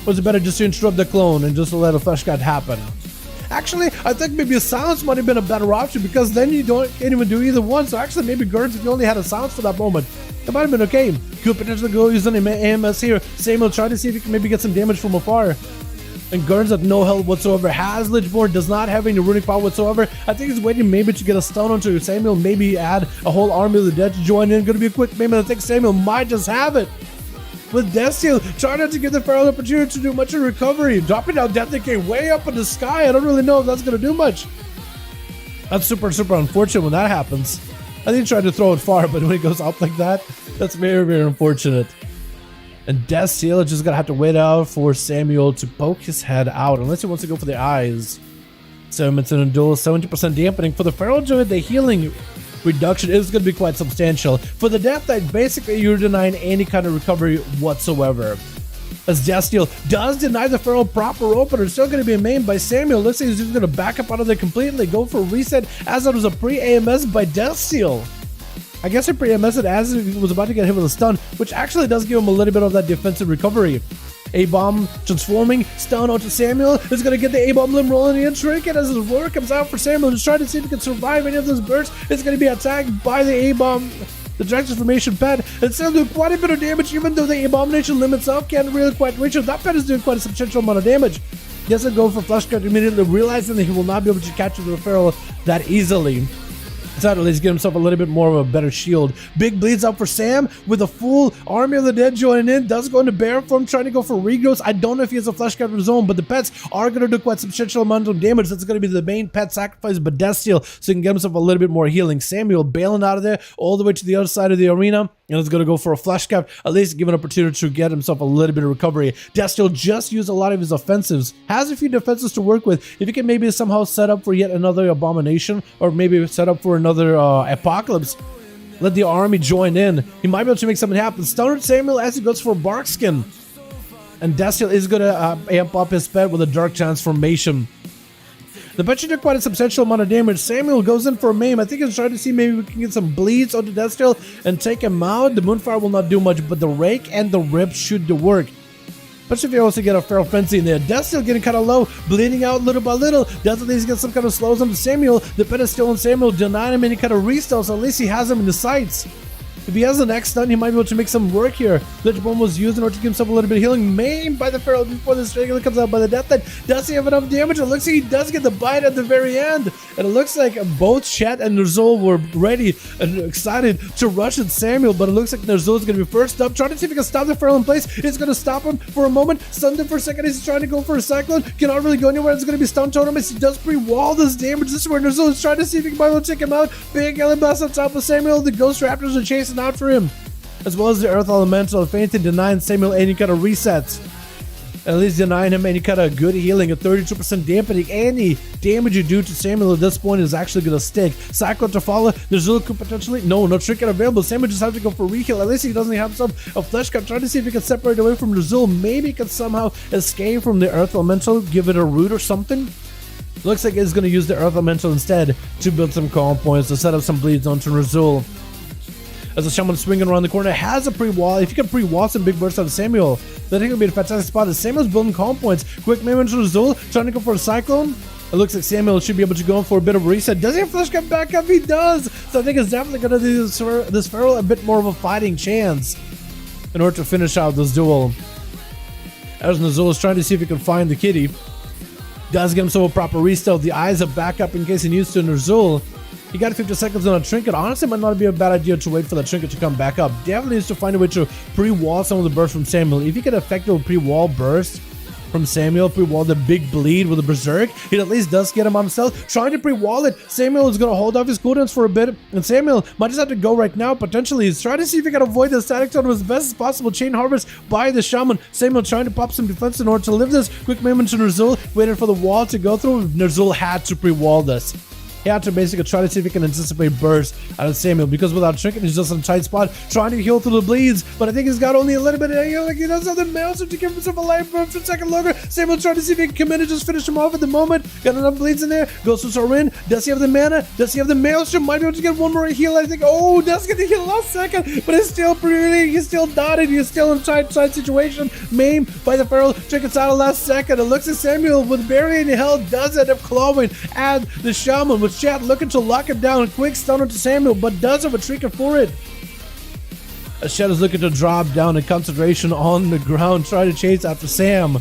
Or is it better just to interrupt the clone and just to let a Flash Scout happen? Actually, I think maybe a silence might have been a better option because then you can't even do either one. So actually, maybe Gurns, if you only had a silence for that moment, it might have been okay. Could potentially go using an AMS here. Samuel trying to see if he can maybe get some damage from afar. And Gurns at no health whatsoever, has Lichborn, does not have any runic power whatsoever. I think he's waiting maybe to get a stun onto Samuel, maybe add a whole Army of the Dead to join in. Gonna be a quick maybe. I think Samuel might just have it. With Death Seal, trying not to give the Pharaoh the opportunity to do much in recovery. Dropping down Death Decay way up in the sky. I don't really know if that's gonna do much. That's super unfortunate when that happens. I think he tried to throw it far, but when it goes up like that, that's very unfortunate. And Death Seal is just gonna have to wait out for Samuel to poke his head out, unless he wants to go for the eyes. 7 minutes in a duel, 70% dampening. For the Feral Druid, the healing reduction is gonna be quite substantial. For the Death Knight, basically you're denying any kind of recovery whatsoever. As Death Seal does deny the Feral proper opener, still gonna be mained by Samuel. Looks like he's just gonna back up out of there completely, go for a reset, as it was a pre-AMS by Death Seal. I guess he pre-AMS'd as he was about to get hit with a stun, which actually does give him a little bit of that defensive recovery. A-bomb transforming, stun onto Samuel. Is going to get the A-bomb limb rolling in. Trinket as his roar comes out for Samuel. Just trying to see if he can survive any of those bursts. It's going to be attacked by the A-bomb, the Direct Transformation pet. It's still doing quite a bit of damage, even though the Abomination limb itself can't really quite reach it. That pet is doing quite a substantial amount of damage. He has to go for Flush Cut immediately, realizing that he will not be able to catch the Feral that easily. So at least get himself a little bit more of a better shield. Big bleeds up for Sam with a full Army of the Dead joining in. Does go into bear form, trying to go for regrowths. I don't know if he has a flesh cut of his own, but the pets are going to do quite substantial amount of damage. That's going to be the main pet sacrifice, but Death Seal, so he can get himself a little bit more healing. Samuel bailing out of there all the way to the other side of the arena. And it's going to go for a flesh cap, at least give an opportunity to get himself a little bit of recovery. Death Seal just used a lot of his offensives. Has a few defenses to work with. If he can maybe somehow set up for yet another Abomination, or maybe set up for another Apocalypse, let the army join in, he might be able to make something happen. Stunner Samuel as he goes for Bark Skin. And Death Seal is going to amp up his pet with a Dark Transformation. The pet should do quite a substantial amount of damage. Samuel goes in for a maim. I think he's trying to see maybe we can get some bleeds onto Death Seal and take him out. The Moonfire will not do much, but the Rake and the Rip should do work. Especially if you also get a Feral Frenzy in there. Death's still getting kind of low, bleeding out little by little. Death at least gets some kind of slows on Samuel. The pet is still on Samuel, denying him any kind of restyle, so at least he has him in the sights. If he has the next stun, he might be able to make some work here. Lichborn was used in order to give himself a little bit of healing, maimed by the Feral before this regular comes out by the death knight. Does he have enough damage? It looks like he does get the bite at the very end. And it looks like both Chet and Ner'zhul were ready and excited to rush at Samuel, but it looks like Ner'zhul is going to be first up, trying to see if he can stop the Feral in place. It's going to stop him for a moment, stunned him for a second. He's trying to go for a Cyclone, cannot really go anywhere. It's going to be stun totem as he does pre-wall this damage. This is where Ner'zhul is trying to see if he can be able to take him out. Big Alien Blast on top of Samuel. The Ghost Raptors are chasing out for him, as well as the Earth Elemental, fainting, denying Samuel any kind of resets. At least denying him any kind of good healing, a 32% dampening. Any damage you do to Samuel at this point is actually going to stick. Cyclone to follow. Ner'zhul could potentially... No trinket available. Samuel just has to go for reheal. At least he doesn't have himself a flesh cut. Trying to see if he can separate away from Ner'zhul. Maybe he can somehow escape from the Earth Elemental, give it a root or something. Looks like he's going to use the Earth Elemental instead to build some calm points, to set up some bleeds onto Ner'zhul. As the Shaman swinging around the corner, has a pre-wall. If you can pre-wall some big bursts out of Samuel, then I think it would be a fantastic spot. As Samuel's building calm points, quick maybe into Ner'zhul, trying to go for a Cyclone. It looks like Samuel should be able to go for a bit of a reset. Does he have flash cut back up? He does! So I think it's definitely going to do this Feral a bit more of a fighting chance in order to finish out this duel. As Ner'zhul is trying to see if he can find the kitty. Does get himself a proper restyle. The eyes are back up in case he needs to. Ner'zhul, he got 50 seconds on a trinket. Honestly, it might not be a bad idea to wait for the trinket to come back up. Definitely needs to find a way to pre-wall some of the bursts from Samuel. If he can effectively pre-wall burst from Samuel, pre-wall the big bleed with a berserk, it at least does get him on himself. Trying to pre-wall it, Samuel is going to hold off his cooldowns for a bit, and Samuel might just have to go right now, potentially. He's trying to see if he can avoid the static totem as best as possible. Chain Harvest by the Shaman. Samuel trying to pop some defense in order to live this. Quick movement to Ner'zhul, waiting for the wall to go through. Ner'zhul had to pre-wall this. He had to basically try to see if he can anticipate burst out of Samuel, because without trinket, he's just in a tight spot, trying to heal through the bleeds. But I think he's got only a little bit of heal. Like he does have the maelstrom to give himself a life burn for a second longer. Samuel trying to see if he can come in and just finish him off at the moment. Got enough bleeds in there. Goes to Sorin. Does he have the mana? Does he have the maelstrom? Might be able to get one more heal. I think. Oh, does get the heal last second, but it's still pretty. He's still dotted. He's still in a tight situation. Maimed by the Feral. Trinkets out of last second. It looks at Samuel with barely any health. Does end up clawing at the Shaman with Chat looking to lock it down. A quick stun to Samuel, but does have a trinket for it. As Shadow's looking to drop down in concentration on the ground, trying to chase after Sam.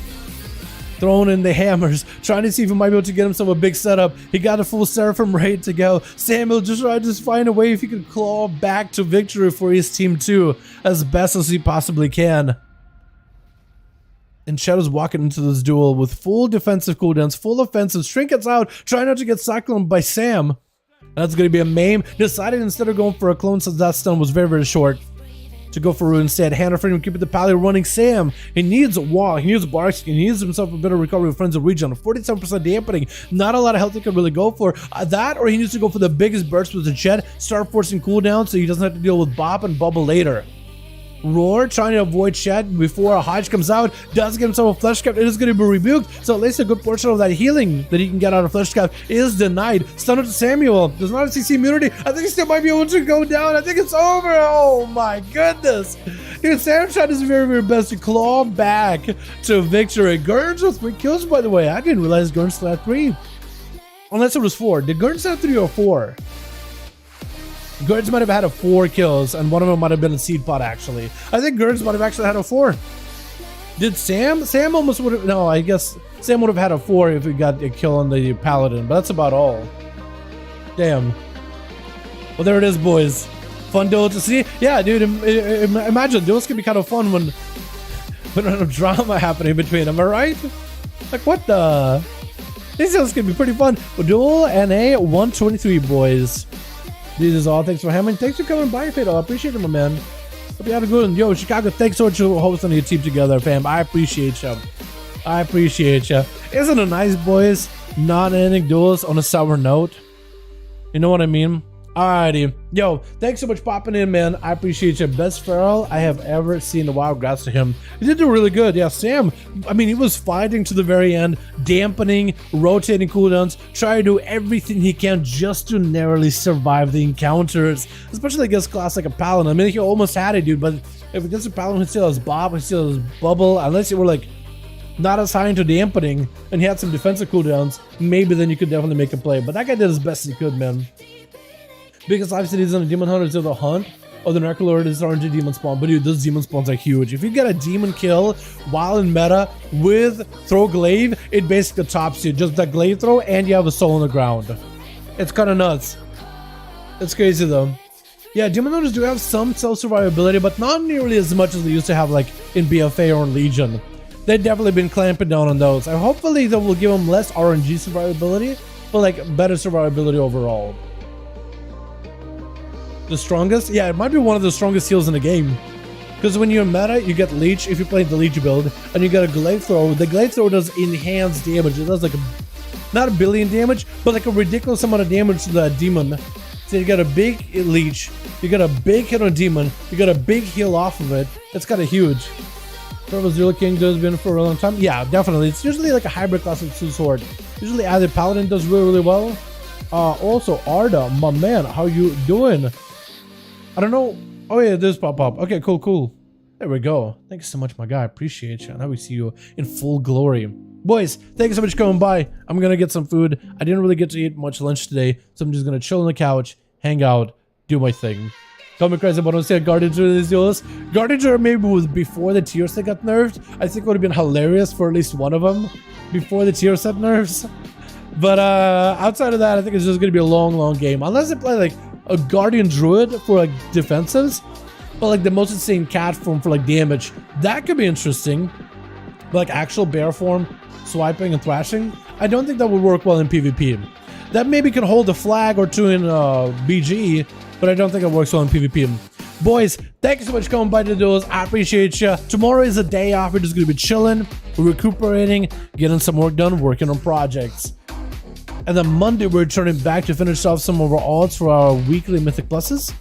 Throwing in the hammers, trying to see if he might be able to get himself a big setup. He got a full Seraphim raid to go. Samuel just trying to find a way if he can claw back to victory for his team too, as best as he possibly can. And Shadow's walking into this duel with full defensive cooldowns, full offensive, trinkets out, trying not to get cycloned by Sam. That's going to be a maim. Decided instead of going for a clone, since that stun was very, very short, to go for Rune instead. Hannah Freedom keeping the pally running. Sam, he needs a wall, he needs a bar, he needs himself a bit of recovery with Friends of Region. 47% dampening, not a lot of health he can really go for. That, or he needs to go for the biggest burst with the Jet, start forcing cooldown so he doesn't have to deal with Bop and Bubble later. Roar, trying to avoid Shed before a Hodge comes out, does get himself a Flesh Cap. It is going to be rebuked, so at least a good portion of that healing that he can get out of Flesh Cap is denied. Stun to Samuel, does not have CC immunity. I think he still might be able to go down. I think it's over. Oh my goodness. Dude, Sam tried his very, very best to claw back to victory. Gurns with 3 kills, by the way. I didn't realize Gurns still had 3. Unless it was 4. Did Gurns have 3 or 4? Gurns might have had a 4 kills, and one of them might have been a seed pot, actually. I think Gurns might have actually had a 4. Did Sam? Sam almost would have... No, I guess Sam would have had a 4 if he got a kill on the Paladin, but that's about all. Damn. Well, there it is, boys. Fun duel to see. Yeah, dude, imagine duels can be kind of fun when there's no drama happening between them, alright? Like, what the... These duels can be pretty fun. Duel NA 123, boys. This is all. Thanks for hammering. Thanks for coming by, Fatal. I appreciate it, my man. Hope you have a good one. Yo, Chicago, thanks so much for hosting your team together, fam. I appreciate you. I appreciate you. Isn't it nice, boys? Not ending duels on a sour note. You know what I mean? Alrighty. Yo, thanks so much for popping in, man. I appreciate you. Best Feral I have ever seen in a while. Congrats to him. He did do really good. Yeah, Sam, I mean, he was fighting to the very end, dampening, rotating cooldowns, trying to do everything he can just to narrowly survive the encounters, especially against class like a Paladin. I mean, he almost had it, dude, but if against a Paladin, he still has Bob, he still has Bubble, unless you were like not as high into dampening, and he had some defensive cooldowns, maybe then you could definitely make a play. But that guy did as best he could, man. Biggest life cities on a demon hunter is the hunt, or the Narcolord is RNG demon spawn. But dude, those demon spawns are huge. If you get a demon kill while in meta with throw glaive, it basically tops you. Just that glaive throw, and you have a soul on the ground. It's kind of nuts. It's crazy though. Yeah, demon hunters do have some self-survivability, but not nearly as much as they used to have like in BFA or in Legion. They've definitely been clamping down on those. And hopefully that will give them less RNG survivability, but like better survivability overall. The strongest? Yeah, it might be one of the strongest heals in the game. Because when you're meta, you get Leech if you play the Leech build, and you get a Glaive Throw. The Glaive Throw does enhanced damage. It does like not a billion damage, but like a ridiculous amount of damage to the demon. So you got a big Leech, you got a big hit on demon, you got a big heal off of it. It's kind of huge. Purple Zero King has been for a long time. Yeah, definitely. It's usually like a hybrid class of two sword. Usually either Paladin does really well. Also Arda, my man, how you doing? I don't know. Oh yeah, this pop up. Okay, cool. There we go. Thanks so much, my guy. Appreciate you. Now we see you in full glory. Boys, thank you so much for coming by. I'm gonna get some food. I didn't really get to eat much lunch today, so I'm just gonna chill on the couch, hang out, do my thing. Call me crazy, but I don't see a Guardian Druid in these duels. Guardian Druid maybe was before the tier set got nerfed. I think it would have been hilarious for at least one of them before the tier set nerfs. But outside of that, I think it's just gonna be a long game. Unless they play like a Guardian Druid for like defensives, but like the most insane cat form for like damage. That could be interesting. But like actual bear form, swiping and thrashing, I don't think that would work well in PvP. That maybe can hold a flag or two in BG, but I don't think it works well in PvP. Boys, thank you so much for coming by the duels. I appreciate you. Tomorrow is a day off. We're just gonna be chilling, recuperating, getting some work done, working on projects. And then Monday, we're returning back to finish off some of our odds for our weekly Mythic Pluses.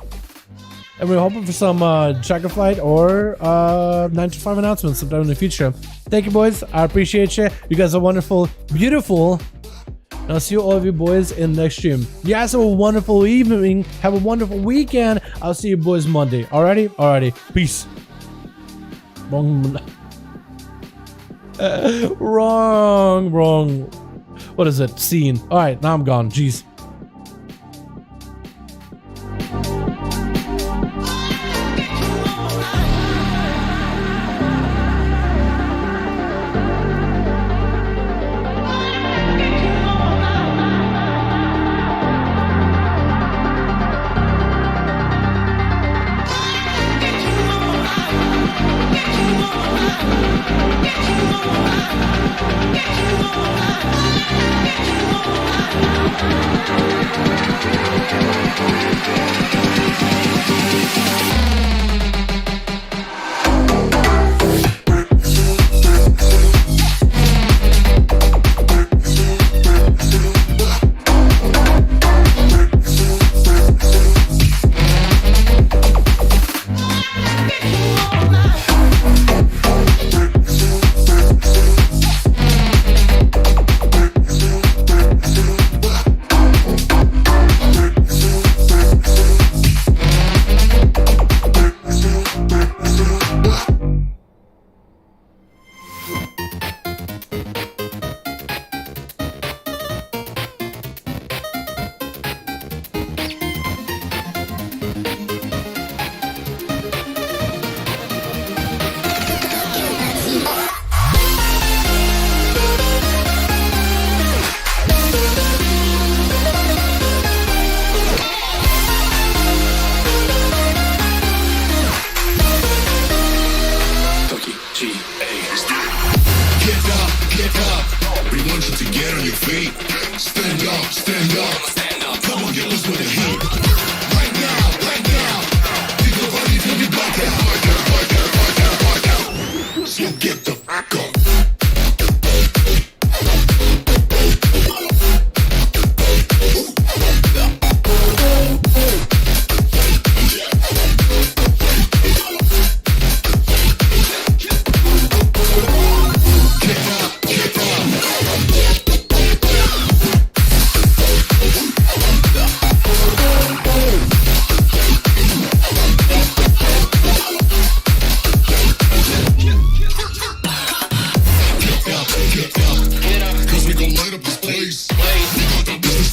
And we're hoping for some Tracker Flight or 9 to 5 announcements sometime in the future. Thank you, boys. I appreciate you. You guys are wonderful, beautiful. And I'll see you all of you boys in the next stream. You guys have a wonderful evening. Have a wonderful weekend. I'll see you boys Monday. Alrighty? Alrighty. Peace. Wrong. What is it? Scene. Alright, now I'm gone. Jeez.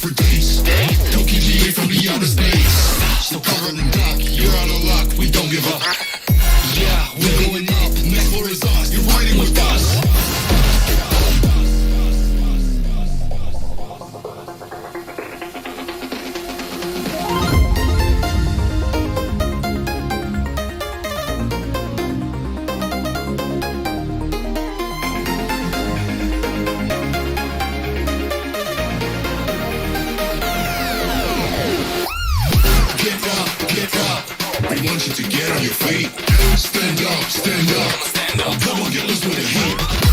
for days. Don't keep me away from the outer space. So cover and duck, you're out of luck, we don't give up. Yeah, we're going up, next floor is us, you're riding with us. We want you to get on your feet. Stand up, stand up. Come on, get loose with the heat.